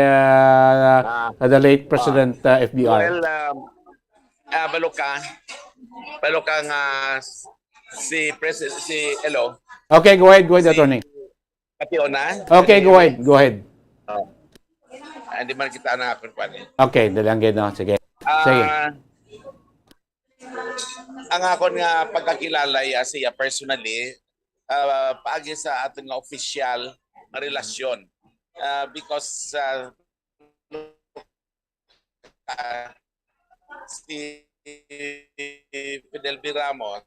Speaker 6: the late President FBR?
Speaker 18: Well, balo ka nga si Elo,
Speaker 6: Okay, go ahead, Attorney.
Speaker 18: Kationa.
Speaker 6: Okay, go ahead.
Speaker 18: Hindi man kita na ako pa ni.
Speaker 6: Okay, dalanggit na. Sige. Sige.
Speaker 18: Ang akon nga pagkakilala siya personally, paagi sa ating nga official nga relasyon. Because si Fidel V. Ramos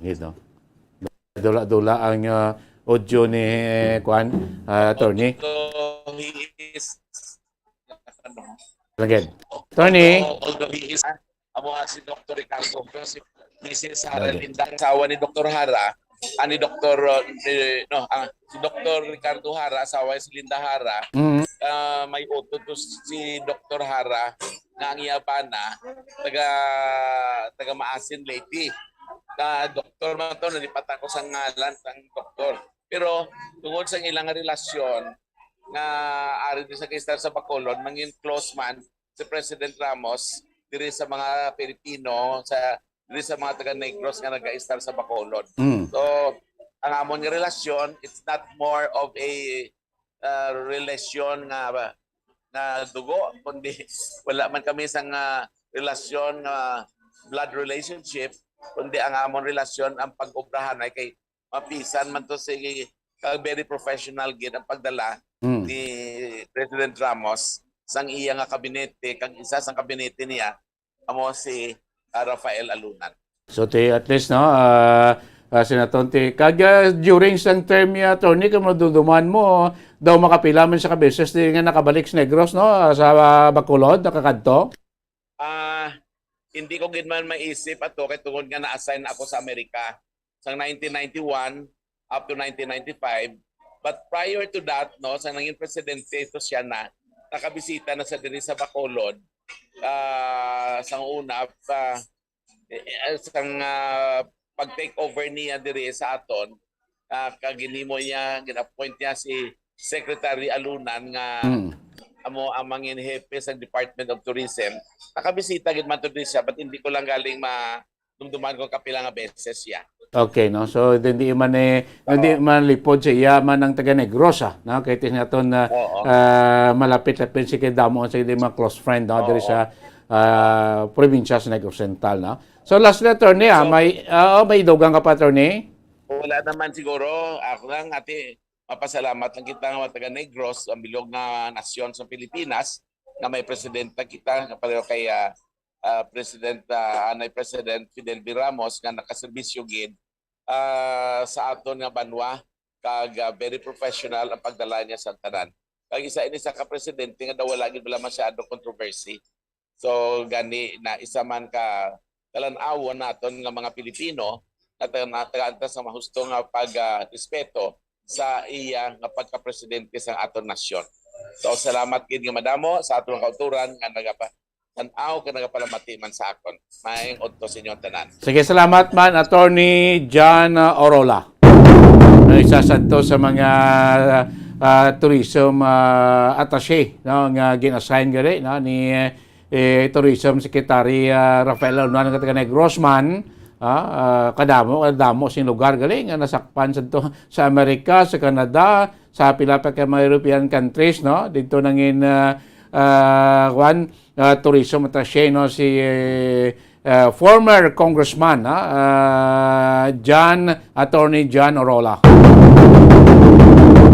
Speaker 6: Ito. Dula-dula ang audio ni Attorney.
Speaker 18: so he is
Speaker 6: Dalanggit. Attorney.
Speaker 18: although he is si Dr. Ricardo, si Mrs. Hara Linda, asawa ni Dr. Hara, si Dr. Ricardo Hara, asawa si Linda Hara, may uto to si Dr. Hara nga ang iyabana, taga Maasin Lady. Doktor man to, nalipatan ko sa ngalan ng doktor. Pero tungod sa ilang relasyon, nga ari din sa kistar sa Bacolod, mangin close man si President Ramos diri sa mga Pilipino, diri sa mga taga-Negros nga nag-istar sa Bacolod. So, ang amon nga relasyon, it's not more of a relasyon nga dugo, kundi wala man kami isang relasyon blood relationship, kundi ang amon relasyon, ang pag-obrahan ay kay mapisan man to si very professional gid ang pagdala ni President Ramos sang iya nga kabinete, kang isa sang kabinete niya amo si Rafael Alunan.
Speaker 6: So at least no, Senator during sang term niya, Attorney, kung maduduman mo daw makapila man sa kabeses di nga nakabalik sa Negros no, sa Bacolod nakakadto.
Speaker 18: Hindi ko gid man maisip ato kay tungod nga na-assign ako sa Amerika sang 1991 up to 1995. But prior to that, no, sa naging presidente ito siya nakabisita na sa diri sa Bacolod. Sang una sang pag-take over niya diri sa aton, kaginimo niya, gin-appoint niya si Secretary Alunan nga amo ang mangin hepe sa Department of Tourism. Nakabisita gid man to diri siya, but hindi ko lang galing dumduman ko kapila nga beses siya.
Speaker 6: Okay, no. So hindi man lipod sa iya man ang taga Negros no, kay tinaton na malapit-lapit si kay damo sa mga close friend no, diri sa probinsya sa Negros Central no. So last Attorney, may dugang ka pa, Attorney?
Speaker 18: Wala naman siguro. Ako lang mapasalamat lang kita nga taga Negros, ang bilog na nasyon sa Pilipinas, na may presidenta kita pareho kay President Fidel V. Ramos nga nakaserbisyo gid sa aton nga banwa, kag very professional ang pagdala niya sa tanan. Kag isa ini sa ka-presidente nga daw wala gid wala masyado controversy. So gani na isa man ka talan-awon naton nga mga Pilipino na taga sa mahusto nga pag-respeto sa iya nga pagka-presidente sa aton nasyon. So salamat gid nga madamo sa aton kauturan nga tanaw ka nagapalamati man sa akon. Maayong udto sa inyo tanan.
Speaker 6: Sige, salamat man, Attorney John Orola. Isa sa mga tourism attaché no, nga gin-assign gari no, ni Tourism Secretary Rafael Alunan nga taga Negros man. Kadamo sing lugar galing nga nasakpan sa Amerika, sa Canada, sa pila pa ka mga European countries no. Dito nangin tourism attaché no, si former congressman Attorney John Orola.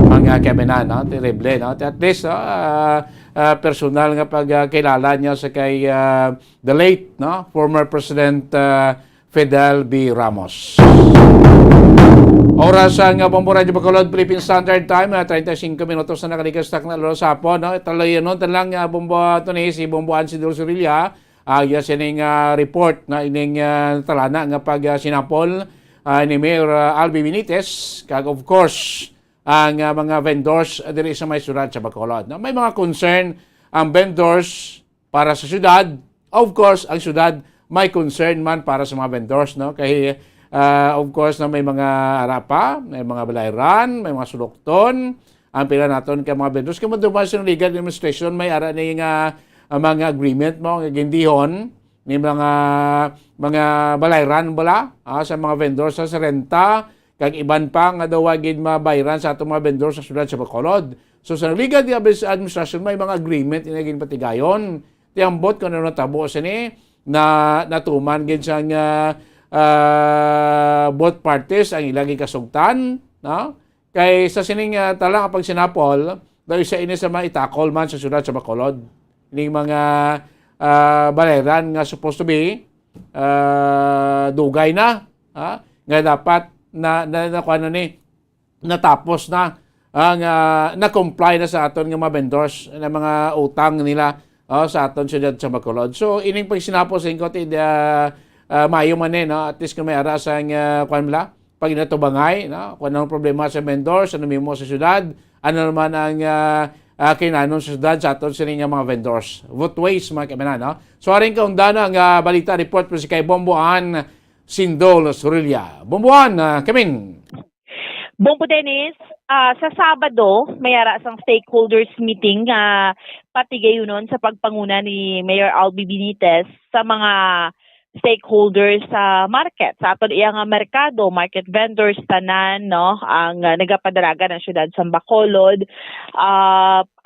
Speaker 6: Mga kabinan no, terrible no. At least personal nga pagkilala niya sa kay the late no, former President Fidel V. Ramos. Oras ang Bomboradyo Bacolod, Philippine Standard Time, 35 minutos na nakalikas na lalo sa hapon. No? Taloy nun, talang Bombo si Bombo Ansidor Surilla, sining report na ining talana nga pag sinapol ni Mayor Albi Benitez, kag of course, ang mga vendors diri sa may syudad sa Bacolod. No? May mga concern ang vendors para sa syudad, of course, ang syudad may concern man para sa mga vendors, no? Kaya of course na may mga arapa, may mga balayran, may mga sulokton, ang pila naton kay mga vendors. Kaya dumaan sa legal administration, may ara na yung mga agreement mo, nga gindihon, ni mga balayran bala sa mga vendors sa renta, kag iban pa nga daw wagid mabayran sa atong mga vendors sa syudad sa Bacolod. So sa legal administration may mga agreement inagin patigayon. Tiambot kung ano natabo sa ni na natuman gid sa both parties ang ilagi kasugtan, no? Kay sa sining talang pag sinapol, daw isa ini sa mga itakol man sa syudad sa Bacolod. Ining mga balayran nga supposed to be dugay na, nga dapat natapos na ang na-comply na sa aton nga mga vendors na mga utang nila sa aton syudad sa Bacolod. So ining pag sinapos sa ingkot mayo man no, at least kung may ara sa pag natubangay, no, kung anong problema sa vendors, ano mo sa syudad, ano naman ang kinanon sa syudad sa aton sining mga vendors. Both ways mga kamanan, no? So aring kaung dana ang balita report po si kay Bomboan Sindol Surilla. Bomboan, Kamin.
Speaker 19: Bombo Dennis, sa Sabado, mayara sang stakeholders meeting pati gayunon sa pagpanguna ni Mayor Albi Benitez sa mga stakeholders sa market. Sa aton iyang merkado, market vendors tanan, no, ang nagapadaraga ng syudad sa Bacolod.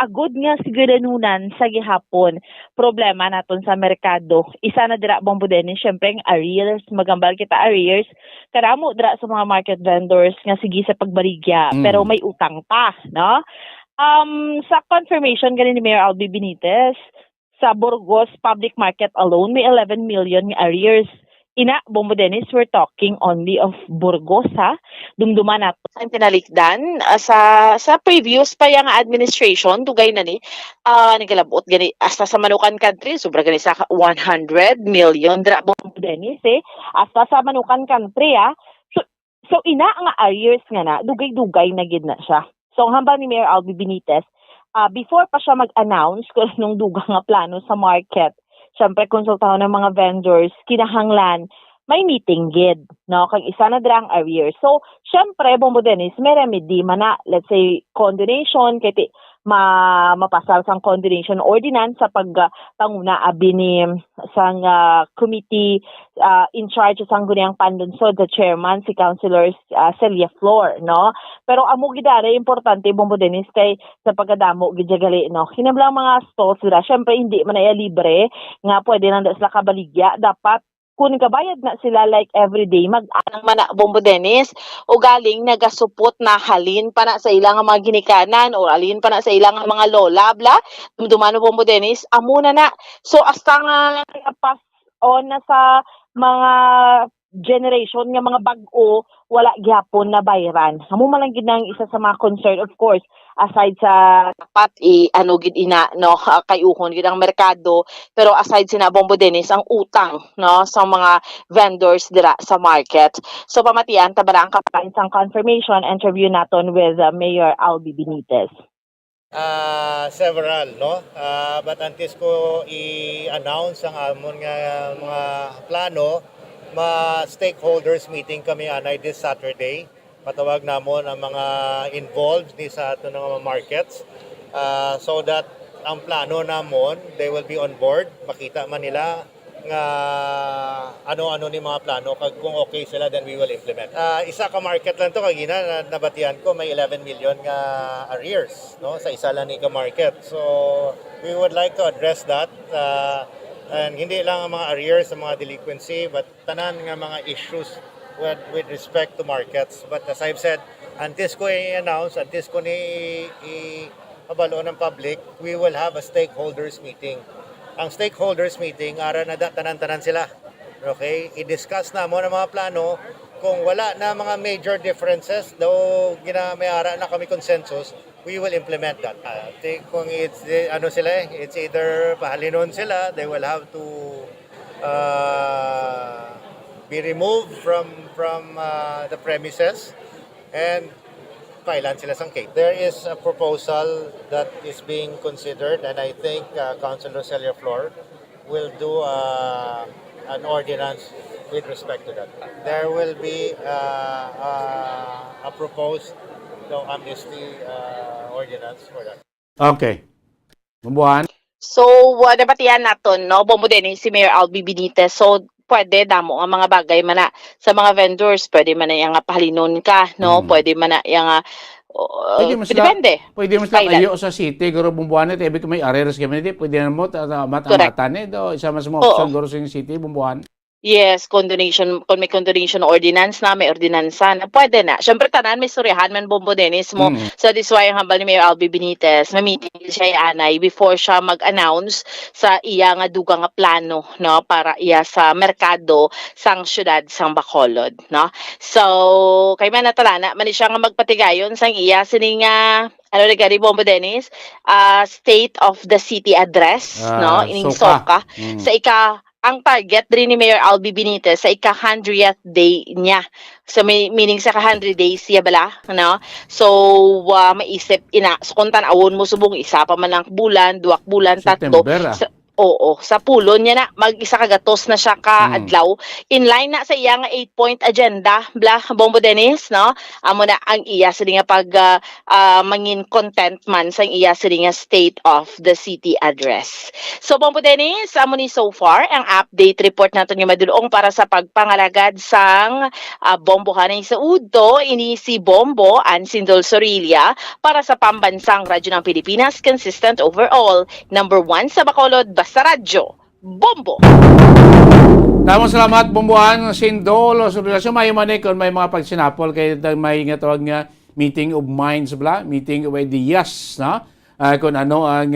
Speaker 19: Agud nga siguranunan sa gihapon problema naton sa merkado. Isa na dira Bombo Dennis, syempre ang arrears, magambal kita arrears. Karamo dira sa mga market vendors nga sige sa pagbarigya, pero may utang pa, no? Sa confirmation ganin ni Mayor Albi Benitez, sa Burgos Public Market alone, may 11 million arrears. Ina, Bombo Dennis, we're talking only of Burgos, ha? Dumduman nato. Ang tinalikdan, sa previous pa yung administration, tugay na ni, nagkalabot gani, hasta sa Manukan Country, sobra gani sa 100 million, Bombo Dennis, hasta sa Manukan Country, ha? So ina, ang arrears nga na, dugay-dugay na gid na siya. So, hambal ni Mayor Albi Benitez, before pa siya mag-announce kung anong dugang nga plano sa market, syempre konsultahan ng mga vendors, kinahanglan, may meeting gid, no? Kag isa na dira ang arrears. So, syempre, Bombo Dennis, may remedy man na, let's say, condonation, kaya mapasal sang condonation ordinance sa pagpanguna abi ni sang committee in charge sang guniang panlunsod, the chairman si Councilor Celia Flor, no? Pero amo gidare importante Bombo Dennis kay sa pagkadamo gidyagali, no? Kinablang mga stalls dira, syempre hindi man ay libre nga pwede nang sila kabaligya, dapat kung kabayad na sila like everyday, mag-anang mana Bombo Dennis, o galing nagasupot na halin pa na sa ilang mga ginikanan, o halin pa na sa ilang mga lola, bla, dumano Bombo Dennis, amuna na. So, hasta nga pass on na sa mga generation nga mga bag-o, wala gyapon na bayaran. Amo man lang gid nang isa sa mga concern, of course, aside sa dapat gid ina, no, kayuhon gid ang merkado, pero aside sina Bombo Dennis ang utang, no, sa mga vendors dira sa market. So pamatian tabarang kapain sang confirmation interview naton with Mayor Albi Benitez.
Speaker 20: Several, no? But antes ko i-announce ang amon nga mga plano, stakeholders meeting kami anay this Saturday. Patawag namon ang mga involved ni sa ato ng mga markets so that ang plano namon, they will be on board. Makita man nila nga ano-ano ni mga plano, kag kung okay sila then we will implement. Isa ka market lang to kagina nabatian ko may 11 million nga arrears, no, sa isa lang ni ka market. So we would like to address that. And hindi lang ang mga arrears sa mga delinquency, but tanan nga mga issues with respect to markets. But as I've said, antes ko i-announce, antes ko i-abalo ng public, we will have a stakeholders meeting. Ang stakeholders meeting, ara na tanan-tanan sila. Okay? I-discuss na mo ng mga plano. Kung wala na mga major differences, though may ara na kami consensus, we will implement that. Kung it's it's either pahalinon sila, they will have to be removed from the premises and kailan sila sangkit. There is a proposal that is being considered, and I think Councilor Celia Flor will do a an ordinance with respect to that. There will be a proposed amnesty ordinance for that.
Speaker 6: Okay. Bumbuhan.
Speaker 19: So, nabatihan naton, no? Bombo din si Mayor Albi Benitez. So, pwede damo ang mga bagay man na sa mga vendors, pwede man na yung pahalinon ka, no? Pwede man na yung depende.
Speaker 6: Pwede mo sila kayo sa city, guro bumbuhan ito, ibig may arrears kami nito, pwede na mo matamatan ito, isa mas mo option guro sa city, bumbuhan.
Speaker 19: Yes, condonation, kung may condonation ordinance na, may ordinansa na, pwede na. Siyempre, tanan, may storyahan man Bombo Dennis mo. So, this why ang hambal ni Mayor Albi Benitez, may meeting siya anay before siya mag-announce sa iya nga dugang nga plano, no, para iya sa merkado sang syudad sang Bacolod, no. So, kay man natalana, mali siya nga magpatigayon sang iya sining ano na gari Bombo Dennis, state of the city address, no, ining Soka. Sa ang target din ni Mayor Albi Benitez sa ika-100th day niya. So, meaning sa ka-100 days siya bala, no? So, maisip, so kung tanawon mo subong isa pa man ang bulan, 2 bulan, 3. Oo, sa pulo niya na mag-isa kagatos na siya ka-adlaw. In line na sa iya nga 8-point agenda, Bombo Dennis, no? Amo na ang iya sa nga pag mangin content man sa iya sa nga state of the city address. So, Bombo Dennis, amo ni so far, ang update report nato nga madulong para sa pagpangalagad sang Bombo Hanay sa Udto, ini si Bombo Ansindol Sorilla para sa pambansang radyo ng Pilipinas, consistent overall. Number 1 sa Bacolod, sa radyo, Bombo.
Speaker 6: Tamang salamat, Bombohan, Sindol, sa relasyon, may manikon, may mga pagsinapol, kaya may nga tawag nga meeting of minds, meeting of ideas, na? Kung ano ang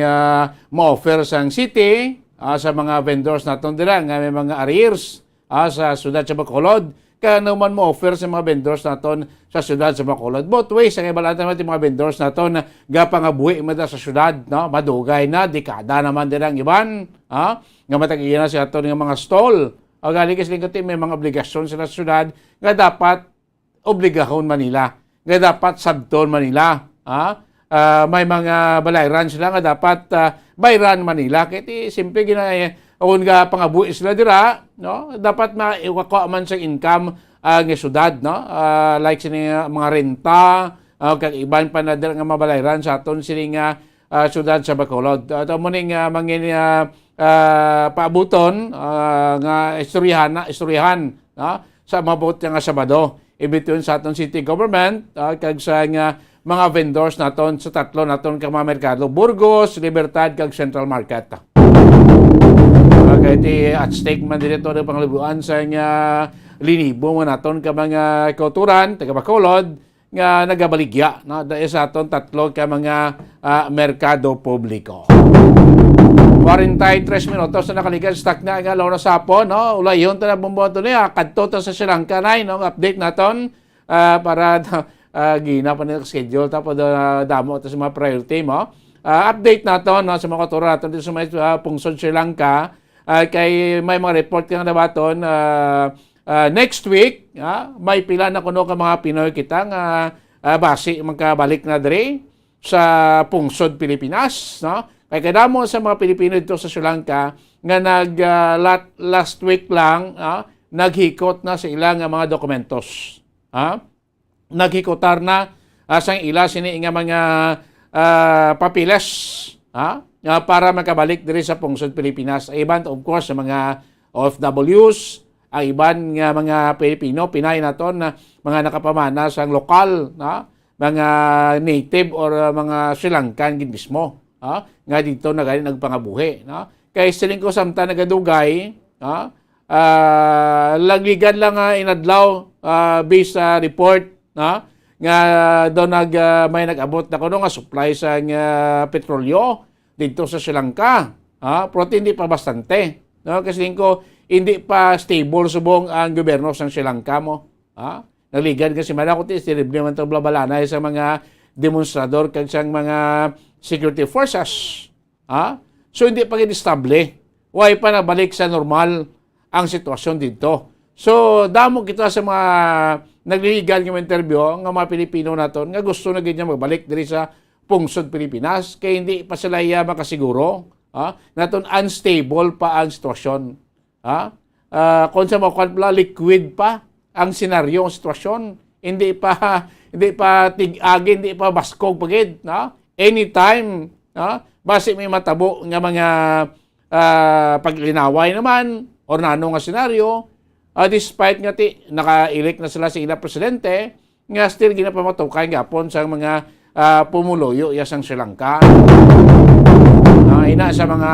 Speaker 6: ma-offer sa city, sa mga vendors natin dira, nga may mga arrears sa sudad sa Bacolod, kaya naman ma-offer sa mga vendors natin sa siyudad sa Bacolod. Both ways, ang ibalatan natin mga vendors natin na gapangabuhi mo sa siyudad, no? Madugay na, dekada naman din ang iban, nga matag-iyan na siya ito ng mga stall. O galing kasi may mga obligasyon sila sa siyudad, nga dapat obligahon Manila, nga dapat sabton Manila. May mga balayran sila nga dapat bayran Manila. Kaya simple ginaya, kung nga pangabuhi sila dira, no? Dapat maiwako man sa income ang syudad, no? Like sini mga renta, kag iban pa na nga mabalayran sa aton sini nga syudad sa Bacolod. Ito mo ning mangin paabuton nga istoryahan, no? Sa mabot nga Sabado. Ibitun sa aton city government kag sa nga mga vendors naton sa tatlo naton ka mga merkado, Burgos, Libertad kag Central Market. Kaya at stake man dito ng panglibuan sa nga linibo mo naton ka mga kauturan, taga Bacolod, nga nagabaligya, no? Dahil sa aton tatlo ka mga merkado publiko. 43 minutos na nakaligan, stock na nga na sapo, no? Ulay yun na bumboto niya, kadto sa Sri Lanka na, no? Update naton para gina pa nila schedule, tapos damo ito sa mga priority mo. Update naton, no? Sa mga kauturan naton dito sa mga pungsod Sri Lanka, kay may mga report nga nabaton next week, may pila na kuno ka mga Pinoy kita nga base magkabalik na dre sa pungsod Pilipinas, no? Kay kadamo sa mga Pilipino dito sa Sri Lanka nga last week lang naghikot na sa ilang mga dokumentos. Naghikotar na sa ila sini nga mga papiles, para makabalik diri sa pungsod Pilipinas. Iban of course sa mga OFWs, ang iban nga mga Pilipino, Pinay naton na mga nakapamana sa lokal, mga native or mga Sri Lankan gid mismo, nga dito na gani nagpangabuhi, kay siling ko samtang nagadugay, lagligan lang inadlaw based sa report, nga do may nag-abot na kuno nga supply sa petrolyo dito sa Sri Lanka, pero hindi pa bastante, no? Kasi hindi pa stable subong ang gobyerno sa Sri Lanka mo, nagligan kasi man ako terrible man itong blabalanay sa mga demonstrador kag sa mga security forces, so hindi pa gin-estable, way pa nabalik sa normal ang sitwasyon dito. So damo kita sa mga nagliligan ng interview ng mga Pilipino naton nga gusto na ganyan magbalik diri sa pungsod Pilipinas, kaya hindi pa sila makasiguro, naton unstable pa ang sitwasyon. kung sa mga liquid pa ang senaryo, ang sitwasyon. Hindi pa tig-agi, hindi pa baskog pagid, no? Anytime, no? Base may matabo nga mga paglinaway naman or nano nga senaryo, despite nga naka-elect na sila sa ina presidente, nga still ginapamatukay gapon sa mga pumuloyo iya sang Sri Lanka. Ina sa mga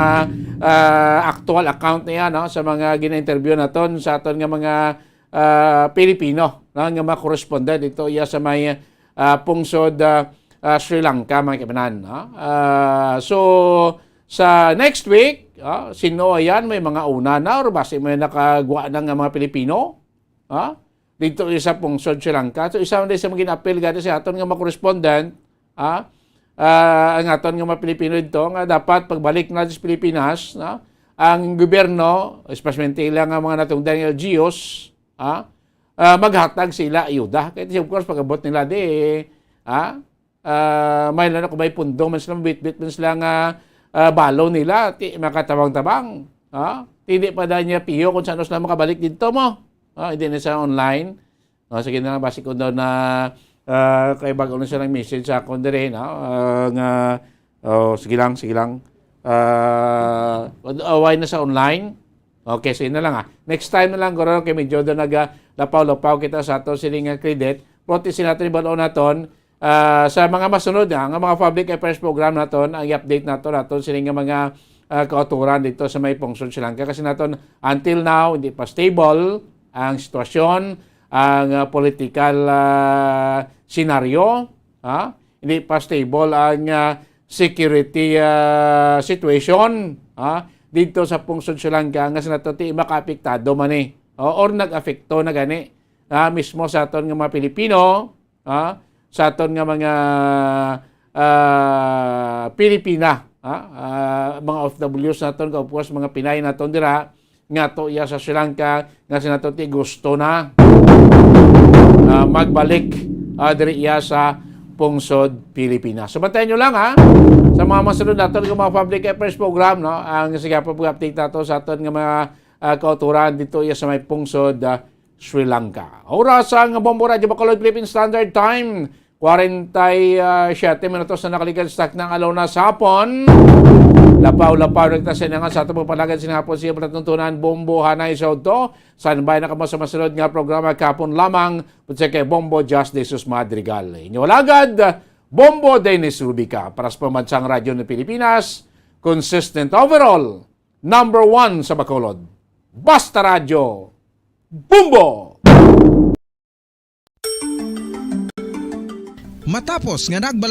Speaker 6: actual account niya, no, sa mga gina-interview naton sa aton nga mga Pilipino, no, nga mga correspondent dito iya sa may pungsod Sri Lanka, mga kabanan. No? So sa next week, sino ayan, may mga una na or base may nakagawa ng mga Pilipino dito isa pungsod Sri Lanka. So isa man din sa mga appeal gati sa aton nga mga correspondent, ang aton nga mga Pilipino dito nga dapat pagbalik na sa Pilipinas, ang gobyerno, especially ilang mga natungdan LGUs, maghatag sila ayuda. Kaya of course pagabot nila may lalo kung may pundo man sila, bit-bit man sila nga balo nila, makatabang-tabang. Hindi pa dahil niya piyo kung saan sila makabalik dito mo. Hindi na sa online. Sige na lang, basi ko daw na kay bago na siya ng message sa akin din. Sige lang. Away na sa online. Okay, sige na lang. Next time na lang, gano'n kay medyo doon lapaw-lapaw kita sa ato siling credit. Pwede sila tribalo naton sa mga masunod ang mga public affairs program naton, ang i-update naton siling mga kauturan dito sa may pungsod Sri Lanka. Kasi naton, until now, hindi pa stable ang sitwasyon, ang political senaryo, hindi pa stable ang security situation dito sa pungsod Sri Lanka, nga sinato ti makapiktado man or nag-afekto na gani mismo sa aton nga mga Pilipino, sa aton nga mga Pilipina, mga OFWs naton, kaupos mga Pinay naton dira nga to iya sa Sri Lanka, nga sinato ti gusto na magbalik diri iya sa pungsod Pilipinas. So bantayan nyo lang sa mga masunod naton ng mga public affairs program, no, ang sige pa pag-update nato sa aton nga mga kauturan dito iya sa may pungsod Sri Lanka. Oras ang Bombo Radio Bacolod Philippine Standard Time, 47 minutos na nakalikan stock ng alaw na sa hapon. Lapaw-lapaw nagtasin nga sa itong palagan sinapon siya panatuntunan Bombo Hanay Soto. Sanbay na kamo sa masunod nga programa kapon lamang putsa kay Bombo Just de Jesus Madrigal. Inyo alagad, Bombo Dennis Rubica para sa pamansang radyo ng Pilipinas. Consistent overall, number 1 sa Bacolod. Basta Radio, Bombo!
Speaker 5: Matapos nga